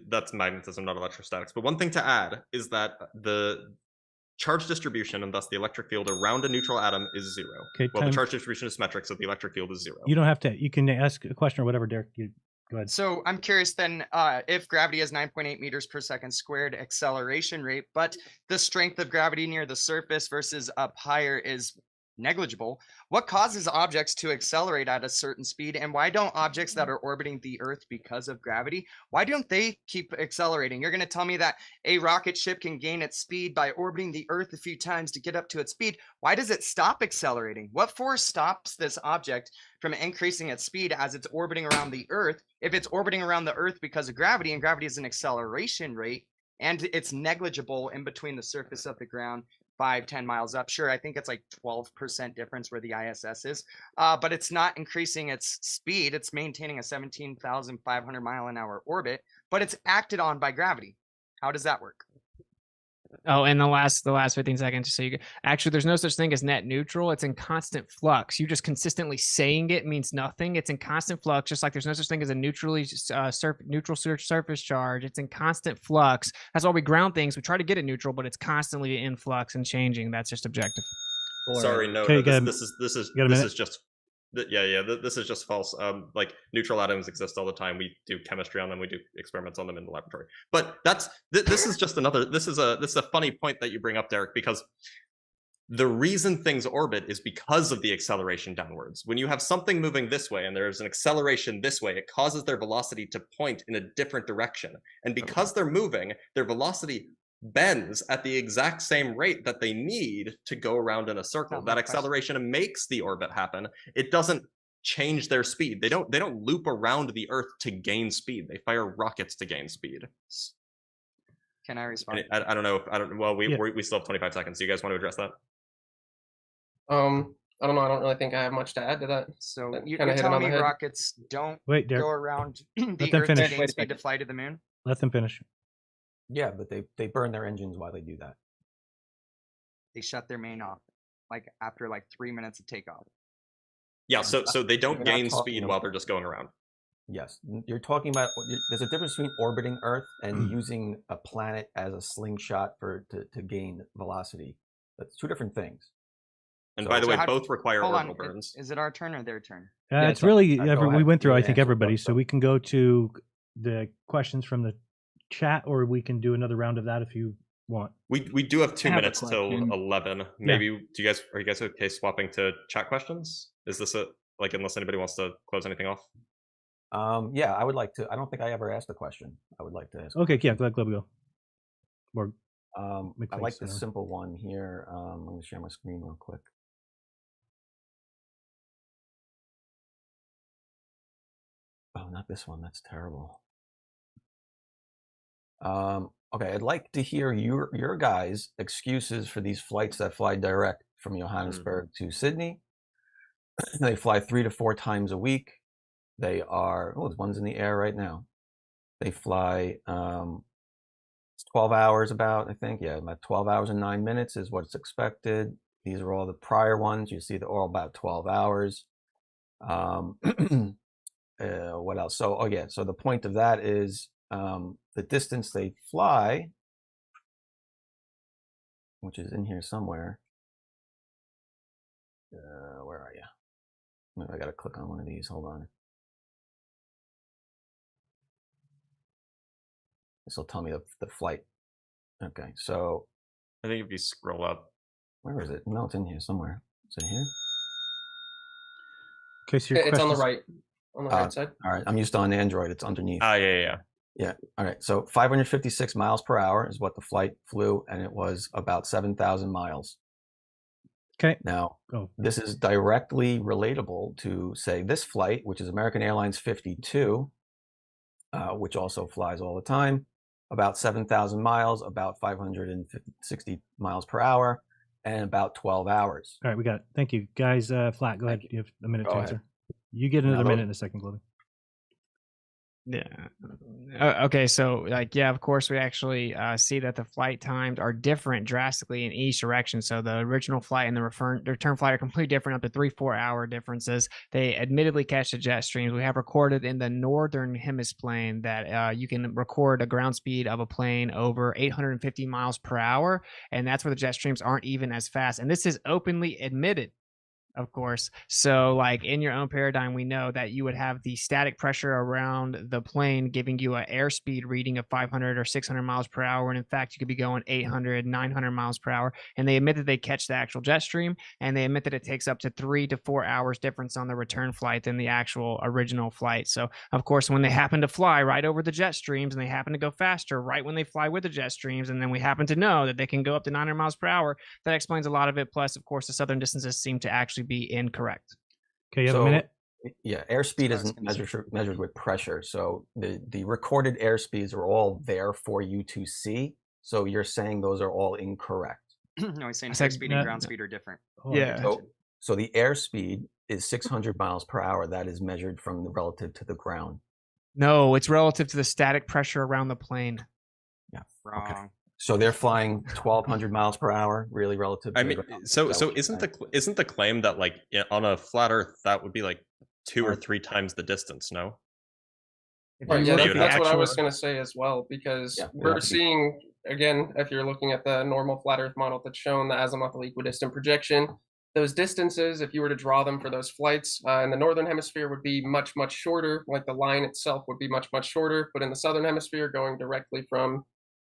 That's magnetism, not electrostatics. But one thing to add is that the charge distribution, and thus the electric field around a neutral atom is 0. Okay, well, time. the charge distribution is symmetric, so the electric field is 0. You don't have to. You can ask a question or whatever, Derek. You go ahead. So I'm curious then, if gravity is 9.8 meters per second squared acceleration rate, but the strength of gravity near the surface versus up higher is negligible, what causes objects to accelerate at a certain speed, and why don't objects that are orbiting the Earth because of gravity, why don't they keep accelerating? You're going to tell me that a rocket ship can gain its speed by orbiting the Earth a few times to get up to its speed. Why does it stop accelerating? What force stops this object from increasing its speed as it's orbiting around the Earth? If it's orbiting around the Earth because of gravity, and gravity is an acceleration rate, and it's negligible in between the surface of the ground 5-10 miles up, sure, I think it's like 12% difference where the ISS is, but it's not increasing its speed. It's maintaining a 17,500 mile an hour orbit, but it's acted on by gravity. How does that work? Oh, and the last 15 seconds, so you actually, there's no such thing as net neutral. It's in constant flux. You just consistently saying it means nothing. It's in constant flux, just like there's no such thing as a neutral surface charge. It's in constant flux. That's why we ground things. We try to get it neutral, but it's constantly in flux and changing. That's just objective. Sorry, no, Okay, this is just this is just false. Like neutral atoms exist all the time. We do chemistry on them. We do experiments on them in the laboratory. But this is just another. This is a funny point that you bring up, Derek, because the reason things orbit is because of the acceleration downwards. When you have something moving this way and there's an acceleration this way, it causes their velocity to point in a different direction. And because they're moving, their velocity bends at the exact same rate that they need to go around in a circle. That acceleration makes the orbit happen. It doesn't change their speed. They don't loop around the Earth to gain speed. They fire rockets to gain speed. Can I respond? I don't know. Well, we still have 25 seconds. Do you guys want to address that? I don't know. I don't really think I have much to add to that. So you're Kinda hit it telling on me the head. rockets don't Wait, Derek. go around Let the them Earth to finish. gain speed to fly to the moon? Let them finish. Yeah, but they burn their engines while they do that. They shut their main off, like after like 3 minutes of takeoff. Yeah, so they don't You're not gain talking speed while they're just going around. Yes, you're talking about. There's a difference between orbiting Earth and using a planet as a slingshot to gain velocity. That's two different things. And So- by the way, how- both require Hold on, orbital burns. is it our turn or their turn? It's really go ahead. we went through. You I can think answer everybody, both, so we can go to the questions from the chat, or we can do another round of that if you want. We do have 2 I have a minutes till question. 11. Maybe are you guys okay swapping to chat questions? Is this unless anybody wants to close anything off? Yeah, I would like to. I don't think I ever asked a question. I would like to ask. Okay, yeah, let Globe go. Or I McFace, like the whatever. simple one here. Let me share my screen real quick. Oh, not this one. That's terrible. Okay, I'd like to hear your guys' excuses for these flights that fly direct from Johannesburg to Sydney. They fly 3 to 4 times a week. They are there's one's in the air right now. They fly it's 12 hours about, I think. Yeah, about 12 hours and 9 minutes is what's expected. These are all the prior ones. You see they're all about 12 hours. What else? So so the point of that is the distance they fly, which is in here somewhere. Where are you? I got to click on one of these. Hold on. This will tell me the flight. Okay, so I think if you scroll up. Where is it? No, it's in here somewhere. Is it here? Okay, so your It's on the questions- right. On the right side. All right, I'm used to on Android. It's underneath. Yeah. Yeah. All right. So 556 miles per hour is what the flight flew, and it was about 7,000 miles. Okay. Now, this is directly relatable to, say, this flight, which is American Airlines 52, which also flies all the time, about 7,000 miles, about 560 miles per hour, and about 12 hours. All right, we got it. Thank you, guys. Flat, go ahead. You have a minute to Go answer. ahead. You get another Now, minute in a second, Globey. Yeah. Okay. So, like, yeah, of course, we actually see that the flight times are different drastically in each direction. So, the original flight and the return flight are completely different, up to 3-4 hour differences. They admittedly catch the jet streams. We have recorded in the northern hemisphere that you can record a ground speed of a plane over 850 miles per hour, and that's where the jet streams aren't even as fast. And this is openly admitted. Of course. So, like, in your own paradigm, we know that you would have the static pressure around the plane giving you an airspeed reading of 500 or 600 miles per hour. And in fact, you could be going 800, 900 miles per hour. And they admit that they catch the actual jet stream. And they admit that it takes up to 3 to 4 hours difference on the return flight than the actual original flight. So, of course, when they happen to fly right over the jet streams and they happen to go faster right when they fly with the jet streams, and then we happen to know that they can go up to 900 miles per hour, that explains a lot of it. Plus, of course, the southern distances seem to actually be incorrect. Okay, you have a minute? Yeah, airspeed isn't measured with pressure. So the recorded airspeeds are all there for you to see. So you're saying those are all incorrect. No, he's saying airspeed and ground speed are different. Yeah. So the airspeed is 600 miles per hour. That is measured from the relative to the ground. No, it's relative to the static pressure around the plane. Yeah. Wrong. Okay. So they're flying 1,200 miles per hour, really relative. To I mean, so isn't the claim that, like, on a flat Earth that would be like 2 or 3 times the distance? No. Right, yeah, that's what I was going to say as well, because we're seeing, again, if you're looking at the normal flat Earth model that's shown the azimuthal equidistant projection, those distances, if you were to draw them for those flights in the northern hemisphere, would be much, much shorter. Like, the line itself would be much, much shorter. But in the southern hemisphere, going directly from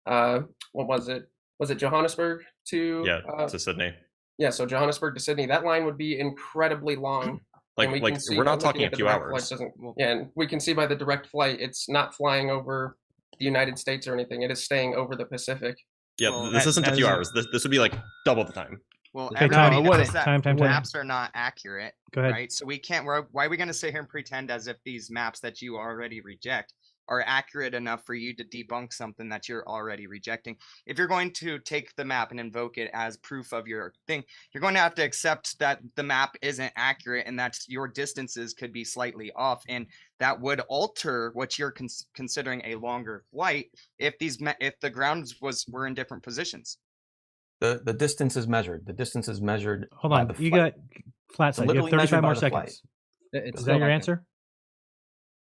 what was it? Was it Johannesburg to to Sydney? Yeah, so Johannesburg to Sydney, that line would be incredibly long. Like, we're not talking a few hours. Yeah, and we can see by the direct flight, it's not flying over the United States or anything. It is staying over the Pacific. Yeah, Well, this isn't a few hours. This would be like double the time. Well, Okay, everybody time. knows that Time. maps are not accurate, Go ahead. right? So we can't. Why are we going to sit here and pretend as if these maps that you already reject are accurate enough for you to debunk something that you're already rejecting? If you're going to take the map and invoke it as proof of your thing, you're going to have to accept that the map isn't accurate and that your distances could be slightly off, and that would alter what you're considering a longer flight if the grounds were in different positions. The distance is measured. The distance is measured. Hold on. You got flat side. You have 35 more seconds. Is that your answer?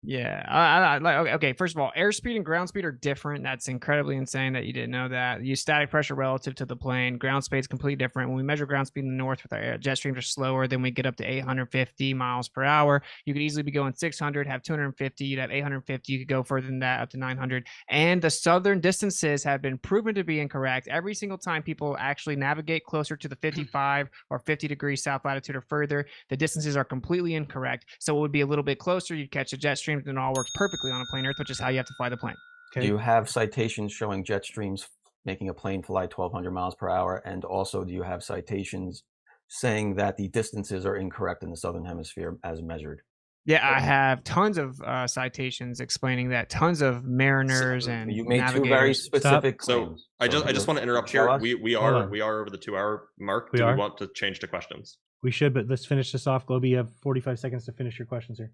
Yeah, I okay. First of all, airspeed and ground speed are different. That's incredibly insane that you didn't know that. Use static pressure relative to the plane. Ground speed is completely different. When we measure ground speed in the north with our jet streams are slower, then we get up to 850 miles per hour. You could easily be going 600, have 250. You'd have 850. You could go further than that, up to 900. And the southern distances have been proven to be incorrect. Every single time people actually navigate closer to the 55 or 50 degrees south latitude or further, the distances are completely incorrect. So it would be a little bit closer. You'd catch a jet stream. And it all works perfectly on a plane Earth, which is how you have to fly the plane. Do you have citations showing jet streams making a plane fly 1,200 miles per hour? And also, do you have citations saying that the distances are incorrect in the southern hemisphere as measured? Yeah, I have tons of citations explaining that. Tons of mariners and you made navigators. 2 very specific claims. So I just want to interrupt here. We are over the 2-hour mark. Do we want to change to questions? We should, but let's finish this off. Globey, you have 45 seconds to finish your questions here.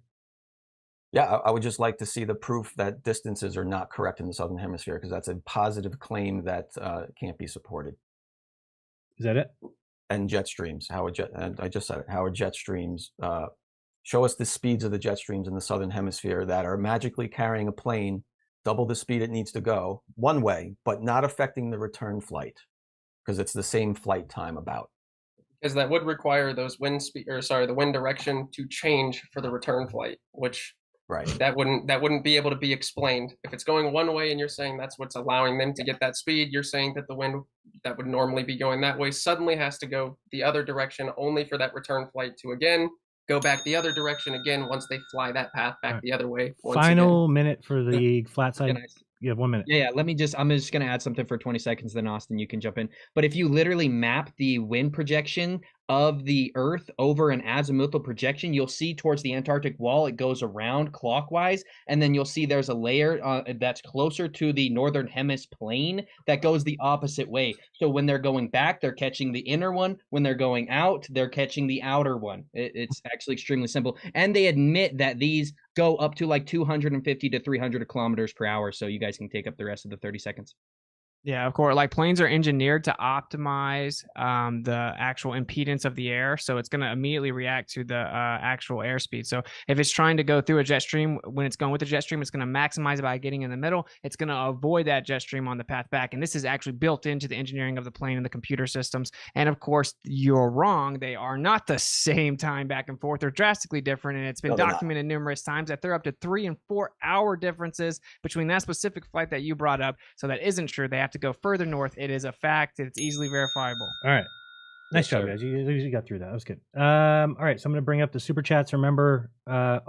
Yeah, I would just like to see the proof that distances are not correct in the southern hemisphere, because that's a positive claim that can't be supported. Is that it? And jet streams. I just said it. How are jet streams? Show us the speeds of the jet streams in the southern hemisphere that are magically carrying a plane double the speed it needs to go one way, but not affecting the return flight, because it's the same flight time about. Because that would require those the wind direction to change for the return flight, which that wouldn't be able to be explained. If it's going one way and you're saying that's what's allowing them to get that speed, you're saying that the wind that would normally be going that way suddenly has to go the other direction only for that return flight to again go back the other direction again once they fly that path back the other way. Final minute for the flat side. You have 1 minute. Yeah, I'm just going to add something for 20 seconds, then Austin, you can jump in. But if you literally map the wind projection of the Earth over an azimuthal projection, you'll see towards the Antarctic wall, it goes around clockwise, and then you'll see there's a layer that's closer to the northern hemisphere plane that goes the opposite way. So when they're going back, they're catching the inner one. When they're going out, they're catching the outer one. It's actually extremely simple. And they admit that these go up to like 250 to 300 kilometers per hour. So you guys can take up the rest of the 30 seconds. Yeah, of course. Like planes are engineered to optimize the actual impedance of the air, so it's going to immediately react to the actual airspeed. So if it's trying to go through a jet stream, when it's going with the jet stream, it's going to maximize it by getting in the middle. It's going to avoid that jet stream on the path back, and this is actually built into the engineering of the plane and the computer systems. And of course, you're wrong; they are not the same time back and forth. They're drastically different, and it's been documented numerous times that there are up to 3 and 4 hour differences between that specific flight that you brought up. So that isn't true. They have to go further north. It is a fact. It's easily verifiable. All right. Nice job, guys. You got through that. That was good. All right. So I'm going to bring up the super chats. Remember, Kaleb,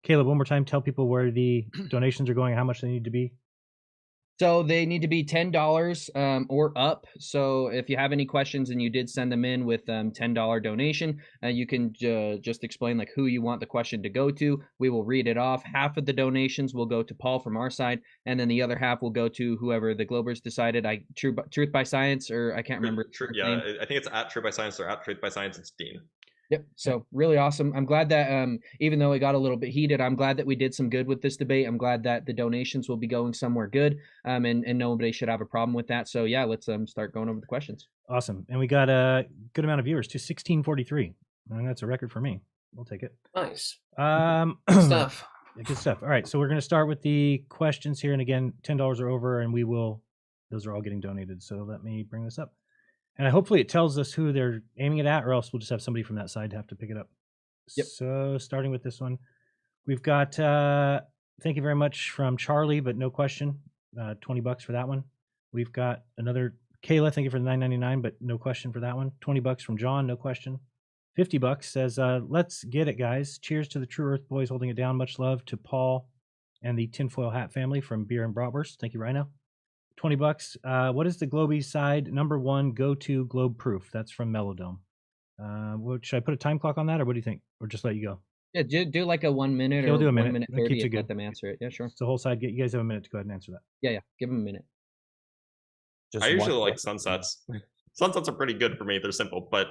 one more time, tell people where the donations are going and how much they need to be. So they need to be $10 or up. So if you have any questions and you did send them in with $10 donation, you can just explain like who you want the question to go to. We will read it off. Half of the donations will go to Paul from our side, and then the other half will go to whoever the Globers decided. Truth by Science, or I can't remember. Yeah, I think it's at Truth by Science or at Truth by Science. It's Dean. Yep. So really awesome. I'm glad that even though it got a little bit heated, I'm glad that we did some good with this debate. I'm glad that the donations will be going somewhere good, and nobody should have a problem with that. So yeah, let's start going over the questions. Awesome. And we got a good amount of viewers, to 1643. And that's a record for me. We'll take it. Nice. Good stuff. Good stuff. All right. So we're going to start with the questions here. And again, $10 or over, and those are all getting donated. So let me bring this up. And hopefully it tells us who they're aiming it at, or else we'll just have somebody from that side have to pick it up. Yep. So starting with this one, we've got, thank you very much from Charlie, but no question, $20 for that one. We've got another, Kayla, thank you for the $9.99, but no question for that one. $20 from John, no question. $50 says, let's get it, guys. Cheers to the True Earth boys holding it down. Much love to Paul and the Tinfoil Hat family from Beer and Bratwurst. Thank you, Rhino. $20. What is the Globey side #1 go-to globe proof? That's from Melodome. Should I put a time clock on that, or what do you think? Or just let you go? Yeah, do like a 1 minute, We'll do a minute. 1 minute That 30 keeps it and let good. them answer it. Yeah, sure. It's the whole side. You guys have a minute to go ahead and answer that. Yeah, give them a minute. I usually like sunsets. Sunsets are pretty good for me. They're simple, but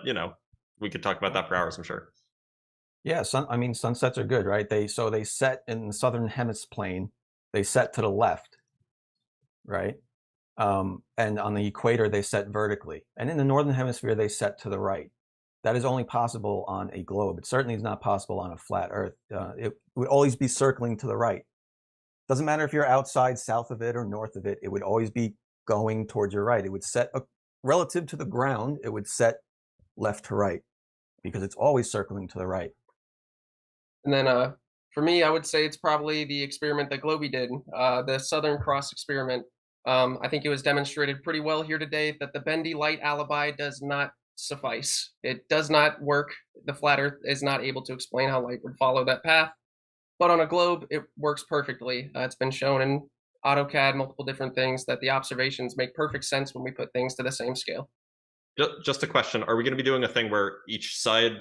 we could talk about that for hours, I'm sure. Yeah, sunsets are good, right? They set in the southern hemisphere plane. They set to the left, right? And on the equator, they set vertically. And in the northern hemisphere, they set to the right. That is only possible on a globe. It certainly is not possible on a flat Earth. It would always be circling to the right. Doesn't matter if you're outside, south of it, or north of it. It would always be going towards your right. It would set relative to the ground. It would set left to right because it's always circling to the right. And then for me, I would say it's probably the experiment that Globey did, the Southern Cross experiment. I think it was demonstrated pretty well here today that the bendy light alibi does not suffice. It does not work. The flat Earth is not able to explain how light would follow that path. But on a globe, it works perfectly. It's been shown in AutoCAD, multiple different things, that the observations make perfect sense when we put things to the same scale. Just a question. Are we going to be doing a thing where each side,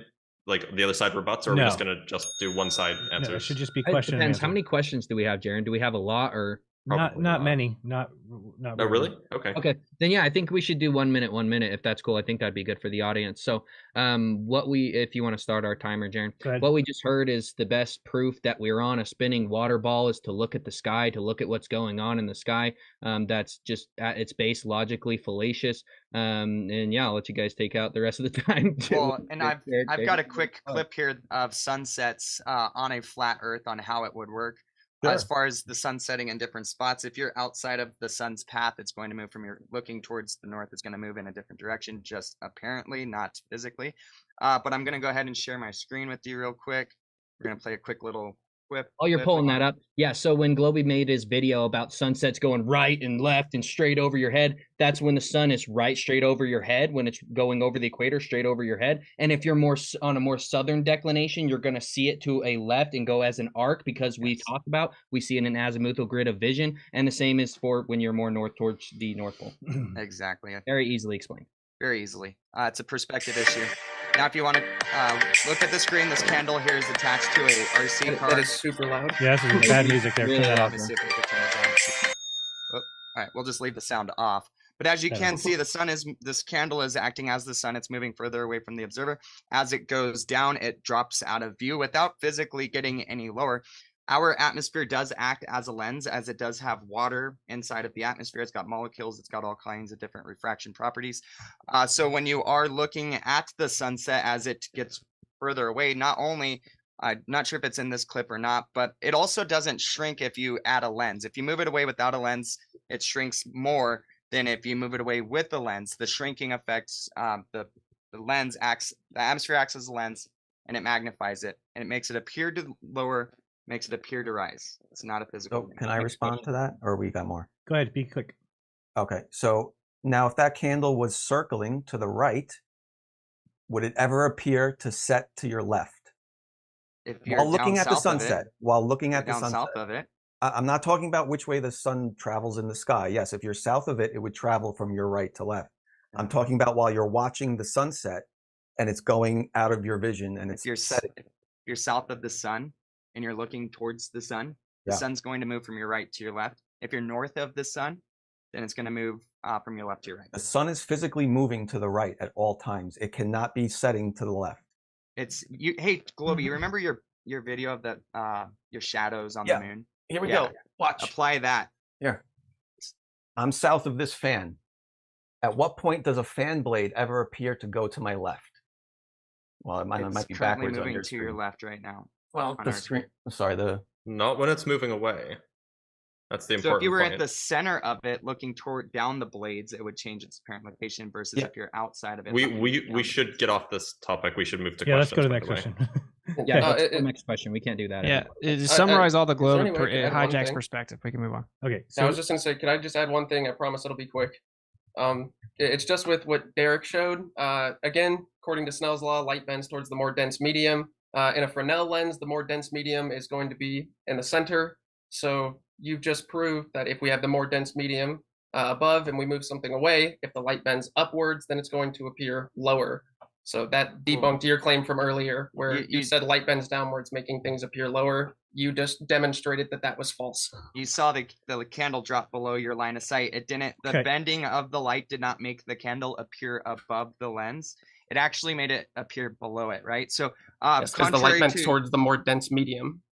like the other side rebuts, or are we just going to just do one side answers? No, it should just be It question and depends. answer. How many questions do we have, Jaron? Do we have a lot, or Not many. Not Oh, really? Okay. Okay, then yeah, I think we should do 1 minute, 1 minute, if that's cool. I think that'd be good for the audience. So, if you want to start our timer, Jaron, what we just heard is the best proof that we're on a spinning water ball is to look at the sky, to look at what's going on in the sky. That's just at its base logically fallacious. And yeah, I'll let you guys take out the rest of the time. Well, and I've got a quick clip here of sunsets on a flat Earth on how it would work. As far as the sun setting in different spots, if you're outside of the sun's path, it's going to move from your looking towards the north. It's going to move in a different direction, just apparently, not physically. But I'm going to go ahead and share my screen with you real quick. We're going to play a quick little clip. Oh, you're pulling that up? Yeah, so when Globey made his video about sunsets going right and left and straight over your head, that's when the sun is right straight over your head, when it's going over the equator straight over your head. And if you're more on a more southern declination, you're going to see it to a left and go as an arc, because we talked about, we see it in an azimuthal grid of vision. And the same is for when you're more north towards the North Pole. Exactly. Very easily explained. very easily. It's a perspective issue. Now, if you want to look at the screen, this candle here is attached to a RC car. That is super loud. Yeah, this is bad music there. Turn that Let off. me see if we can turn it down. Whoop. All right, we'll just leave the sound off. But as you can see, this candle is acting as the sun. It's moving further away from the observer. As it goes down, it drops out of view without physically getting any lower. Our atmosphere does act as a lens, as it does have water inside of the atmosphere. It's got molecules. It's got all kinds of different refraction properties. So when you are looking at the sunset as it gets further away, not only, I'm not sure if it's in this clip or not, but it also doesn't shrink if you add a lens. If you move it away without a lens, it shrinks more than if you move it away with the lens. The shrinking affects the lens acts, the atmosphere acts as a lens, and it magnifies it, and it makes it appear to lower, makes it appear to rise. It's not a physical. So can I respond to that, or we got more? Go ahead, be quick. Okay, so now if that candle was circling to the right, would it ever appear to set to your left? If you're While looking down at the south of it, sunset, while looking at the down sunset. south of it. I'm not talking about which way the sun travels in the sky. Yes, if you're south of it, it would travel from your right to left. I'm talking about while you're watching the sunset and it's going out of your vision and it's setting. If you're south of the sun and you're looking towards the sun, the Yeah. sun's going to move from your right to your left. If you're north of the sun, then it's going to move from your left to your right. The sun is physically moving to the right at all times. It cannot be setting to the left. It's you. Hey, Globey, you remember your video of the your shadows on the moon? Here we go. Watch. Apply that. Here. I'm south of this fan. At what point does a fan blade ever appear to go to my left? Well, it might be currently backwards on moving your to your screen. left right now. Well, on the our screen. Sorry, Not when it's moving away. That's the So important if you were point. at the center of it, looking toward down the blades, it would change its apparent location. Versus Yeah. if you're outside of it, We should get off this topic. We should move to Yeah, let's questions. go to the by next way. question. Yeah, let's go to the next question. We can't do that. Yeah, anymore. summarize all the is there globe. any way I could add one Hijack's thing? perspective. We can move on. Okay, So I was just gonna say, could I just add one thing? I promise it'll be quick. It's just with what Derik showed. Again, according to Snell's law, light bends towards the more dense medium. In a Fresnel lens, the more dense medium is going to be in the center. So you've just proved that if we have the more dense medium above and we move something away, if the light bends upwards, then it's going to appear lower. So that debunked your claim from earlier, where you said light bends downwards, making things appear lower. You just demonstrated that that was false. You saw the candle drop below your line of sight. It didn't. The Okay. bending of the light did not make the candle appear above the lens. It actually made it appear below it, right? So, Yes, because the light contrary bent to towards the more dense medium,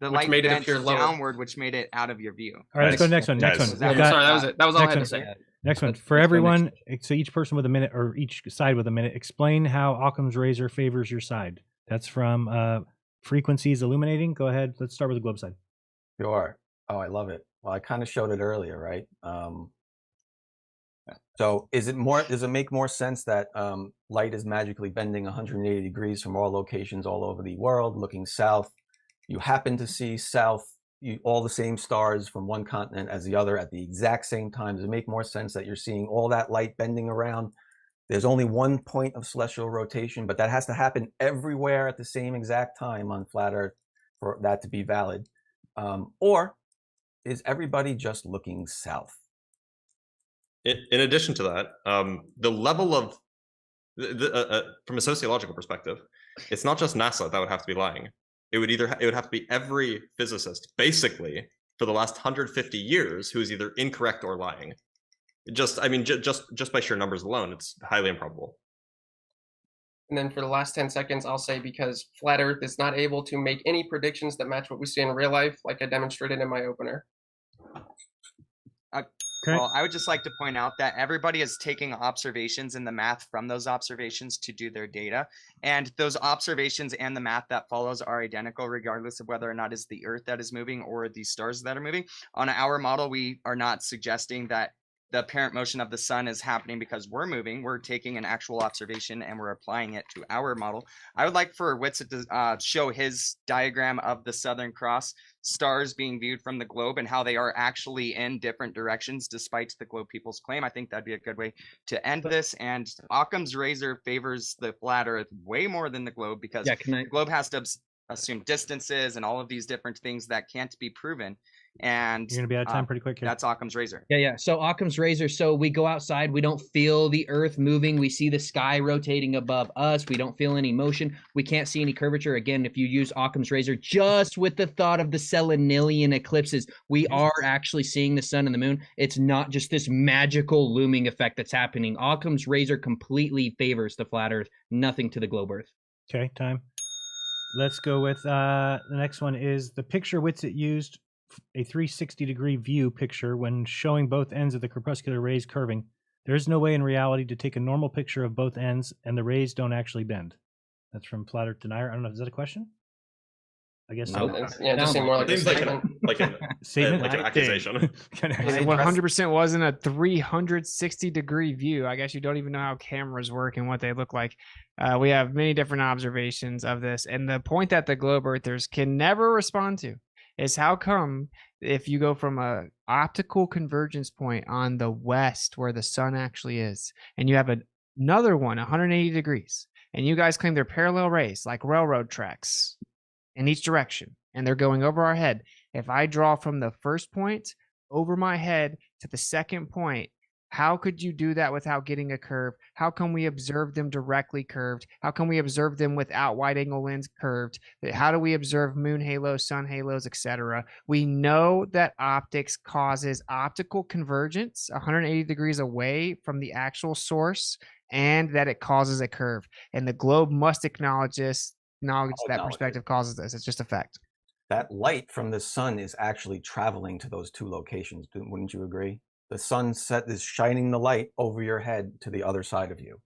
the which light made it bent appear lower. downward, which made it out of your view. All right, let's go to the next one. Next one. Sorry, We've got- that was it. That was all I next had to one. say. Next one for everyone. So each person with a minute, or each side with a minute. Explain how Occam's razor favors your side. That's from Frequencies Illuminating. Go ahead. Let's start with the globe side. Sure. Oh, I love it. Well, I kind of showed it earlier, right? So does it make more sense that light is magically bending 180 degrees from all locations all over the world, looking south? You happen to see south, all the same stars from one continent as the other at the exact same time. Does it make more sense that you're seeing all that light bending around? There's only one point of celestial rotation, but that has to happen everywhere at the same exact time on flat Earth for that to be valid. Or is everybody just looking south? In addition to that, the level of from a sociological perspective, it's not just NASA that would have to be lying. It would have to be every physicist, basically, for the last 150 years, who is either incorrect or lying. Just by sheer numbers alone, it's highly improbable. And then for the last 10 seconds, I'll say because Flat Earth is not able to make any predictions that match what we see in real life, like I demonstrated in my opener. Well, I would just like to point out that everybody is taking observations and the math from those observations to do their data. And those observations and the math that follows are identical, regardless of whether or not it's the Earth that is moving or the stars that are moving. On our model, we are not suggesting that the apparent motion of the sun is happening because we're moving. We're taking an actual observation and we're applying it to our model. I would like for Whitsitt to show his diagram of the Southern Cross stars being viewed from the globe and how they are actually in different directions despite the globe people's claim. I think that'd be a good way to end this. And Occam's razor favors the flat Earth way more than the globe because the globe has to assume distances and all of these different things that can't be proven. And You're gonna be out of time pretty quick here. That's Occam's razor. Yeah. So Occam's razor. So we go outside, we don't feel the earth moving. We see the sky rotating above us. We don't feel any motion. We can't see any curvature. Again, if you use Occam's razor just with the thought of the selenilian eclipses, we are actually seeing the sun and the moon. It's not just this magical looming effect that's happening. Occam's razor completely favors the flat earth, nothing to the globe earth. Okay, time. Let's go with the next one is the picture Whitsitt used a 360-degree view picture when showing both ends of the corpuscular rays curving. There is no way in reality to take a normal picture of both ends, and the rays don't actually bend. That's from Flat Earth Denier. I don't know. Is that a question? I guess so. Yeah, it just seemed more like a statement. like an accusation. It 100% wasn't a 360-degree view. I guess you don't even know how cameras work and what they look like. We have many different observations of this, and the point that the globe earthers can never respond to is how come if you go from a optical convergence point on the west where the sun actually is, and you have another one 180 degrees, and you guys claim they're parallel rays like railroad tracks in each direction, and they're going over our head. If I draw from the first point over my head to the second point, how could you do that without getting a curve? How can we observe them directly curved? How can we observe them without wide angle lens curved? How do we observe moon halos, sun halos, etc.? We know that optics causes optical convergence 180 degrees away from the actual source, and that it causes a curve. And the globe must acknowledge this, that perspective causes this. It's just a fact. That light from the sun is actually traveling to those two locations. Wouldn't you agree? The sunset is shining the light over your head to the other side of you.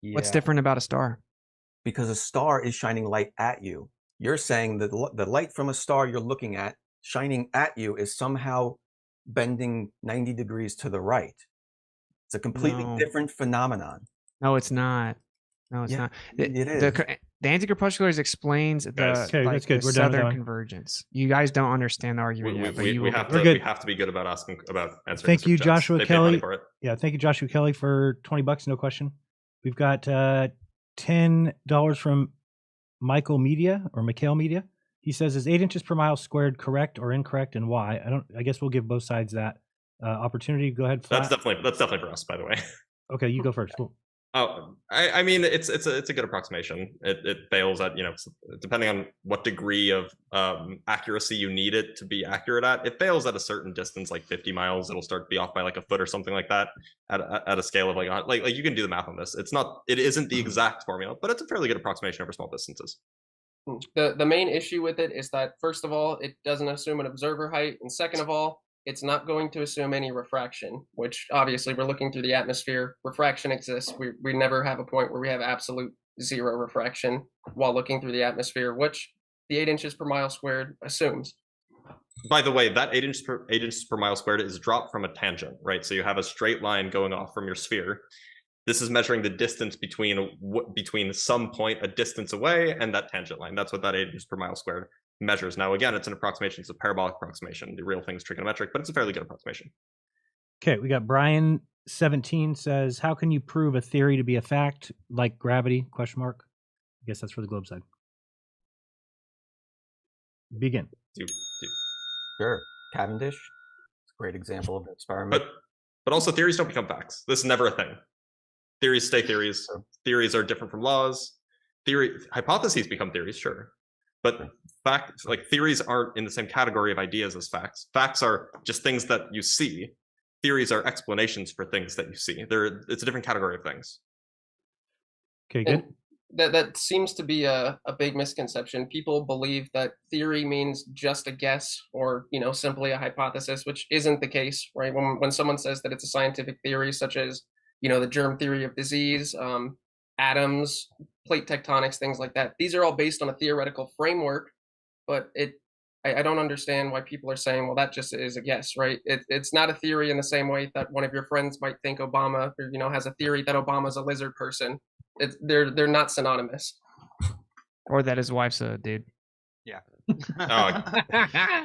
What's different about a star? Because a star is shining light at you. You're saying that the light from a star you're looking at shining at you is somehow bending 90 degrees to the right. It's a completely different phenomenon. No, it's not. No, it's not. It is. The anticorpusculars explains the that's good. We're done with that southern one. convergence. You guys don't understand the argument yet, but you we will. have We're to good. be good about asking about answering. Thank the you, super chats. Joshua They pay money Kelly. for it. Yeah, thank you, Joshua Kelly, for $20. No question. We've got $10 from Michael Media or Mikhail Media. He says, "Is 8 inches per mile squared correct or incorrect, and why?" I guess we'll give both sides that opportunity. Go ahead. Flat. That's definitely for us, by the way. Okay, you go first. Cool. Oh, I mean, it's a good approximation. It fails at, depending on what degree of accuracy you need it to be accurate at. It fails at a certain distance, like 50 miles. It'll start to be off by like a foot or something like that. At a scale of like you can do the math on this. It isn't the exact formula, but it's a fairly good approximation over small distances. The main issue with it is that, first of all, it doesn't assume an observer height, and second of all, it's not going to assume any refraction, which obviously we're looking through the atmosphere. Refraction exists. We never have a point where we have absolute zero refraction while looking through the atmosphere, which the 8 inches per mile squared assumes. By the way, that 8 inches per mile squared is dropped from a tangent, right? So you have a straight line going off from your sphere. This is measuring the distance between some point a distance away and that tangent line. That's what that 8 inches per mile squared measures. Now, again, it's an approximation. It's a parabolic approximation. The real thing is trigonometric, but it's a fairly good approximation. Okay, we got Brian 17 says, "How can you prove a theory to be a fact like gravity?" Question mark. I guess that's for the globe side. Begin. Sure. Cavendish. It's a great example of an experiment. But also theories don't become facts. This is never a thing. Theories stay theories. Theories are different from laws. Hypotheses become theories, sure. But facts, like theories, aren't in the same category of ideas as facts. Facts are just things that you see. Theories are explanations for things that you see. It's a different category of things. Okay, good. And that seems to be a big misconception. People believe that theory means just a guess or, simply a hypothesis, which isn't the case, right? When someone says that it's a scientific theory, such as, the germ theory of disease, atoms, plate tectonics, things like that. These are all based on a theoretical framework, but I don't understand why people are saying, well, that just is a guess, right? It's not a theory in the same way that one of your friends might think Obama, has a theory that Obama's a lizard person. They're not synonymous. Or that his wife's a dude. Yeah. Oh,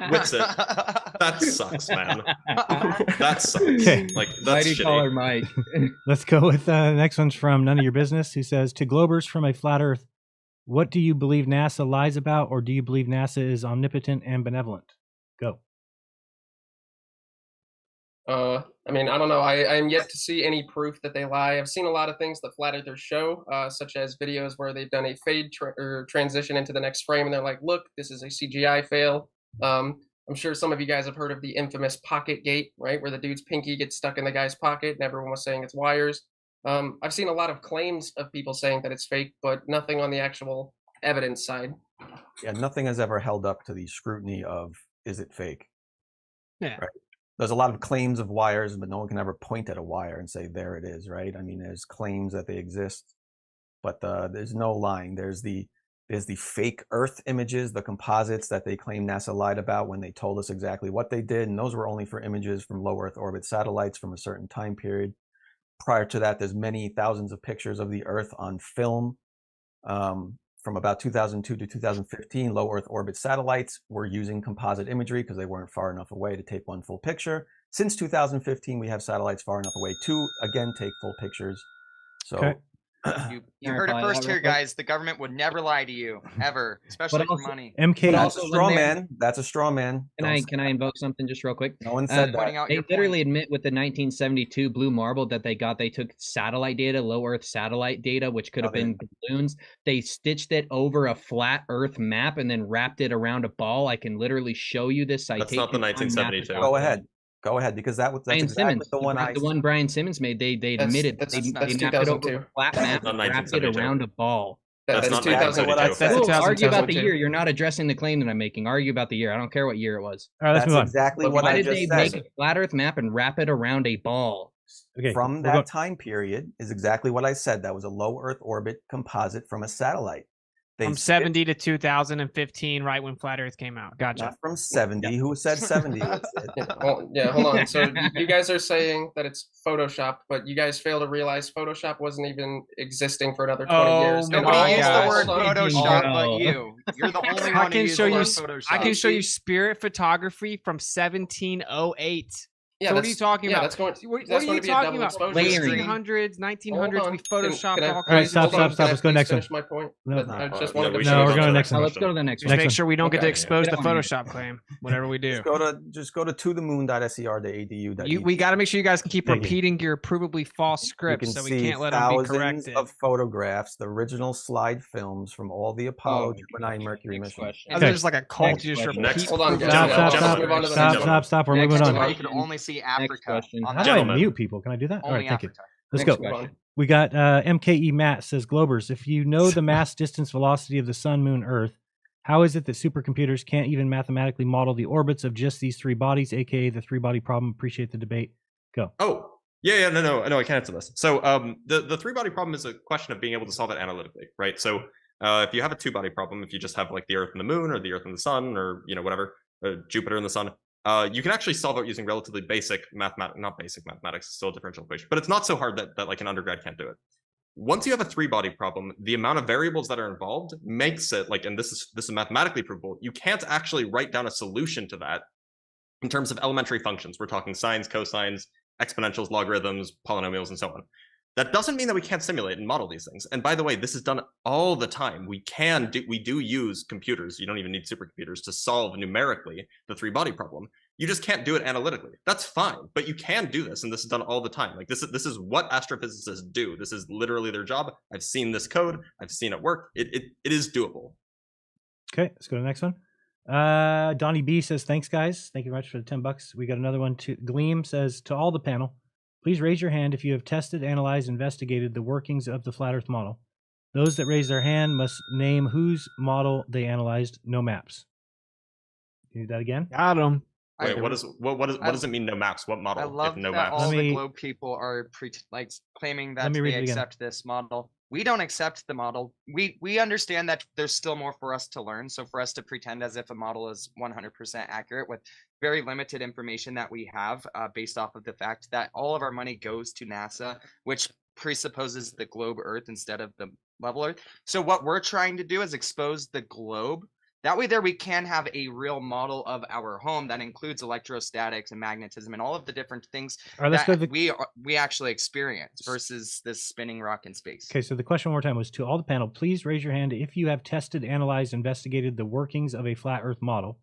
what's it? That sucks, man. That sucks. Okay. Like, that's Why do you shitty. call her Mike? Let's go with the next one's from None of Your Business, who says, "To Globers from a flat Earth, What do you believe NASA lies about, or do you believe NASA is omnipotent and benevolent? Go. I mean, I don't know. I'm yet to see any proof that they lie. I've seen a lot of things that flat earthers show, such as videos where they've done a fade or transition into the next frame, and they're like, "Look, this is a CGI fail." I'm sure some of you guys have heard of the infamous pocket gate, right, where the dude's pinky gets stuck in the guy's pocket, and everyone was saying it's wires. I've seen a lot of claims of people saying that it's fake, but nothing on the actual evidence side. Yeah, nothing has ever held up to the scrutiny of is it fake? Yeah. Right. There's a lot of claims of wires, but no one can ever point at a wire and say, there it is, right? I mean, there's claims that they exist, but there's no lying. There's the fake Earth images, the composites that they claim NASA lied about when they told us exactly what they did, and those were only for images from low Earth orbit satellites from a certain time period. Prior to that, there's many thousands of pictures of the Earth on film. From about 2002 to 2015, low Earth orbit satellites were using composite imagery because they weren't far enough away to take one full picture. Since 2015, we have satellites far enough away to, again, take full pictures. So Okay. You heard it first here, guys. The government would never lie to you, ever, especially for money. MK, that's a straw man. That's a straw man. Can I invoke something just real quick? No one said that. They literally admit with the 1972 blue marble that they took satellite data, low Earth satellite data, which could have been balloons. They stitched it over a flat Earth map and then wrapped it around a ball. I can literally show you this citation. That's not the 1972. Go ahead. Go ahead, because that's exactly Simmons, the one Brian Simmons made. They admitted they mapped it over a flat map and wrapped it around a ball. That's not 2022. Argue about the year. You're not addressing the claim that I'm making. Argue about the year. I don't care what year it was. All right, let's move on. Exactly Why did they make a flat Earth map and wrap it around a ball? Okay, from that time period is exactly what I said. That was a low Earth orbit composite from a satellite. From 70 to 2015, right when Flat Earth came out. Gotcha. Not from 70. Who said 70? Yeah, hold on. So you guys are saying that it's Photoshopped, but you guys fail to realize Photoshop wasn't even existing for another 20 years. Nobody used the word Photoshop but you. You're the only one who used the word Photoshop. I can show you spirit photography from 1708. Yeah, so what are you talking about? That's going, what are you talking about? 1800s, 1900s, we photoshopped all kinds of stuff. Stop. Let's go next one. My point. No, I just we're wanted to going to next one. Let's go to the next one. Just make sure we don't get to expose the Photoshop claim, whatever we do. Just go to tothemoon.ser.edu. We got to make sure you guys can keep repeating your provably false scripts, so we can't let them be corrected. Thousands of photographs, the original slide films from all the Apollo, Gemini, and Mercury missions. There's like a cult you just repeat. Hold on. Stop. We're moving on. You can only see Africa. How do I mute people? Can I do that? All right, thank you. Let's Next go. question. We got MKE Matt says, Globers, if you know the mass distance velocity of the sun, moon, earth, how is it that supercomputers can't even mathematically model the orbits of just these three bodies, aka the three-body problem? Appreciate the debate. Go. Oh, yeah, no, I can answer this. So the three-body problem is a question of being able to solve it analytically, right? So if you have a two-body problem, if you just have like the Earth and the moon, or the Earth and the sun, or whatever, Jupiter and the sun, you can actually solve it using relatively basic mathematics, not basic mathematics, still a differential equation, but it's not so hard that like an undergrad can't do it. Once you have a three-body problem, the amount of variables that are involved makes it like, and this is mathematically provable, you can't actually write down a solution to that in terms of elementary functions. We're talking sines, cosines, exponentials, logarithms, polynomials, and so on. That doesn't mean that we can't simulate and model these things. And by the way, this is done all the time. We do use computers. You don't even need supercomputers to solve numerically the three-body problem. You just can't do it analytically. That's fine, but you can do this, and this is done all the time. Like this is what astrophysicists do. This is literally their job. I've seen this code. I've seen it work. It is doable. Okay, let's go to the next one. Donnie B says, thanks, guys. Thank you very much for the $10. We got another one. Gleam says, to all the panel, please raise your hand if you have tested, analyzed, investigated the workings of the flat Earth model. Those that raise their hand must name whose model they analyzed. No maps. Can you do that again? Got him. Wait, what does it mean? No maps? What model? I love if no that maps? all the Globe people are claiming that they accept this model. We don't accept the model. We understand that there's still more for us to learn. So for us to pretend as if a model is 100% accurate with very limited information that we have based off of the fact that all of our money goes to NASA, which presupposes the globe Earth instead of the level Earth. So what we're trying to do is expose the globe That way there we can have a real model of our home that includes electrostatics and magnetism and all of the different things All right, let's go that to we actually experience versus this spinning rock in space. Okay, so the question one more time was to all the panel, please raise your hand if you have tested, analyzed, investigated the workings of a flat Earth model.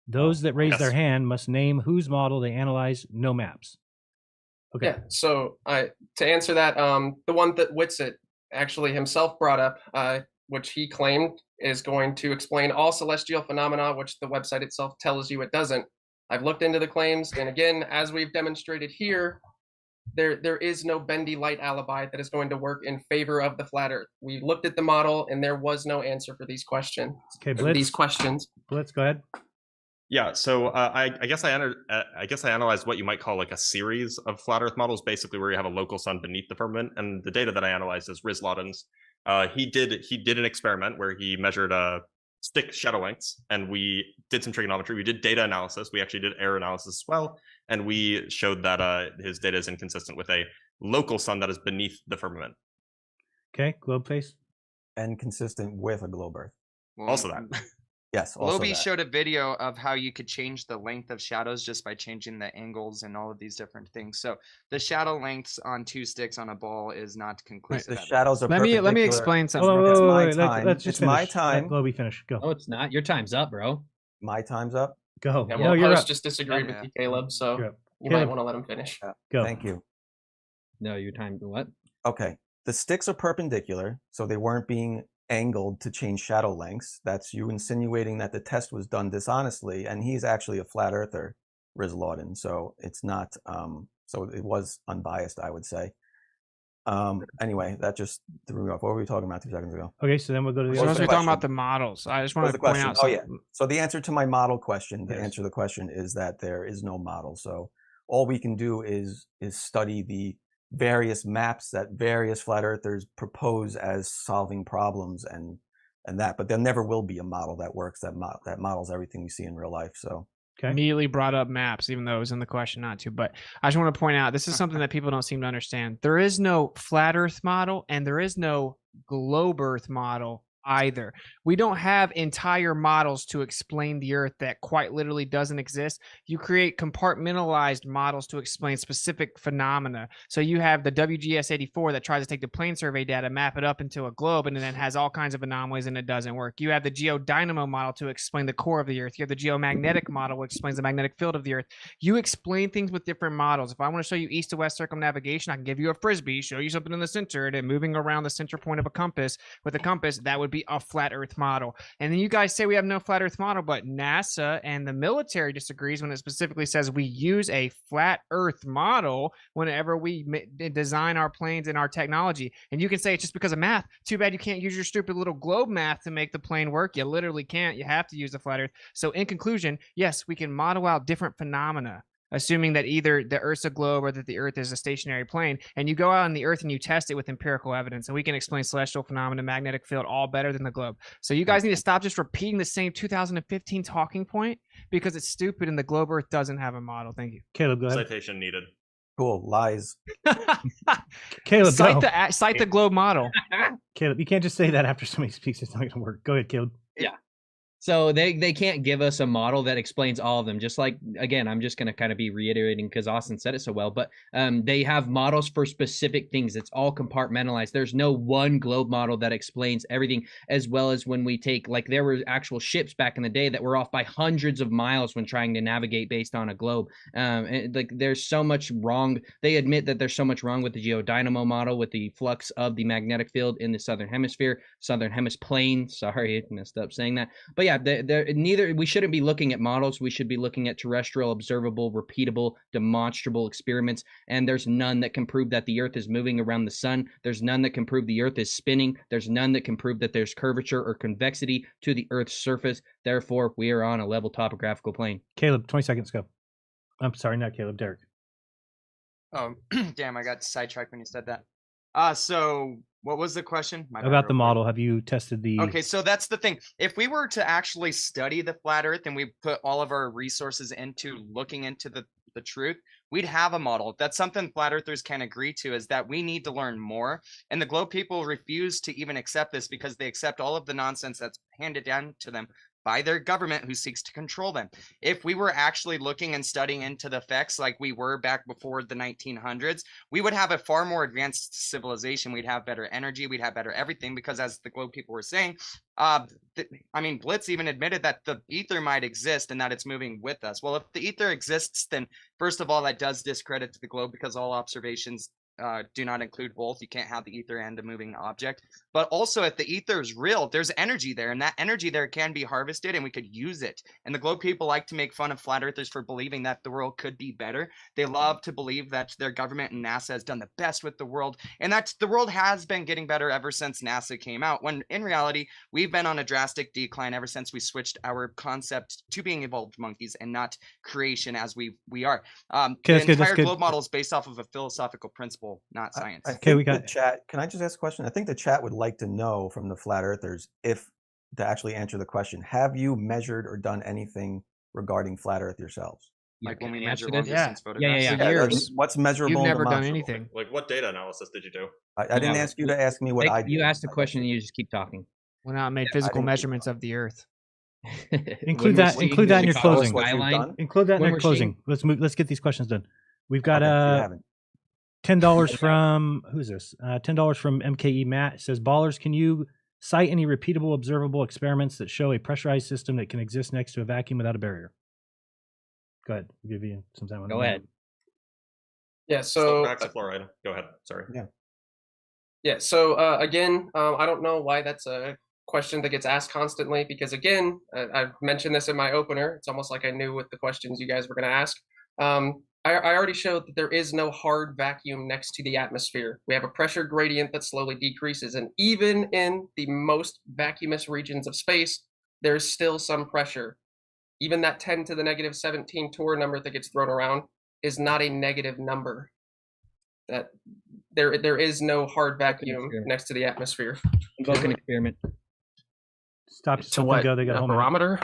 Those that raise their hand must name whose model they analyze, no maps. Okay. Yeah. So to answer that, the one that Whitsitt actually himself brought up, which he claimed is going to explain all celestial phenomena, which the website itself tells you it doesn't. I've looked into the claims, and again, as we've demonstrated here, there is no bendy light alibi that is going to work in favor of the flat Earth. We looked at the model, and there was no answer for these questions. Okay, Blitz. These questions. Blitz, go ahead. Yeah, so I guess I analyzed what you might call like a series of flat Earth models, basically where you have a local sun beneath the firmament. And the data that I analyzed is Rislauden's. He did an experiment where he measured stick shadow lengths, and we did some trigonometry. We did data analysis. We actually did error analysis as well, and we showed that his data is inconsistent with a local sun that is beneath the firmament. Okay, GlobeFace. And consistent with a globe Earth. Well, Also that. Yes, also Globey that. showed a video of how you could change the length of shadows just by changing the angles and all of these different things. So the shadow lengths on two sticks on a ball is not conclusive. The shadows are Let me perpendicular. explain something. Oh, It's wait, my wait, time. let's just It's my finish. time. Let Globey finish. Go. No, it's not. Your time's up, bro. My time's up. Go. Yeah, No, well, you're host up. just disagreed with you, Caleb, so You're up. you Caleb. might want to let him finish. Go. Thank you. No, your time. What? Okay. The sticks are perpendicular, so they weren't being angled to change shadow lengths. That's you insinuating that the test was done dishonestly, and he's actually a flat earther, Rislauden. So it's not. So it was unbiased, I would say. Anyway, that just threw me off. What were we talking about 2 seconds ago? Okay, so then we'll go to the We're other supposed to be side. talking about the models. I just What was wanted to the point question? out Oh yeah. something. So the answer to my model question, the Yes. answer to the question is that there is no model. So all we can do is study the various maps that various flat earthers propose as solving problems and that, but there never will be a model that works that models everything we see in real life. So Immediately brought up maps, even though it was in the question not to. But I just want to point out this is something that people don't seem to understand. There is no flat Earth model, and there is no globe Earth model either. We don't have entire models to explain the Earth that quite literally doesn't exist. You create compartmentalized models to explain specific phenomena. So you have the WGS-84 that tries to take the plane survey data, map it up into a globe, and then has all kinds of anomalies, and it doesn't work. You have the geodynamo model to explain the core of the Earth. You have the geomagnetic model, which explains the magnetic field of the Earth. You explain things with different models. If I want to show you east to west circumnavigation, I can give you a frisbee, show you something in the center, and then moving around the center point of a compass with a compass, that would be a flat Earth model. And then you guys say we have no flat Earth model, but NASA and the military disagrees when it specifically says we use a flat Earth model whenever we design our planes and our technology. And you can say it's just because of math. Too bad you can't use your stupid little globe math to make the plane work. You literally can't. You have to use the flat Earth. So in conclusion, yes, we can model out different phenomena, assuming that either the Earth's a globe or that the Earth is a stationary plane, and you go out on the Earth and you test it with empirical evidence, and we can explain celestial phenomena, magnetic field, all better than the globe. So you guys need to stop just repeating the same 2015 talking point because it's stupid and the globe Earth doesn't have a model. Thank you. Caleb, go ahead. Citation needed. Cool. Lies. Caleb, cite go. cite the globe model. Caleb, you can't just say that after somebody speaks. It's not going to work. Go ahead, Caleb. Yeah. So they can't give us a model that explains all of them. Just like, again, I'm just going to kind of be reiterating because Austin said it so well, but they have models for specific things. It's all compartmentalized. There's no one globe model that explains everything, as well as when we take, like, there were actual ships back in the day that were off by hundreds of miles when trying to navigate based on a globe. And, like, there's so much wrong. They admit that there's so much wrong with the geodynamo model, with the flux of the magnetic field in the southern hemisphere plane. Sorry, I messed up saying that. But yeah, we shouldn't be looking at models. We should be looking at terrestrial, observable, repeatable, demonstrable experiments. And there's none that can prove that the Earth is moving around the sun. There's none that can prove the Earth is spinning. There's none that can prove that there's curvature or convexity to the Earth's surface. Therefore, we are on a level topographical plane. Caleb, 20 seconds, go. I'm sorry, not Caleb, Derik. Oh, damn, I got sidetracked when you said that. So what was the question? About the model, have you tested the... Okay, so that's the thing. If we were to actually study the flat Earth and we put all of our resources into looking into the truth, we'd have a model. That's something flat earthers can agree to, is that we need to learn more. And the globe people refuse to even accept this because they accept all of the nonsense that's handed down to them by their government who seeks to control them. If we were actually looking and studying into the effects like we were back before the 1900s, we would have a far more advanced civilization. We'd have better energy. We'd have better everything because, as the Globe people were saying, Blitz even admitted that the ether might exist and that it's moving with us. Well, if the ether exists, then first of all, that does discredit to the Globe because all observations do not include both. You can't have the ether and a moving object. But also, if the ether is real, there's energy there, and that energy there can be harvested, and we could use it. And the Globe people like to make fun of flat earthers for believing that the world could be better. They love to believe that their government and NASA has done the best with the world, and that the world has been getting better ever since NASA came out, when in reality, we've been on a drastic decline ever since we switched our concept to being evolved monkeys and not creation as we are. The entire Globe model is based off of a philosophical principle, not science. I think the chat. Can I just ask a question? I think the chat would like to know from the flat earthers, if to actually answer the question, have you measured or done anything regarding flat earth yourselves? Like when we measure answered it? long distance photographs. Years. What's measurable? You've and never done demonstrable? anything. Like, what data analysis did you do? I didn't ask you to ask me what I did. You asked the question and you just keep talking. We're not made physical measurements of the Earth. Include that in your closing. Skyline. Include that in your closing. Let's get these questions done. We've got $10 from who's this? $10 from MKE Matt. It says, ballers, can you cite any repeatable observable experiments that show a pressurized system that can exist next to a vacuum without a barrier? Go ahead. I'll give you some time on Go that. ahead. Yeah, so hydroxychloride. Go ahead. Sorry. Yeah. So again, I don't know why that's a question that gets asked constantly, because again, I've mentioned this in my opener. It's almost like I knew what the questions you guys were going to ask. I already showed that there is no hard vacuum next to the atmosphere. We have a pressure gradient that slowly decreases, and even in the most vacuumous regions of space, there's still some pressure. Even that 10 to the negative 17 Torr number that gets thrown around is not a negative number. That there is no hard vacuum next to the atmosphere. Invoke an experiment. Stop. To what? Go. They got A barometer?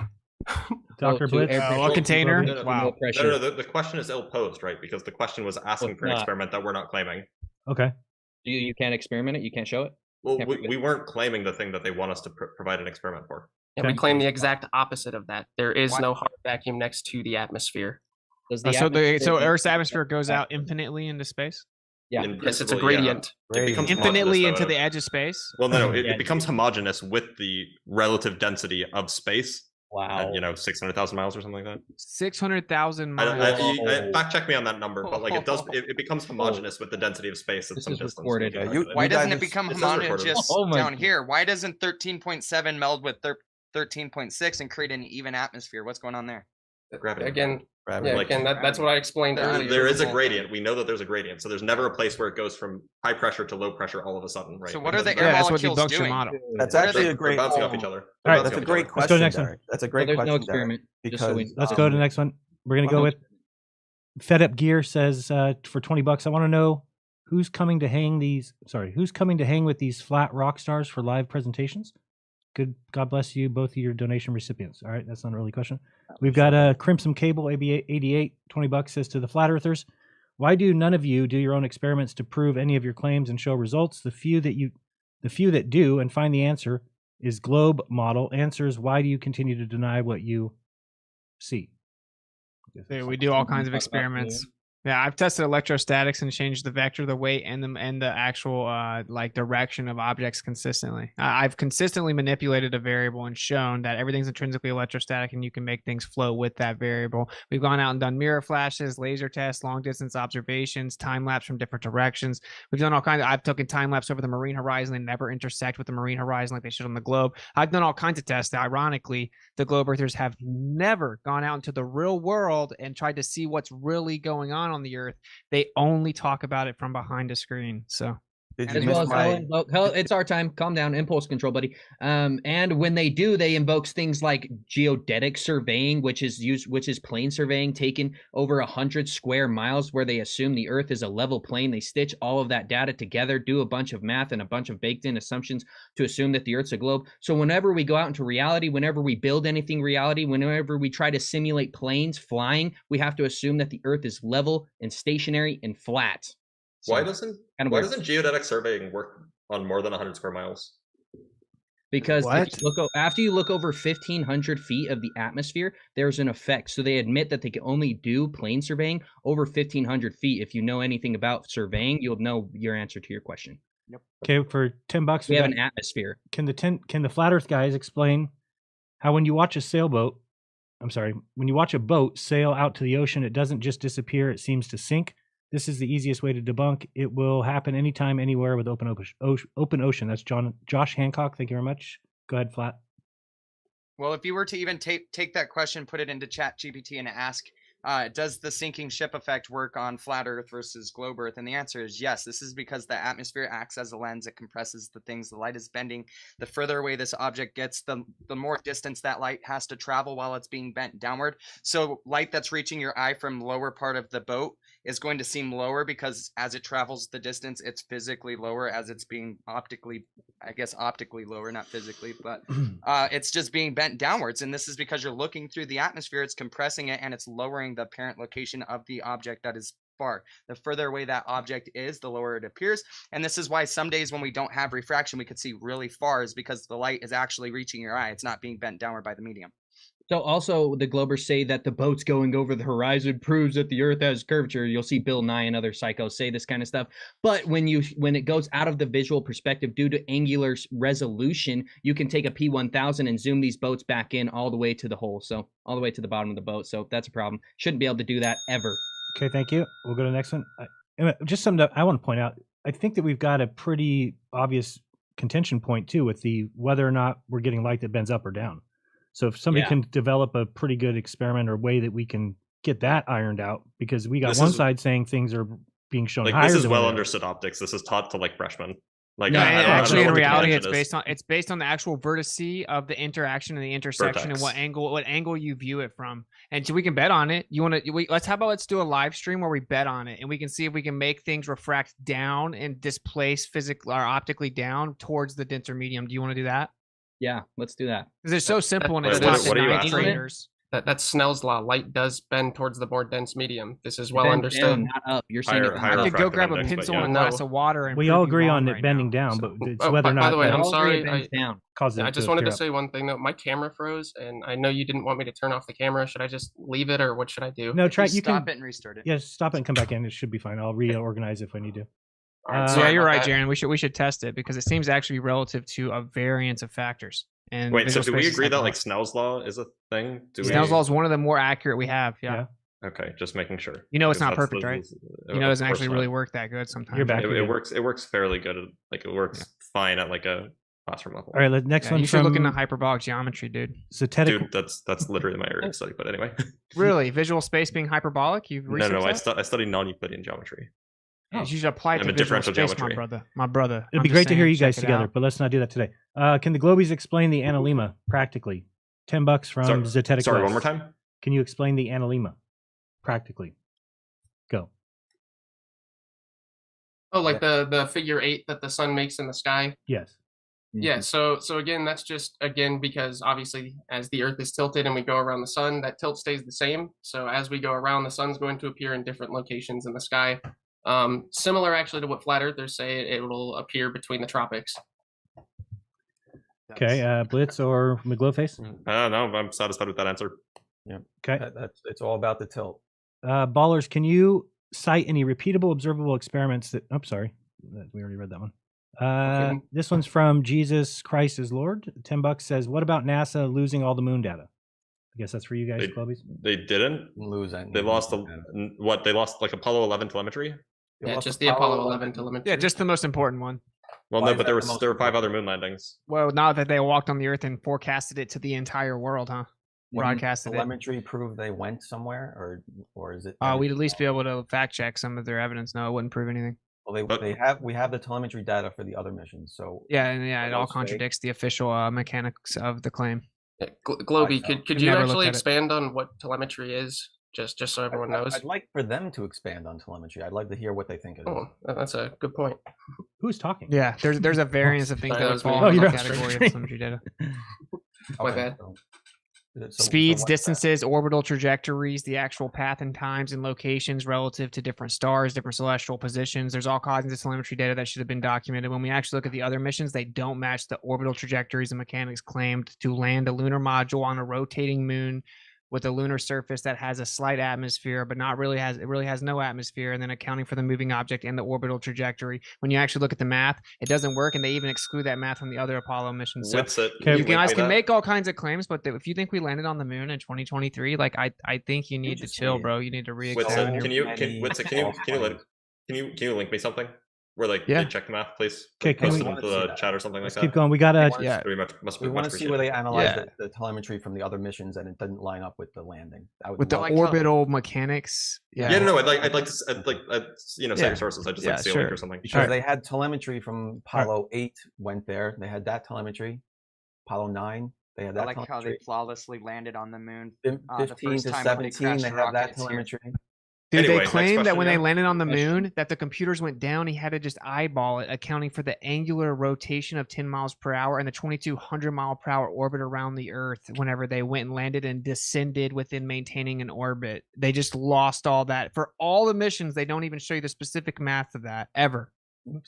Dr. Blitz. A container. Wow. No, the question is ill posed, right? Because the question was asking for an experiment that we're not claiming. Okay. You can't experiment it? You can't show it? Well, we weren't claiming the thing that they want us to provide an experiment for. And we claim the exact opposite of that. There is no hard vacuum next to the atmosphere. So Earth's atmosphere goes out infinitely into space? Yeah. Yes, it's a gradient. It becomes infinitely homogeneous, into though. the edge of space? Well, no, it becomes homogeneous with the relative density of space. Wow. At, 600,000 miles or something like that. 600,000 miles. Fact check me on that number, but like it becomes homogeneous with the density of space at some distance. Recorded. Why doesn't it become homogeneous down here? Why doesn't 13.7 meld with 13.6 and create an even atmosphere? What's going on there? Gravity. Again, Gravity. that's what I explained earlier. There is a gradient. We know that there's a gradient. So there's never a place where it goes from high pressure to low pressure all of a sudden, right? So what are the air molecules doing? That's actually a great. They're bouncing off each other. All right, that's a great question. Let's go to the next one. Derek. That's a great question. No experiment. Because let's go to the next one. We're gonna go with Fed Up Gear says for $20. I want to know who's coming to hang with these flat rock stars for live presentations. Good. God bless you, both of your donation recipients. All right, that's not a really question. We've got a Crimson Cable AB88, $20 says to the flat earthers, why do none of you do your own experiments to prove any of your claims and show results? The few that do and find the answer is Globe model answers. Why do you continue to deny what you see? We do all kinds of experiments. Yeah, I've tested electrostatics and changed the vector, the weight, and the actual direction of objects consistently. I've consistently manipulated a variable and shown that everything's intrinsically electrostatic, and you can make things flow with that variable. We've gone out and done mirror flashes, laser tests, long distance observations, time lapse from different directions. We've done all kinds. I've taken time lapse over the marine horizon. They never intersect with the marine horizon like they should on the globe. I've done all kinds of tests. Ironically, the globe earthers have never gone out into the real world and tried to see what's really going on the earth. They only talk about it from behind a screen. So it's our time. Calm down. Impulse control, buddy. And when they do, they invoke things like geodetic surveying, which is plane surveying taken over 100 square miles, where they assume the Earth is a level plane. They stitch all of that data together, do a bunch of math and a bunch of baked-in assumptions to assume that the Earth's a globe. So whenever we go out into reality, whenever we build anything reality, whenever we try to simulate planes flying, we have to assume that the Earth is level and stationary and flat. So Why doesn't geodetic surveying work on more than 100 square miles? Because What? if you after you look over 1,500 feet of the atmosphere, there's an effect. So they admit that they can only do plane surveying over 1,500 feet. If you know anything about surveying, you'll know your answer to your question. Okay, for $10, We have got- an atmosphere. Can the flat Earth guys explain how when you watch when you watch a boat sail out to the ocean, it doesn't just disappear; it seems to sink. This is the easiest way to debunk. It will happen anytime, anywhere with open ocean. That's Josh Hancock. Thank you very much. Go ahead, Flat. Well, if you were to even take that question, put it into Chat GPT and ask, does the sinking ship effect work on flat Earth versus globe Earth? And the answer is yes. This is because the atmosphere acts as a lens. It compresses the things. The light is bending. The further away this object gets, the more distance that light has to travel while it's being bent downward. So light that's reaching your eye from lower part of the boat is going to seem lower because as it travels the distance, it's physically lower as it's being optically lower, not physically, but it's just being bent downwards. And this is because you're looking through the atmosphere, it's compressing it, and it's lowering the apparent location of the object that is far. The further away that object is, the lower it appears. And this is why some days when we don't have refraction, we could see really far, is because the light is actually reaching your eye. It's not being bent downward by the medium. So also the Globers say that the boat's going over the horizon proves that the Earth has curvature. You'll see Bill Nye and other psychos say this kind of stuff. But when it goes out of the visual perspective due to angular resolution, you can take a P1000 and zoom these boats back in all the way to the hole. So all the way to the bottom of the boat. So that's a problem. Shouldn't be able to do that ever. Okay, thank you. We'll go to the next one. Just something that I want to point out. I think that we've got a pretty obvious contention point too with the whether or not we're getting light that bends up or down. So if somebody can develop a pretty good experiment or way that we can get that ironed out, because we got side saying things are being shown higher. This is well understood optics. This is taught to freshmen. Actually, in reality, it's based on the actual vertice of the interaction and the intersection and what angle you view it from. And so we can bet on it. Let's do a live stream where we bet on it, and we can see if we can make things refract down and displace physically or optically down towards the denser medium. Do you want to do that? Yeah, let's do that. Because it's so simple and it's taught to ninth graders. That's Snell's law. Light does bend towards the more dense medium. This is well understood. Down, not up. You're saying I could go grab a pencil and a glass of water. And we all agree on it bending down, but it's whether or not. By the way, I'm sorry. I just wanted to say one thing though. My camera froze, and I know you didn't want me to turn off the camera. Should I just leave it, or what should I do? No, try. You stop can it and restart it. Yeah, stop it and come back in. It should be fine. I'll reorganize if I need to. Yeah, you're right, Jaron. We should test it because it seems to actually be relative to a variance of factors. And wait, so do we agree that Snell's law is a thing? Snell's law is one of the more accurate we have. Yeah. Okay, just making sure. It's not perfect, right? It doesn't actually really work that good sometimes. You're back. It works fairly good. It works fine at a classroom level. All right, next one. You should look into hyperbolic geometry, dude. Zetetic. Dude, that's literally my area of study. But anyway. Really, visual space being hyperbolic? You've researched that? I study non-Euclidean geometry. You should apply it to differential space, geometry. my brother. It'd be great to hear you guys together, but let's not do that today. Can the Globies explain the analemma practically? $10 from Zetetic. Sorry, one more time. Can you explain the analemma practically? Go. Oh, the figure 8 that the sun makes in the sky. Yes. Yeah. So again, that's just because obviously as the Earth is tilted and we go around the sun, that tilt stays the same. So as we go around, the sun's going to appear in different locations in the sky. Similar actually to what flat earthers say, it will appear between the tropics. Okay, Blitz or McGlobeFace? No, I'm satisfied with that answer. Yeah. Okay. It's all about the tilt. Ballers, can you cite any repeatable, observable experiments that? Oh, sorry, we already read that one. Okay. This one's from Jesus Christ is Lord. $10 says, "What about NASA losing all the moon data?" I guess that's for you guys, Globies. They didn't lose any. They lost what? They lost Apollo 11 telemetry. Yeah, just the Apollo 11 telemetry. Yeah, just the most important one. Well, no, but there were 5 other moon landings. Well, now that they walked on the Earth and forecasted it to the entire world, huh? Broadcasted telemetry prove they went somewhere, or is it? We'd at least be able to fact check some of their evidence. No, it wouldn't prove anything. Well, we have the telemetry data for the other missions, so it all contradicts the official mechanics of the claim. Globey, could you actually expand on what telemetry is? Just so everyone knows. I'd like for them to expand on telemetry. I'd like to hear what they think it is. Oh, that's a good point. Who's talking? Yeah, there's a variance of things that fall in the category of telemetry data. My bad. Speeds, what's that? distances, orbital trajectories, the actual path and times and locations relative to different stars, different celestial positions. There's all kinds of telemetry data that should have been documented. When we actually look at the other missions, they don't match the orbital trajectories and mechanics claimed to land a lunar module on a rotating moon with a lunar surface that has a slight atmosphere, but it really has no atmosphere, and then accounting for the moving object and the orbital trajectory. When you actually look at the math, it doesn't work, and they even exclude that math from the other Apollo missions. So you guys can make all kinds of claims, but if you think we landed on the moon in 2023, like I think you need to chill, bro. You need to re-examine. Can you link me something? Where they check the math, please? Okay, Post it into the chat or something like that. Keep going. We got We want to see where they analyzed the telemetry from the other missions, and it didn't line up with the landing. With the orbital mechanics. No, I'd like to cite your sources. I'd just like to see a link or something. Because they had telemetry from Apollo 8 went there. They had that telemetry. Apollo 9, they had that I like telemetry. how they flawlessly landed on the moon. 15 to 17, they have that telemetry. Dude, Anyway, they claimed that when they landed on the Question. moon, that the computers went down. He had to just eyeball it, accounting for the angular rotation of 10 miles per hour and the 2,200 mile per hour orbit around the Earth whenever they went and landed and descended within maintaining an orbit. They just lost all that. For all the missions, they don't even show you the specific math of that, ever.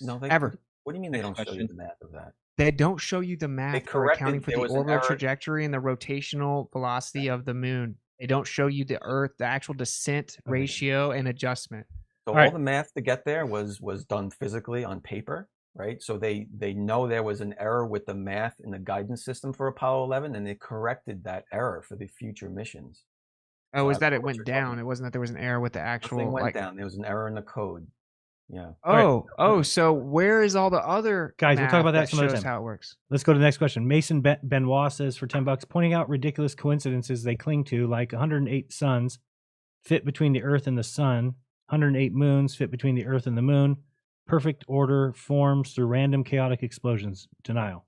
No, ever. What do you mean they don't show you the math of that? They don't show you the math for accounting for there the was an orbital error. trajectory and the rotational velocity of the moon. They don't show you the Earth, the actual descent ratio and adjustment. So all the math to get there was done physically on paper, right? So they know there was an error with the math in the guidance system for Apollo 11, and they corrected that error for the future missions. Oh, is that it went down? It wasn't that there was an error with the actual. Nothing went down. There was an error in the code. Yeah. So where is all the other guys? We'll talk about that math some other shows time. how it works? Let's go to the next question. Mason Benoit says for $10, pointing out ridiculous coincidences they cling to, like 108 suns fit between the Earth and the sun, 108 moons fit between the Earth and the moon. Perfect order forms through random chaotic explosions. Denial.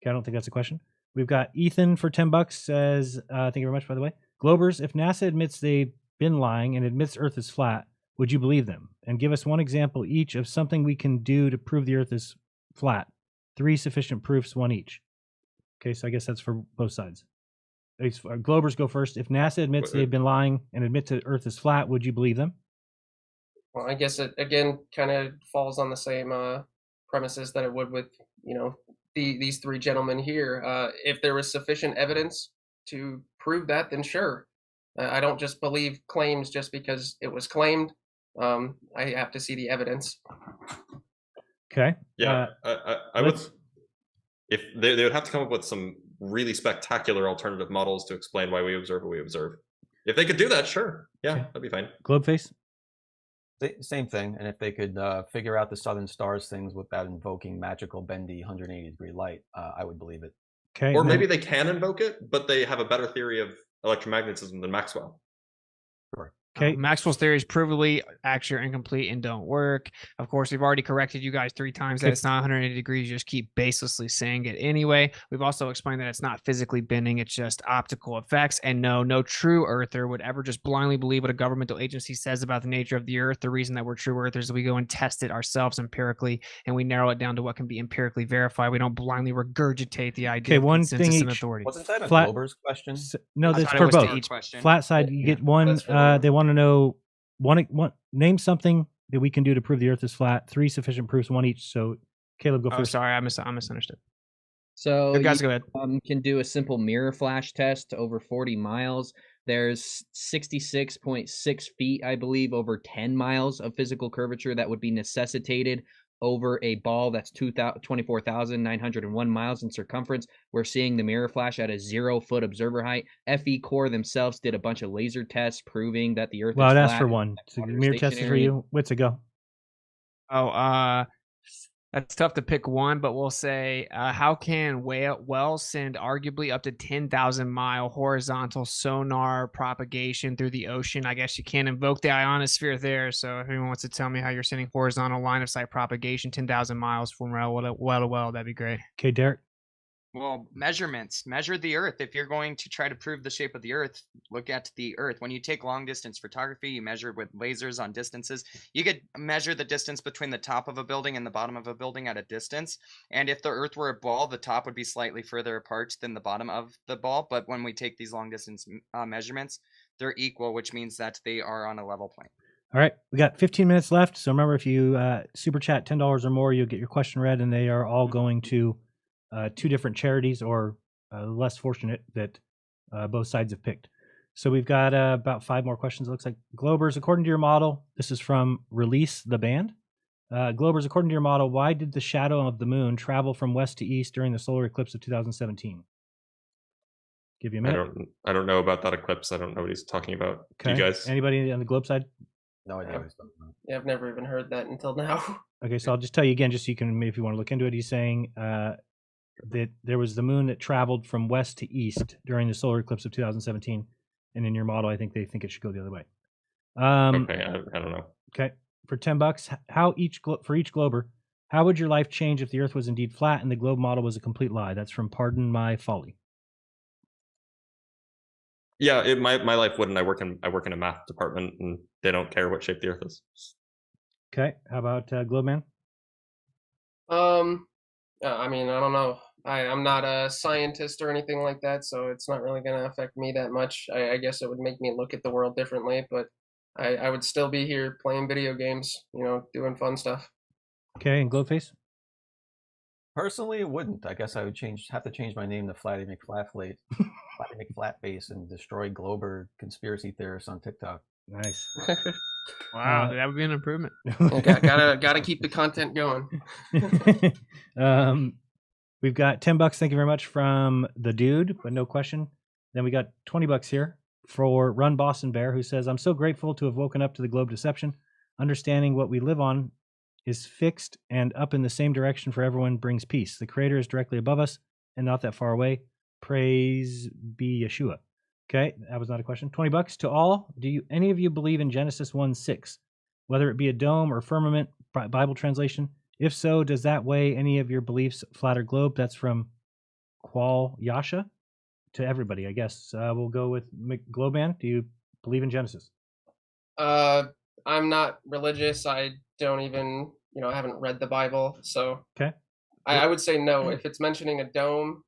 Okay, I don't think that's a question. We've got Ethan for $10 says, thank you very much, by the way. Globers, if NASA admits they've been lying and admits Earth is flat, would you believe them? And give us one example each of something we can do to prove the Earth is flat. 3 sufficient proofs, 1 each. Okay, so I guess that's for both sides. Globers go first. If NASA admits they've been lying and admit to Earth is flat, would you believe them? Well, I guess it again kind of falls on the same premises that it would with these three gentlemen here. If there was sufficient evidence to prove that, then sure. I don't just believe claims just because it was claimed. I have to see the evidence. Okay. Yeah, I would. If they would have to come up with some really spectacular alternative models to explain why we observe what we observe. If they could do that, sure. Yeah, that'd be fine. Globeface? Same thing. And if they could figure out the Southern Stars things without invoking magical, bendy, 180-degree light, I would believe it. Okay. Or maybe they can invoke it, but they have a better theory of electromagnetism than Maxwell. Sure. Okay. Maxwell's theories provably accurate, incomplete, and don't work. Of course, we've already corrected you guys 3 times that it's not 180 degrees. You just keep baselessly saying it anyway. We've also explained that it's not physically bending. It's just optical effects. And no true earther would ever just blindly believe what a governmental agency says about the nature of the Earth. The reason that we're true earthers is we go and test it ourselves empirically, and we narrow it down to what can be empirically verified. We don't blindly regurgitate the idea of one consensus thing and each. authority. Wasn't that a Flat- Glober's question? No, I that's thought it for was to both. each question. Flat side, you get one. They want to know one. Name something that we can do to prove the Earth is flat. 3 sufficient proofs, 1 each. So, Caleb, go Oh, first. sorry, I misunderstood. So Good guys, you go ahead. Can do a simple mirror flash test over 40 miles. There's 66.6 feet, I believe, over 10 miles of physical curvature that would be necessitated over a ball that's 24,901 miles in circumference. We're seeing the mirror flash at a 0-foot observer height. FE Core themselves did a bunch of laser tests proving that the Earth Well, is I'd flat. ask for one. So, water mirror test is for stationary. you. What's it go? That's tough to pick one, but we'll say, how can wells send arguably up to 10,000-mile horizontal sonar propagation through the ocean? I guess you can't invoke the ionosphere there. So if anyone wants to tell me how you're sending horizontal line of sight propagation 10,000 miles from well to well, that'd be great. Okay, Derek. Well, measurements. Measure the Earth. If you're going to try to prove the shape of the Earth, look at the Earth. When you take long distance photography, you measure with lasers on distances. You could measure the distance between the top of a building and the bottom of a building at a distance. And if the Earth were a ball, the top would be slightly further apart than the bottom of the ball. But when we take these long distance measurements, they're equal, which means that they are on a level plane. All right, we got 15 minutes left. So remember, if you super chat $10 or more, you'll get your question read, and they are all going to 2 different charities or less fortunate that both sides have picked. So we've got about 5 more questions. It looks like Globers, according to your model, this is from Release the Band. Globers, according to your model, why did the shadow of the moon travel from west to east during the solar eclipse of 2017? Give you a minute. I don't know about that eclipse. I don't know what he's talking about. Do you guys? Anybody on the Globe side? No idea what he's talking about. Yeah, I've never even heard that until now. Okay, so I'll just tell you again, just so you can, maybe if you want to look into it. He's saying that there was the moon that traveled from west to east during the solar eclipse of 2017, and in your model, I think they think it should go the other way. Okay, I don't know. Okay, for $10, for each Glober, how would your life change if the Earth was indeed flat and the globe model was a complete lie? That's from Pardon My Folly. Yeah, my life wouldn't. I work in a math department, and they don't care what shape the Earth is. Okay, how about Globeman? I mean, I don't know. I'm not a scientist or anything like that, so it's not really going to affect me that much. I guess it would make me look at the world differently, but I would still be here playing video games, doing fun stuff. Okay, and Globeface? Personally, it wouldn't. I guess I would have to change my name to Flatty McFlatface and destroy Glober conspiracy theorists on TikTok. Nice. Wow, that would be an improvement. Gotta keep the content going. We've got $10. Thank you very much from the dude, but no question. Then we got $20 here for Run Boston Bear, who says, "I'm so grateful to have woken up to the globe deception. Understanding what we live on is fixed and up in the same direction for everyone brings peace. The Creator is directly above us and not that far away. Praise be Yeshua." Okay, that was not a question. $20 to all. Do any of you believe in Genesis 1:6, whether it be a dome or firmament Bible translation? If so, does that weigh any of your beliefs, flat or globe? That's from Qual Yasha. To everybody, I guess. We'll go with Globeman. Do you believe in Genesis? I'm not religious. I don't even, I haven't read the Bible, so okay. I would say no. If it's mentioning a dome,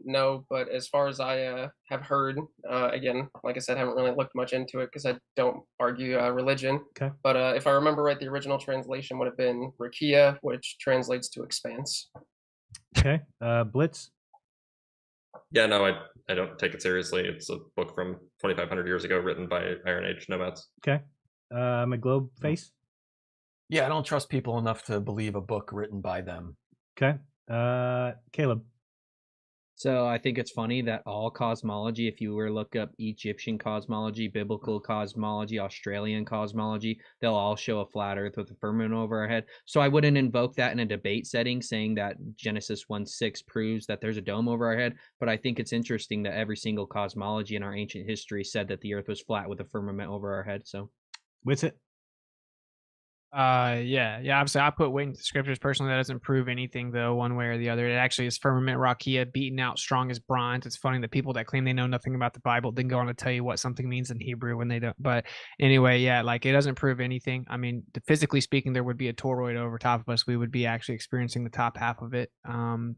no. But as far as I have heard, again, like I said, I haven't really looked much into it because I don't argue religion. Okay. But if I remember right, the original translation would have been Rakia, which translates to expanse. Okay. Blitz? Yeah, no, I don't take it seriously. It's a book from 2,500 years ago written by Iron Age nomads. Okay. McGlobeFace? Yeah, I don't trust people enough to believe a book written by them. Okay. Kaleb? So I think it's funny that all cosmology, if you were to look up Egyptian cosmology, biblical cosmology, Australian cosmology, they'll all show a flat earth with a firmament over our head. So I wouldn't invoke that in a debate setting, saying that Genesis 1:6 proves that there's a dome over our head. But I think it's interesting that every single cosmology in our ancient history said that the earth was flat with a firmament over our head. So what's it? Yeah. Obviously, I put weight into the scriptures. Personally, that doesn't prove anything, though, one way or the other. It actually is firmament rakia, beaten out, strong as bronze. It's funny that people that claim they know nothing about the Bible then go on to tell you what something means in Hebrew when they don't. But anyway, yeah, like it doesn't prove anything. I mean, physically speaking, there would be a toroid over top of us. We would be actually experiencing the top half of it.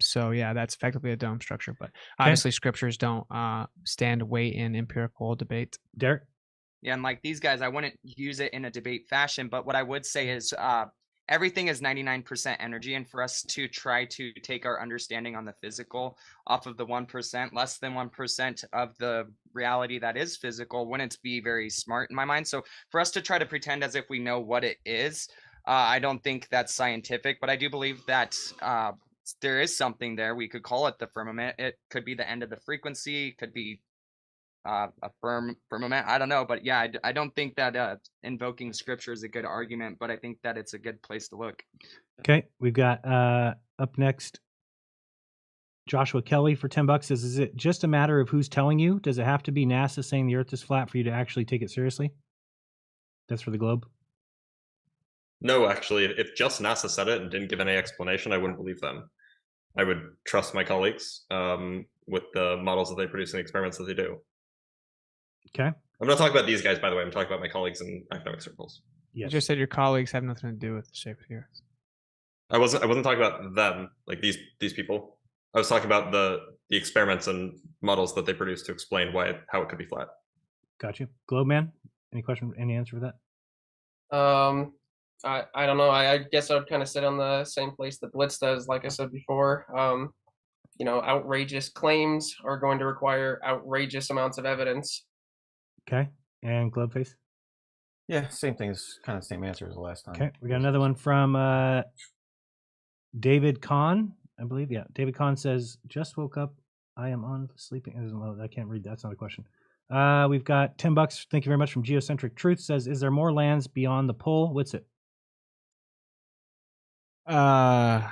So yeah, that's effectively a dome structure. But obviously, scriptures don't stand weight in empirical debate. Derik? Yeah, and like these guys, I wouldn't use it in a debate fashion, but what I would say is everything is 99% energy, and for us to try to take our understanding on the physical off of the 1%, less than 1% of the reality that is physical, wouldn't be very smart in my mind. So for us to try to pretend as if we know what it is, I don't think that's scientific, but I do believe that there is something there. We could call it the firmament. It could be the end of the frequency, could be a firmament. I don't know, but yeah, I don't think that invoking scripture is a good argument, but I think that it's a good place to look. Okay, we've got up next Joshua Kelly for $10. Says, is it just a matter of who's telling you? Does it have to be NASA saying the Earth is flat for you to actually take it seriously? That's for the Globe. No, actually, if just NASA said it and didn't give any explanation, I wouldn't believe them. I would trust my colleagues with the models that they produce and the experiments that they do. Okay. I'm not talking about these guys, by the way. I'm talking about my colleagues in academic circles. You just said your colleagues have nothing to do with the shape of the Earth. I wasn't talking about them, like these people. I was talking about the experiments and models that they produce to explain how it could be flat. Got you. Globeman, any question, any answer for that? I don't know. I guess I would kind of sit on the same place that Blitz does. Like I said before, outrageous claims are going to require outrageous amounts of evidence. Okay. And GlobeFace? Yeah, same thing as kind of the same answer as the last time. Okay. We got another one from David Kahn, I believe. Yeah. David Kahn says, just woke up. I am on sleeping. I can't read. That's not a question. We've got $10. Thank you very much from Geocentric Truth says, is there more lands beyond the pole? What's it? Yeah,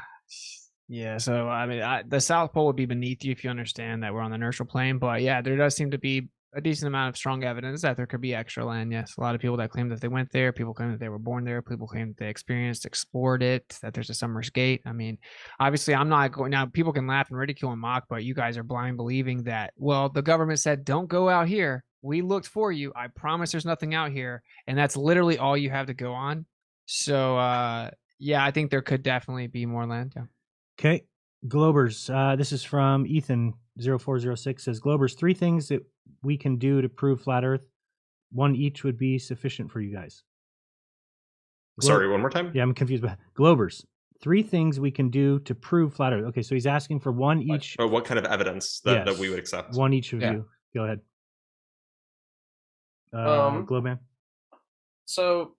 so I mean, the South Pole would be beneath you if you understand that we're on the inertial plane, but yeah, there does seem to be a decent amount of strong evidence that there could be extra land. Yes, a lot of people that claim that they went there, people claim that they were born there, people claim that they explored it, that there's a summer's gate. I mean, obviously I'm not going now. People can laugh and ridicule and mock, but you guys are blind believing that, well, the government said don't go out here, we looked for you, I promise there's nothing out here, and that's literally all you have to go on. So yeah, I think there could definitely be more land. Yeah. Okay. Globers. This is from Ethan0406 says, Globers, 3 things that we can do to prove flat Earth. 1 each would be sufficient for you guys. Sorry, one more time? Yeah, I'm confused. Globers. 3 things we can do to prove flat Earth. Okay, so he's asking for 1 each. But what kind of evidence that we would accept? 1 each of you. Go ahead. Globeman. So,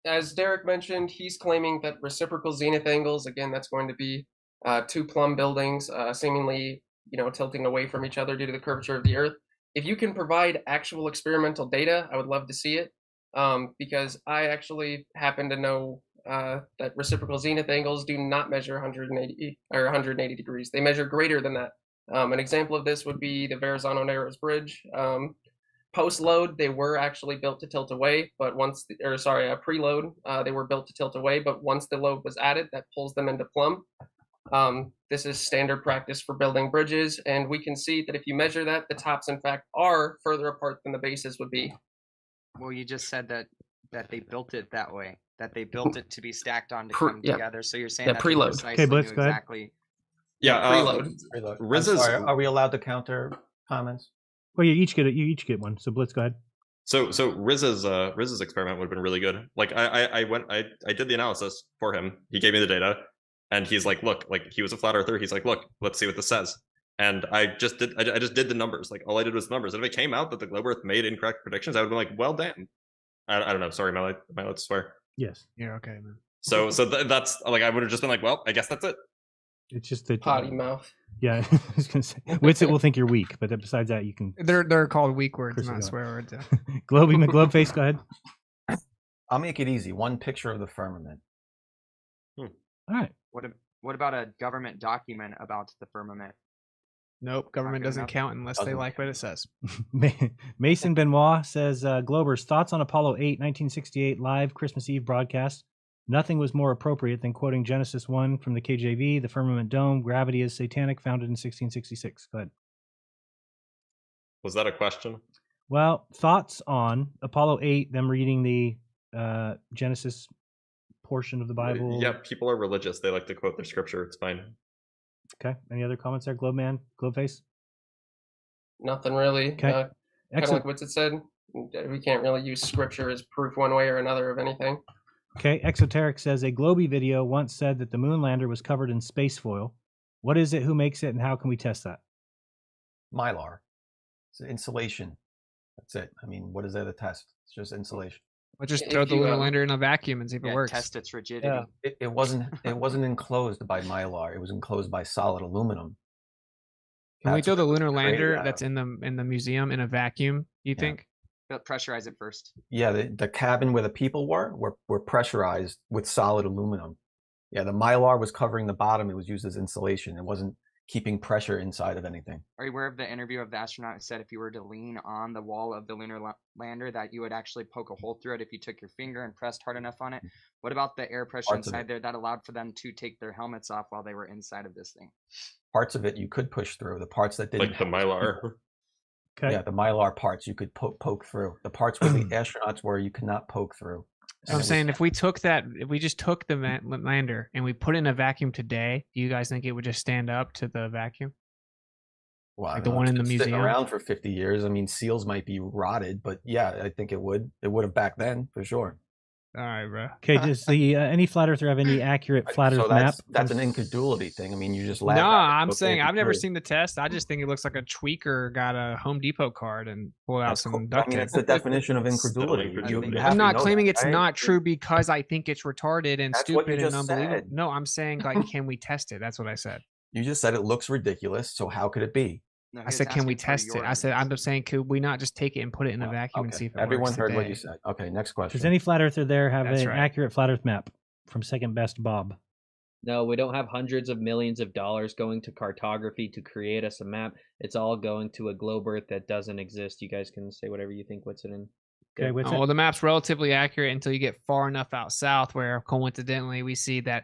as Derik mentioned, he's claiming that reciprocal zenith angles, again, that's going to be 2 plumb buildings seemingly, tilting away from each other due to the curvature of the Earth. If you can provide actual experimental data, I would love to see it, because I actually happen to know that reciprocal zenith angles do not measure 180 degrees. They measure greater than that. An example of this would be the Verrazano-Narrows Bridge. Post-load, they were actually built to tilt away, but preload, they were built to tilt away, but once the load was added, that pulls them into plumb. This is standard practice for building bridges, and we can see that if you measure that, the tops, in fact, are further apart than the bases would be. Well, you just said that they built it that way, that they built it to be stacked on to come together. So you're saying that preload. Okay, Blitz, go ahead. Exactly. Yeah, Preload. Sorry, are we allowed to counter comments? Well, you each get one. So Blitz, go ahead. So Riz's experiment would have been really good. Like I did the analysis for him. He gave me the data, and he's like, look, like he was a flat earther. He's like, look, let's see what this says. And I just did the numbers. Like all I did was numbers. And if it came out that the globe Earth made incorrect predictions, I would be like, well, damn. I don't know. Sorry, am I allowed to swear? Yes. Yeah. Okay, man. So that's like I would have just been like, well, I guess that's it. It's just the potty mouth. Yeah, I was gonna say Witsit will think you're weak, but besides that, you can. They're called weak words, not swear words. Yeah. GlobeyMcGlobeFace, go ahead. I'll make it easy. 1 picture of the firmament. All right. What about a government document about the firmament? Nope, government doesn't count unless they like what it says. Mason Benoit says, Globers, thoughts on Apollo 8, 1968 live Christmas Eve broadcast? Nothing was more appropriate than quoting Genesis 1 from the KJV, the firmament dome, gravity is satanic, founded in 1666. Go ahead. Was that a question? Well, thoughts on Apollo 8, them reading the Genesis portion of the Bible? Yeah, people are religious. They like to quote their scripture. It's fine. Okay. Any other comments there, Globeman, Globeface? Nothing really. Okay. Kind of like Witsit said, we can't really use scripture as proof one way or another of anything. Okay, Exoteric says a Globey video once said that the moon lander was covered in space foil. What is it? Who makes it? And how can we test that? Mylar. It's insulation. That's it. I mean, what is there to test? It's just insulation. Well, just throw the lunar lander in a vacuum and see if it works. Test its rigidity. Yeah. It wasn't enclosed by Mylar. It was enclosed by solid aluminum. Can we throw the lunar lander that's in the museum in a vacuum? You think? But pressurize it first. Yeah, the cabin where the people were pressurized with solid aluminum. Yeah, the Mylar was covering the bottom. It was used as insulation. It wasn't keeping pressure inside of anything. Are you aware of the interview of the astronaut who said if you were to lean on the wall of the lunar lander that you would actually poke a hole through it if you took your finger and pressed hard enough on it? What about the air pressure Parts of inside it. there that allowed for them to take their helmets off while they were inside of this thing? Parts of it you could push through. The parts that didn't, Like the Mylar. Okay. Yeah, the Mylar parts you could poke through. The parts where the astronauts were, you could not poke through. So I'm saying if we just took the lander and we put it in a vacuum today, do you guys think it would just stand up to the vacuum? Well, Like the one in the it's been sitting museum? around for 50 years. I mean, seals might be rotted, but yeah, I think it would. It would have back then for sure. All right, bro. Okay, does the any flat earther have any accurate flat earth So map? that's an incredulity thing. I mean, you just laugh. No, at it. I'm Okay, saying I've never great. seen the test. I just think it looks like a tweaker got a Home Depot card and pulled out That's some cool. duct I mean, tape. it's the definition of incredulity. You have I'm to not know claiming that, it's right? not true because I think it's retarded and That's what you stupid and just unbelievable. said. No, I'm saying like, can we test it? That's what I said. You just said it looks ridiculous. So how could it be? No, I said, can we test it? I said, I'm just saying, could we not just take it and put it in a vacuum and see if it Everyone works heard what today? you said. Okay, next question. Does any flat earther there have That's an right. accurate flat earth map from second best Bob? No, we don't have hundreds of millions of dollars going to cartography to create us a map. It's all going to a globe Earth that doesn't exist. You guys can say whatever you think. What's it in? Okay, what's Well, the map's relatively accurate until you get far enough out south where coincidentally we see that,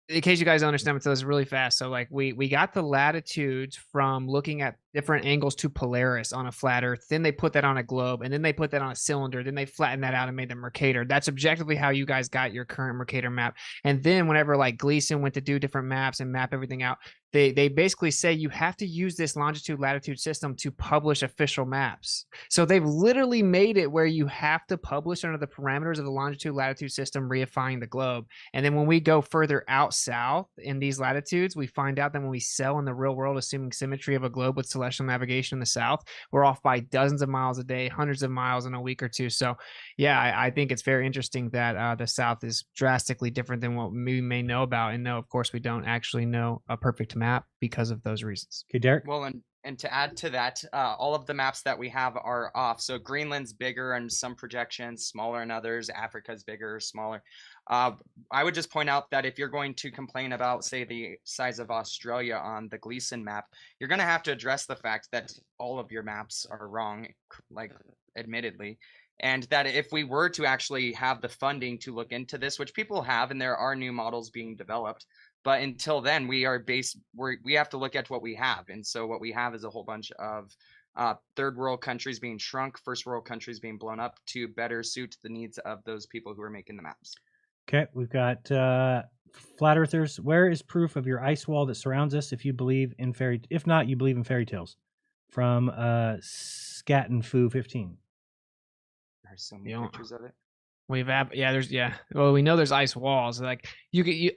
in case you guys don't understand, so it's really fast. So like we got the latitudes from looking at different angles to Polaris on a flat Earth. Then they put that on a globe, and then they put that on a cylinder. Then they flattened that out and made the Mercator. That's objectively how you guys got your current Mercator map. And then whenever like Gleason went to do different maps and map everything out, they basically say you have to use this longitude latitude system to publish official maps. So they've literally made it where you have to publish under the parameters of the longitude latitude system, reifying the globe. And then when we go further out south in these latitudes, we find out that when we sell in the real world, assuming symmetry of a globe with celestial navigation in the south, we're off by dozens of miles a day, hundreds of miles in a week or two. So yeah, I think it's very interesting that the south is drastically different than what we may know about. And no, of course, we don't actually know a perfect map because of those reasons. Okay, Derik. Well, and to add to that, all of the maps that we have are off. So Greenland's bigger in some projections, smaller in others. Africa's bigger, smaller. I would just point out that if you're going to complain about, say, the size of Australia on the Gleason map, you're going to have to address the fact that all of your maps are wrong, like admittedly. And that if we were to actually have the funding to look into this, which people have, and there are new models being developed, but until then, we have to look at what we have. And so what we have is a whole bunch of third world countries being shrunk, first world countries being blown up to better suit the needs of those people who are making the maps. Okay, we've got flat earthers. Where is proof of your ice wall that surrounds us? If you believe in if not, you believe in fairy tales. From Scatten Foo 15. There's so many pictures of it. Well, we know there's ice walls. Like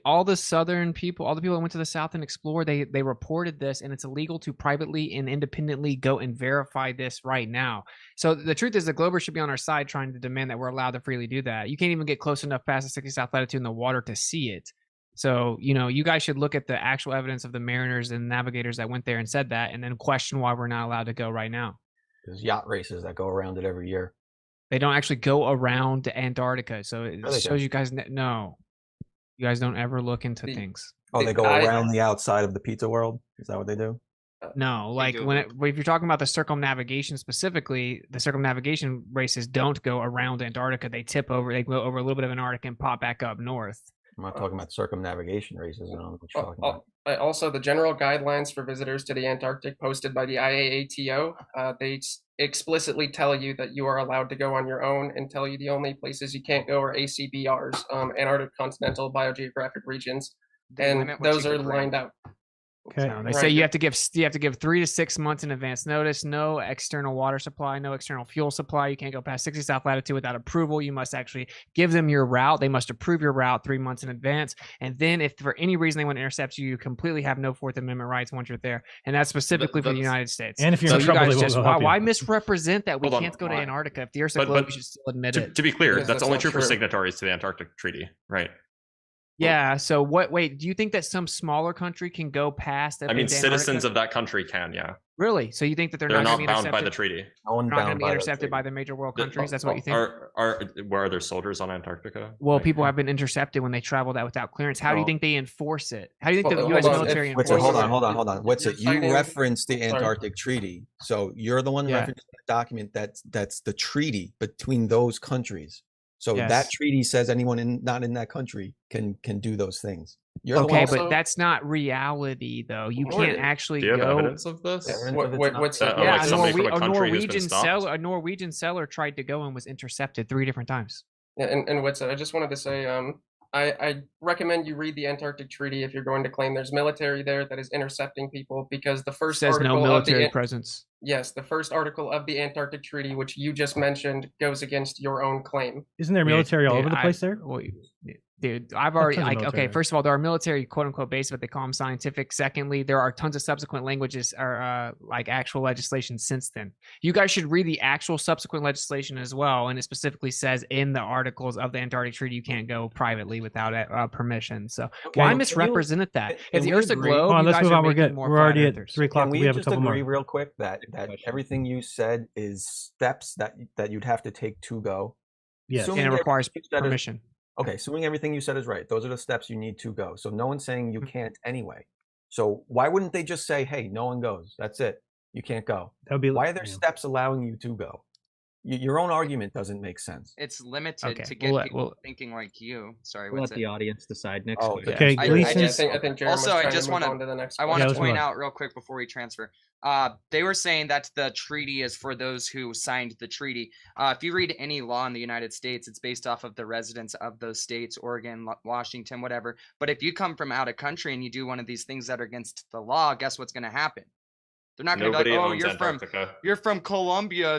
all the southern people, all the people that went to the south and explored, they reported this, and it's illegal to privately and independently go and verify this right now. So the truth is, the Globers should be on our side, trying to demand that we're allowed to freely do that. You can't even get close enough past the 60 south latitude in the water to see it. So you guys should look at the actual evidence of the mariners and navigators that went there and said that, and then question why we're not allowed to go right now. There's yacht races that go around it every year. They don't actually go around Antarctica, so it shows you guys. No, you guys don't ever look into things. Oh, they go around the outside of the pizza world? Is that what they do? No, like if you're talking about the circumnavigation specifically, the circumnavigation races don't go around Antarctica. They tip over, they go over a little bit of Antarctica and pop back up north. I'm not talking about circumnavigation races. I don't know what you're talking about. Also, the general guidelines for visitors to the Antarctic posted by the IAATO, they explicitly tell you that you are allowed to go on your own and tell you the only places you can't go are ACBRs, Antarctic Continental Biogeographic Regions, and those are lined out. Okay. So they say you have to give 3 to 6 months in advance notice. No external water supply, no external fuel supply. You can't go past 60 south latitude without approval. You must actually give them your route. They must approve your route 3 months in advance. And then if for any reason they want to intercept you, you completely have no Fourth Amendment rights once you're there. And that's specifically for the United States. And if you're in trouble, you they guys won't help you. why misrepresent that? We Hold on. can't go to Antarctica. If the Earth's a globe, we should still admit it. To be clear, Because that's that's only not true for true. signatories to the Antarctic Treaty, right? Yeah. So what? Wait, do you think that some smaller country can go past? I mean, citizens of that country can, yeah. Really? So you think that they're They're not not gonna be bound by the intercepted? treaty. Not going to be intercepted by the major world countries. That's what you think? Are there soldiers on Antarctica? Well, people have been intercepted when they traveled out without clearance. How do you think they enforce it? How do you think the Hold U.S. on. military enforces Hold it? on. What's it? You citing- referenced the Sorry. Antarctic Treaty, so you're the one Yeah. referencing the document that's the treaty between those countries. So that Yes. treaty says anyone not in that country can do those things. You're the Okay, one but that's not reality, though. You Wait, can't actually do you have go. evidence of this? What's that? yeah, Like somebody from a a country who's been stopped? A Norwegian seller tried to go and was intercepted 3 different times. Yeah, and what's I just wanted to say, I recommend you read the Antarctic Treaty if you're going to claim there's military there that is intercepting people, because the first Says article no military of the presence. Yes, the first article of the Antarctic Treaty, which you just mentioned, goes against your own claim. Isn't there military all over the place there? Dude, I've already tons of like military okay. there. First of all, there are military quote unquote bases, but they call them scientific. Secondly, there are tons of subsequent languages or like actual legislation since then. You guys should read the actual subsequent legislation as well, and it specifically says in the articles of the Antarctic Treaty you can't go privately without permission. So why misrepresented that? If the Earth's a globe, Hold on, you let's guys move are on. We're making good. more We're already flat at earthers. 3 o'clock. Can We we have a just couple agree more. real quick that everything you said is steps that you'd have to take to go? Yes. Assuming And it requires everything you said is- permission. Okay, assuming everything you said is right, those are the steps you need to go. So no one's saying you can't anyway. So why wouldn't they just say, hey, no one goes. That's it. You can't go. That would be. Why are there steps allowing you to go? Your own argument doesn't make sense. It's limited Okay, to get we'll let- people we'll- thinking like you. Sorry, We'll what's let the audience decide next. Oh, question. okay, I Gleason's- just, I think Jerem was also, I trying to just move want on to the next I want Yeah, to let's move point on. out real quick before we transfer. They were saying that the treaty is for those who signed the treaty. If you read any law in the United States, it's based off of the residents of those states, Oregon, Washington, whatever. But if you come from out of country and you do one of these things that are against the law, guess what's going to happen? They're not going to be Nobody like, oh, owns Antarctica. you're from Colombia.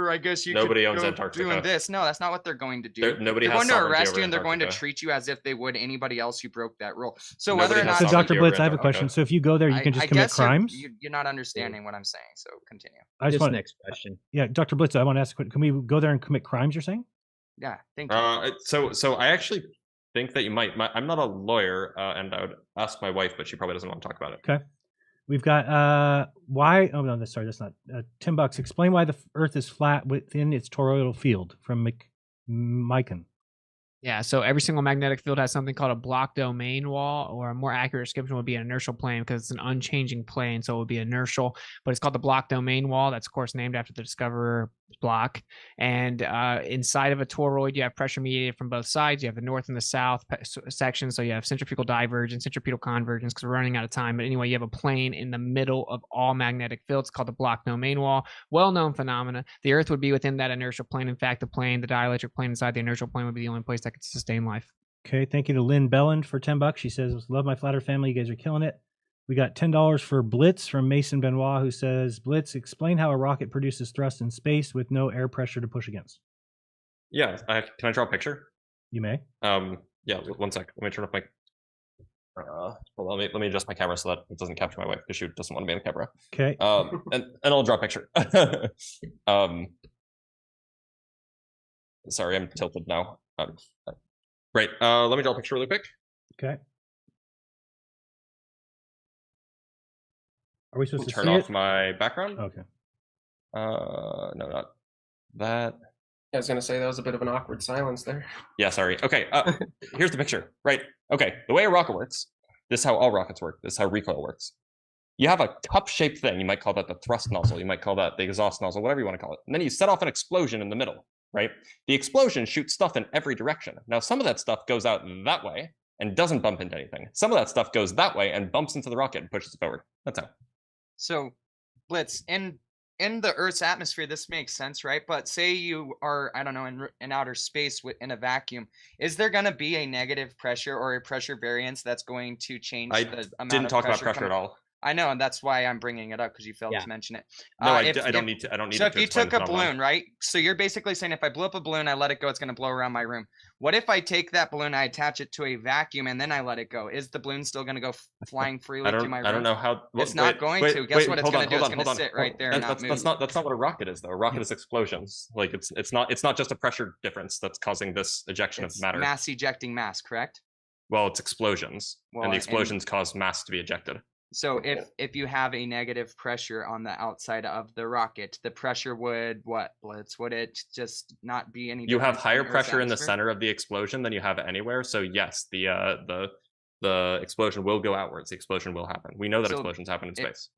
I guess you Nobody could owns go Antarctica. doing this. No, that's not what they're going to do. Nobody they're has going to sovereignty arrest over you and they're going to Antarctica. treat you as if they would anybody else who broke that rule. So Nobody whether or has not So, sovereignty Dr. over Blitz, I have a Antarctica. question. So, if you go there, you can just commit guess crimes. you're not understanding what I'm saying. So continue. I just want next question. Yeah, Dr. Blitz, I want to ask. Can we go there and commit crimes? You're saying? Yeah, thank you. So I actually think that you might. I'm not a lawyer, and I would ask my wife, but she probably doesn't want to talk about it. Okay. We've got why? Oh no, sorry, that's not $10. Explain why the Earth is flat within its toroidal field from Mikan. Yeah, so every single magnetic field has something called a block domain wall, or a more accurate description would be an inertial plane because it's an unchanging plane, so it would be inertial, but it's called the block domain wall. That's, of course, named after the discoverer Block. And inside of a toroid, you have pressure mediated from both sides. You have the north and the south sections, so you have centrifugal divergence, centripetal convergence, because we're running out of time. But anyway, you have a plane in the middle of all magnetic fields called the block domain wall. Well-known phenomena. The Earth would be within that inertial plane. In fact, the dielectric plane inside the inertial plane would be the only place that could sustain life. Okay, thank you to Lynn Belland for $10. She says, "Love my flat Earth family. You guys are killing it." We got $10 for Blitz from Mason Benoit, who says, "Blitz, explain how a rocket produces thrust in space with no air pressure to push against." Yeah, can I draw a picture? You may. Yeah, 1 sec. Let me turn off my. Well, let me adjust my camera so that it doesn't capture my wife because she doesn't want to be on the camera. Okay. And I'll draw a picture. Sorry, I'm tilted now. Great. Let me draw a picture really quick. Okay. Are we supposed to Turn see off it? my background? Okay. No, not that. I was gonna say that was a bit of an awkward silence there. Yeah, sorry. Okay, here's the picture. Right. Okay, the way a rocket works, this is how all rockets work. This is how recoil works. You have a cup-shaped thing. You might call that the thrust nozzle. You might call that the exhaust nozzle, whatever you want to call it. And then you set off an explosion in the middle, right? The explosion shoots stuff in every direction. Now, some of that stuff goes out that way and doesn't bump into anything. Some of that stuff goes that way and bumps into the rocket and pushes it forward. That's how. So, Blitz, in the Earth's atmosphere, this makes sense, right? But say you are, I don't know, in outer space in a vacuum, is there going to be a negative pressure or a pressure variance that's going to change I the amount didn't of talk about pressure pressure coming? at all. I know, and that's why I'm bringing it up because you failed to mention it. No, I don't need to. I don't need So it if to you explain took a the phenomenon. balloon, right? So you're basically saying if I blow up a balloon, I let it go, it's going to blow around my room. What if I take that balloon, I attach it to a vacuum, and then I let it go? Is the balloon still going to go flying freely I through my room? don't know how. It's not going to. Guess what it's going to do? It's going to sit right there and not move. That's not what a rocket is, though. A rocket is explosions. Like it's not just a pressure difference that's causing this ejection of matter. Mass ejecting mass, correct? Well, it's explosions, Well, and the and- explosions cause mass to be ejected. So if you have a negative pressure on the outside of the rocket, the pressure would what, Blitz? Would it just not be any? You have different from higher Earth's pressure in the atmosphere? center of the explosion than you have anywhere. So yes, the explosion will go outwards. The explosion will happen. We know that So explosions happen in it- space.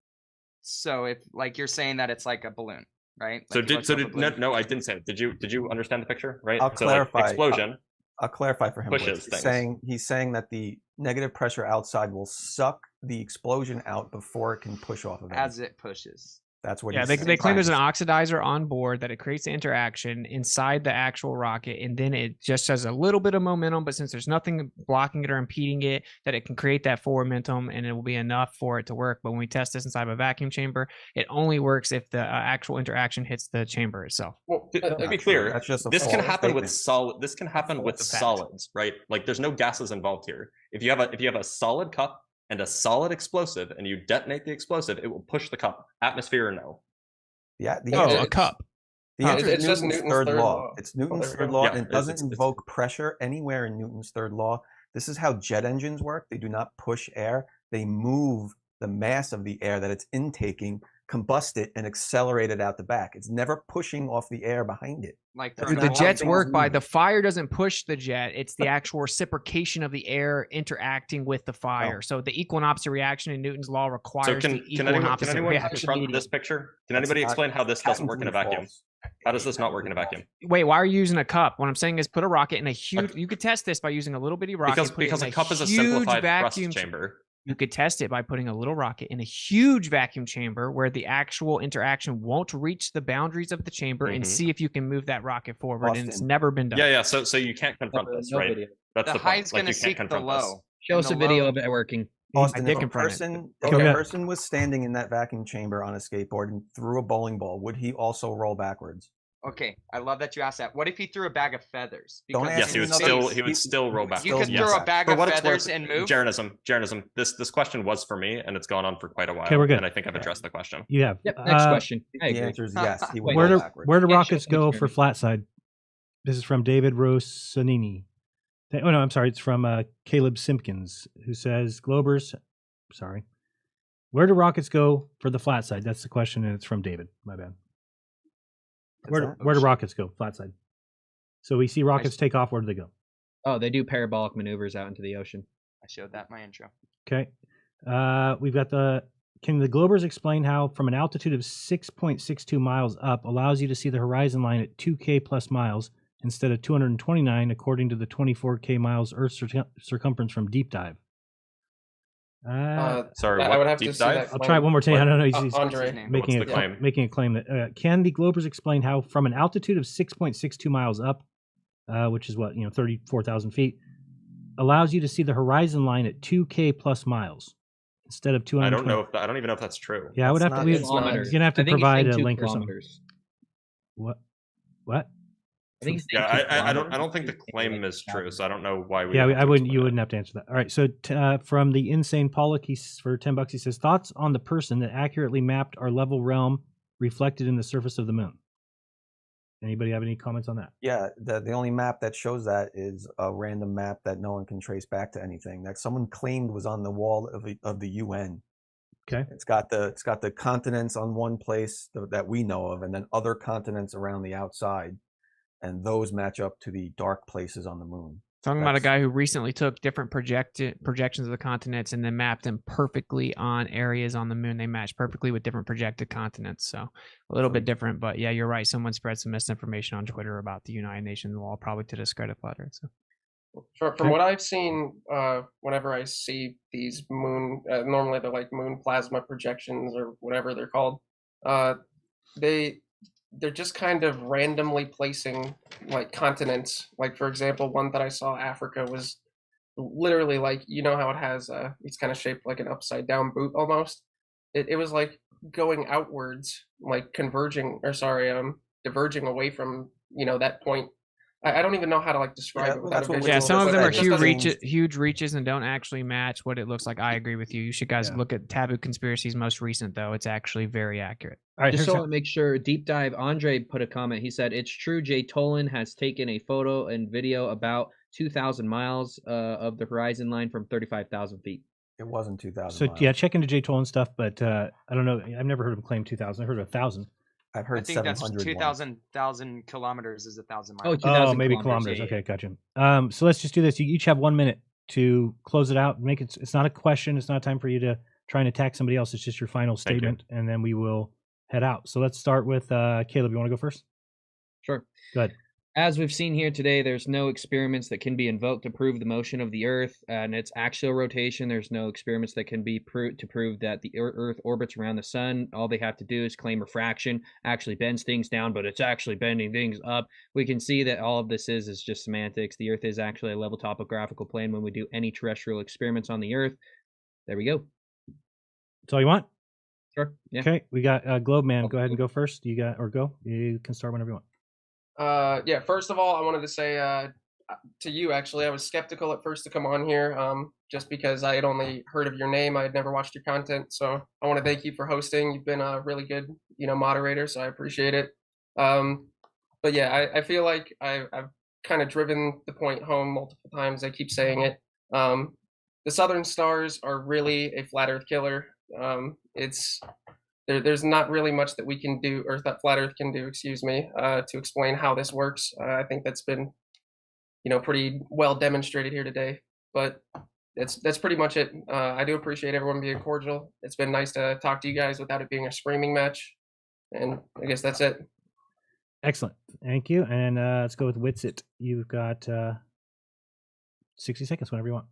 So if like you're saying that it's like a balloon, right? So Like you did look up a no, balloon. no, I didn't say it. Did you understand the picture? Right. I'll so clarify. Like explosion. I'll clarify for him. Pushes Blitz. things. He's saying that the negative pressure outside will suck the explosion out before it can push off of it. As it pushes. That's what. Yeah, he's they saying. claim there's an oxidizer on board that it creates the interaction inside the actual rocket, and then it just has a little bit of momentum. But since there's nothing blocking it or impeding it, that it can create that forward momentum, and it will be enough for it to work. But when we test this inside of a vacuum chamber, it only works if the actual interaction hits the chamber itself. Well, to be clear, That's just a this can false happen with statement. solid. This can happen with That's a fact. solids, right? Like there's no gases involved here. If you have a solid cup and a solid explosive, and you detonate the explosive, it will push the cup. Atmosphere or no? Yeah. A cup. The answer It's is just Newton's Newton's third third law. law. It's Oh, Newton's there we third go. law, Yeah, and it it's- doesn't it's- invoke pressure anywhere in Newton's third law. This is how jet engines work. They do not push air. They move the mass of the air that it's intaking, combust it, and accelerate it out the back. It's never pushing off the air behind it. Like That's through The not how jets things work by move. the fire doesn't push the jet. It's the actual reciprocation of the air interacting with the fire. So the equal and opposite reaction in Newton's law requires So the can equal and can opposite anyone reaction. confront this picture? Can That's anybody not explain how this doesn't work in a patently vacuum? false. How does this not work in a vacuum? Wait, why are you using a cup? What I'm saying is put a rocket in a huge. You could test this by using a little bitty rocket. Because put it because in a cup is a huge simplified thrust vacuum chamber. You could test it by putting a little rocket in a huge vacuum chamber where the actual interaction won't reach the boundaries of the chamber, and Mhm. see if you can move that rocket forward. And it's Austin. never been done. Yeah. So you can't confront No- this, no right? video. That's The the high's point. Like gonna you seek can't the confront this. low. Show us a And the video low- of it working. Austin, did if a confront it. person, Okay, if a yeah. person was standing in that vacuum chamber on a skateboard and threw a bowling ball, would he also roll backwards? Okay, I love that you asked that. What if he threw a bag of feathers? Don't Because ask Yes, he in would another- still space, he would still roll back. You could Still throw yes. a bag For of what it's feathers worth, and move. Jeranism. This question was for me, and it's gone on for quite a while. Okay, we're good. And I think I've addressed the question. You have. Yep. Next question. I The agree. answer is yes. He would Wait, Where roll do backwards. where do Yeah, rockets show me go the for flat side? This is from David Rosanini. Oh no, I'm sorry. It's from Kaleb Simpkins, who says, "Globers, sorry, where do rockets go for the flat side?" That's the question, and it's from David. My bad. Where do rockets go flat side? So we see rockets take off. Where do they go? Oh, they do parabolic maneuvers out into the ocean. I showed that in my intro. Okay. We've got can the Globers explain how from an altitude of 6.62 miles up allows you to see the horizon line at 2K plus miles instead of 229 according to the 24K miles Earth circumference from deep dive? Sorry, I what would have to deep see dive? that I'll claim. try it one more time. I don't know. He's Andre. making What's the claim? making a claim that can the Globers explain how from an altitude of 6.62 miles up, which is what 34,000 feet, allows you to see the horizon line at 2K plus miles instead of 200. I don't know if I don't even know if that's true. Yeah, I would have to. You're gonna have to provide a link or something. What? I think Yeah, I don't think the claim is true, so I don't know why we. Yeah, have I to wouldn't. explain You it. wouldn't have to answer that. All right. So from the insane Pollock, for $10, he says thoughts on the person that accurately mapped our level realm reflected in the surface of the moon. Anybody have any comments on that? Yeah, the only map that shows that is a random map that no one can trace back to anything that someone claimed was on the wall of the UN. Okay. It's got the continents on one place that we know of, and then other continents around the outside, and those match up to the dark places on the moon. Talking about a guy who recently took different projections of the continents and then mapped them perfectly on areas on the moon. They match perfectly with different projected continents. So a little bit different, but yeah, you're right. Someone spread some misinformation on Twitter about the United Nations wall, probably to discredit flat Earth. So. From what I've seen, whenever I see these moon, normally they're like moon plasma projections or whatever they're called, they're just kind of randomly placing like continents. Like for example, one that I saw, Africa, was literally like, you know how it has it's kind of shaped like an upside down boot almost. It was like going outwards, like diverging away from that point. I don't even know how to like describe it without a visual. Yeah, some of them are It just doesn't- huge reaches and don't actually match what it looks like. I agree with you. You should guys look at Taboo Conspiracy's most recent though. It's actually very accurate. All right, Just so I make sure, deep dive. Andre put a comment. He said it's true. Jay Tolan has taken a photo and video about 2,000 miles of the horizon line from 35,000 feet. It wasn't 2,000 So miles. yeah, check into J-Toll and stuff, but I don't know. I've never heard him claim 2,000. I heard 1,000. I've I heard think that's 700 2,000 kilometers is 1,000 miles. Oh, maybe kilometers. Yeah, Okay, gotcha. So let's just do this. You each have 1 minute to close it out. Make it. It's not a question. It's not time for you to try and attack somebody else. It's just your final Thank you. statement, and then we will head out. So let's start with Kaleb. You want to go first? Sure. Go ahead. As we've seen here today, there's no experiments that can be invoked to prove the motion of the Earth and its axial rotation. There's no experiments that can be to prove that the Earth orbits around the sun. All they have to do is claim refraction actually bends things down, but it's actually bending things up. We can see that all of this is just semantics. The Earth is actually a level topographical plane when we do any terrestrial experiments on the Earth. There we go. That's all you want? Sure. Yeah. Okay, we got Globeman. Go ahead and go first. You got, or go. You can start whenever you want. Yeah, first of all, I wanted to say to you, actually, I was skeptical at first to come on here, just because I had only heard of your name. I had never watched your content. So I want to thank you for hosting. You've been a really good, moderator, so I appreciate it. But yeah, I feel like I've kind of driven the point home multiple times. I keep saying it. The Southern Stars are really a flat Earth killer. There's not really much that we can do, or that Flat Earth can do, to explain how this works. I think that's been, pretty well demonstrated here today. But that's pretty much it. I do appreciate everyone being cordial. It's been nice to talk to you guys without it being a screaming match. And I guess that's it. Excellent. Thank you. And let's go with Witsit. You've got 60 seconds whenever you want.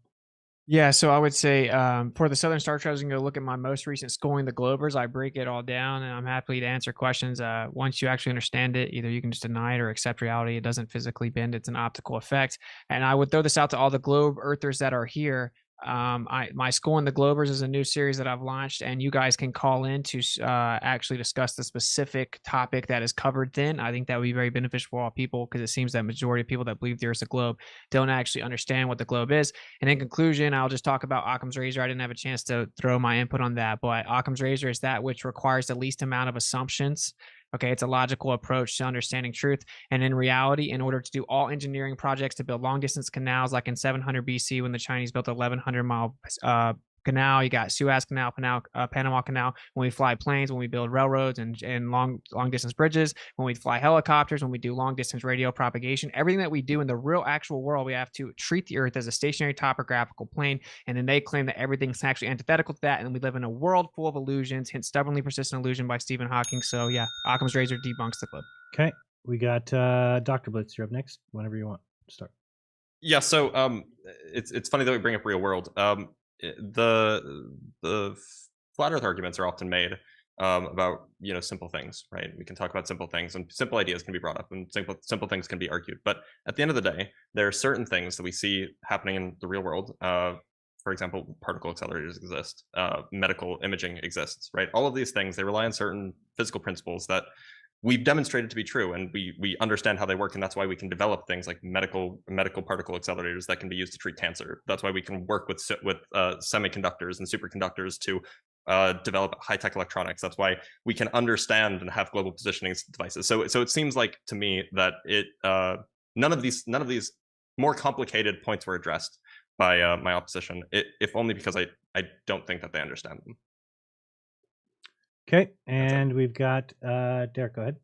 Yeah, so I would say for the Southern Star Trails, you can go look at my most recent Scoring the Globers. I break it all down, and I'm happy to answer questions. Once you actually understand it, either you can just deny it or accept reality. It doesn't physically bend. It's an optical effect. And I would throw this out to all the Globe Earthers that are here. My Scoring the Globers is a new series that I've launched, and you guys can call in to actually discuss the specific topic that is covered then. I think that would be very beneficial for all people, because it seems that majority of people that believe there's a globe don't actually understand what the globe is. And in conclusion, I'll just talk about Occam's razor. I didn't have a chance to throw my input on that, but Occam's razor is that which requires the least amount of assumptions. Okay, it's a logical approach to understanding truth. And in reality, in order to do all engineering projects to build long distance canals, like in 700 BC when the Chinese built a 1,100 mile canal, you got Suez Canal, Panama Canal, when we fly planes, when we build railroads and long distance bridges, when we fly helicopters, when we do long distance radio propagation, everything that we do in the real actual world, we have to treat the Earth as a stationary topographical plane. And then they claim that everything's actually antithetical to that. And then we live in a world full of illusions, hence Stubbornly Persistent Illusion by Stephen Hawking. So yeah, Occam's razor debunks the globe. Okay, we got Dr. Blitz. You're up next. Whenever you want, start. Yeah, so it's funny that we bring up real world. The flat Earth arguments are often made about simple things, right? We can talk about simple things, and simple ideas can be brought up, and simple things can be argued. But at the end of the day, there are certain things that we see happening in the real world. For example, particle accelerators exist, medical imaging exists, right? All of these things, they rely on certain physical principles that we've demonstrated to be true, and we understand how they work, and that's why we can develop things like medical particle accelerators that can be used to treat cancer. That's why we can work with semiconductors and superconductors to develop high-tech electronics. That's why we can understand and have global positioning devices. So it seems like to me that none of these more complicated points were addressed by my opposition, if only because I don't think that they understand them. Okay, and we've got Derik. Go ahead.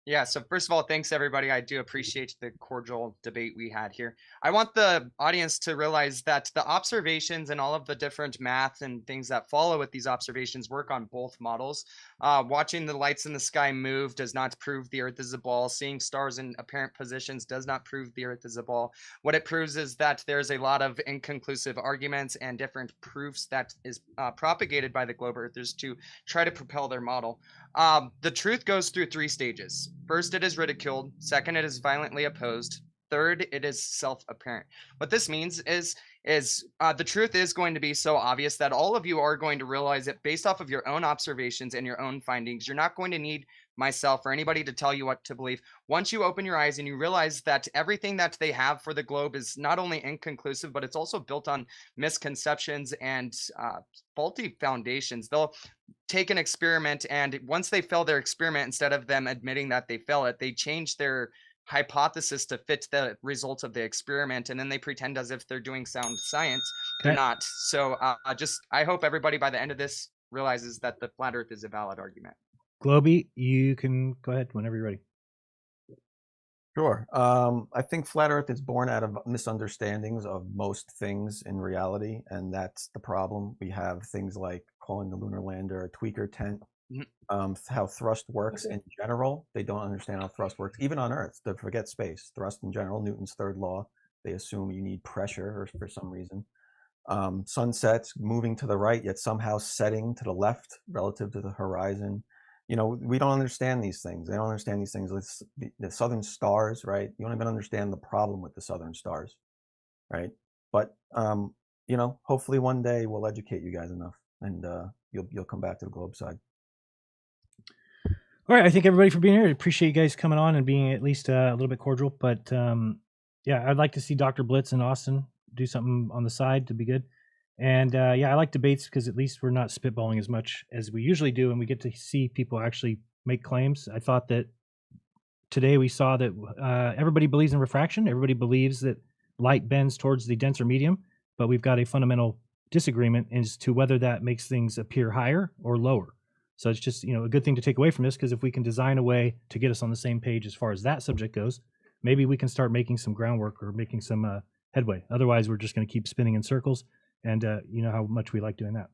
Yeah, so first of all, thanks everybody. I do appreciate the cordial debate we had here. I want the audience to realize that the observations and all of the different math and things that follow with these observations work on both models. Watching the lights in the sky move does not prove the Earth is a ball. Seeing stars in apparent positions does not prove the Earth is a ball. What it proves is that there's a lot of inconclusive arguments and different proofs that is propagated by the globe earthers to try to propel their model. The truth goes through three stages. First, it is ridiculed. Second, it is violently opposed. Third, it is self-apparent. What this means is the truth is going to be so obvious that all of you are going to realize it based off of your own observations and your own findings. You're not going to need myself or anybody to tell you what to believe. Once you open your eyes and you realize that everything that they have for the globe is not only inconclusive, but it's also built on misconceptions and faulty foundations. They'll take an experiment, and once they fail their experiment, instead of them admitting that they fail it, they change their hypothesis to fit the results of the experiment, and then they pretend as if they're doing sound science. They're Okay. not. So I hope everybody by the end of this realizes that the flat Earth is a valid argument. Globey, you can go ahead whenever you're ready. Sure. I think flat Earth is born out of misunderstandings of most things in reality, and that's the problem. We have things like calling the lunar lander a tweaker tent, how thrust works in general. They don't understand how thrust works, even on Earth. They forget space. Thrust in general, Newton's third law. They assume you need pressure for some reason. Sunsets moving to the right, yet somehow setting to the left relative to the horizon. You know, we don't understand these things. They don't understand these things. The southern stars, right? You don't even understand the problem with the southern stars, right? But you know, hopefully one day we'll educate you guys enough, and you'll come back to the globe side. All right, I thank everybody for being here. I appreciate you guys coming on and being at least a little bit cordial. But yeah, I'd like to see Dr. Blitz and Austin do something on the side to be good. And yeah, I like debates because at least we're not spitballing as much as we usually do, and we get to see people actually make claims. I thought that today we saw that everybody believes in refraction. Everybody believes that light bends towards the denser medium, but we've got a fundamental disagreement as to whether that makes things appear higher or lower. So it's just, you know, a good thing to take away from this, because if we can design a way to get us on the same page as far as that subject goes, maybe we can start making some groundwork or making some headway. Otherwise, we're just going to keep spinning in circles. And you know how much we like doing that.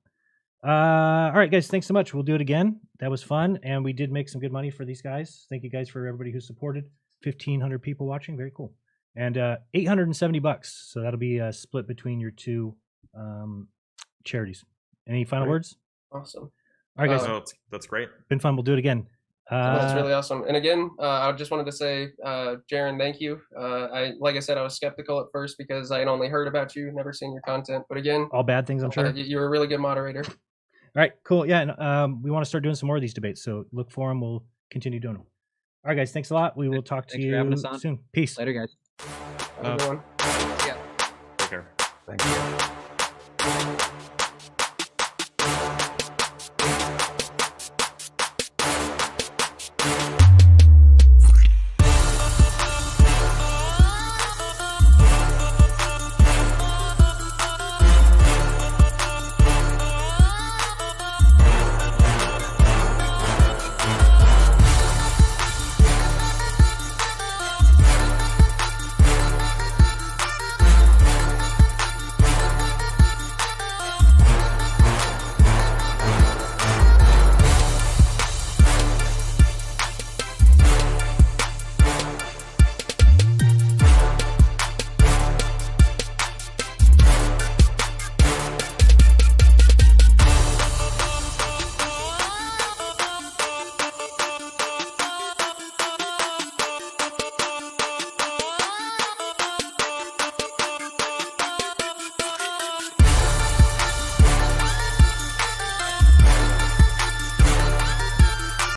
All right, guys, thanks so much. We'll do it again. That was fun, and we did make some good money for these guys. Thank you guys for everybody who supported. 1,500 people watching. Very cool. And $870. So that'll be split between your two charities. Any final words? Awesome. All right, guys. No, that's great. Been fun. We'll do it again. That's really awesome. And again, I just wanted to say, Jaron, thank you. Like I said, I was skeptical at first because I had only heard about you, never seen your content. But again, all bad things, I'm sure. You're a really good moderator. All right, cool. Yeah, and we want to start doing some more of these debates, so look for them. We'll continue doing them. All right, guys, thanks a lot. We will talk to you soon. Peace. Later, guys. Have a good one. Take care. Thank you.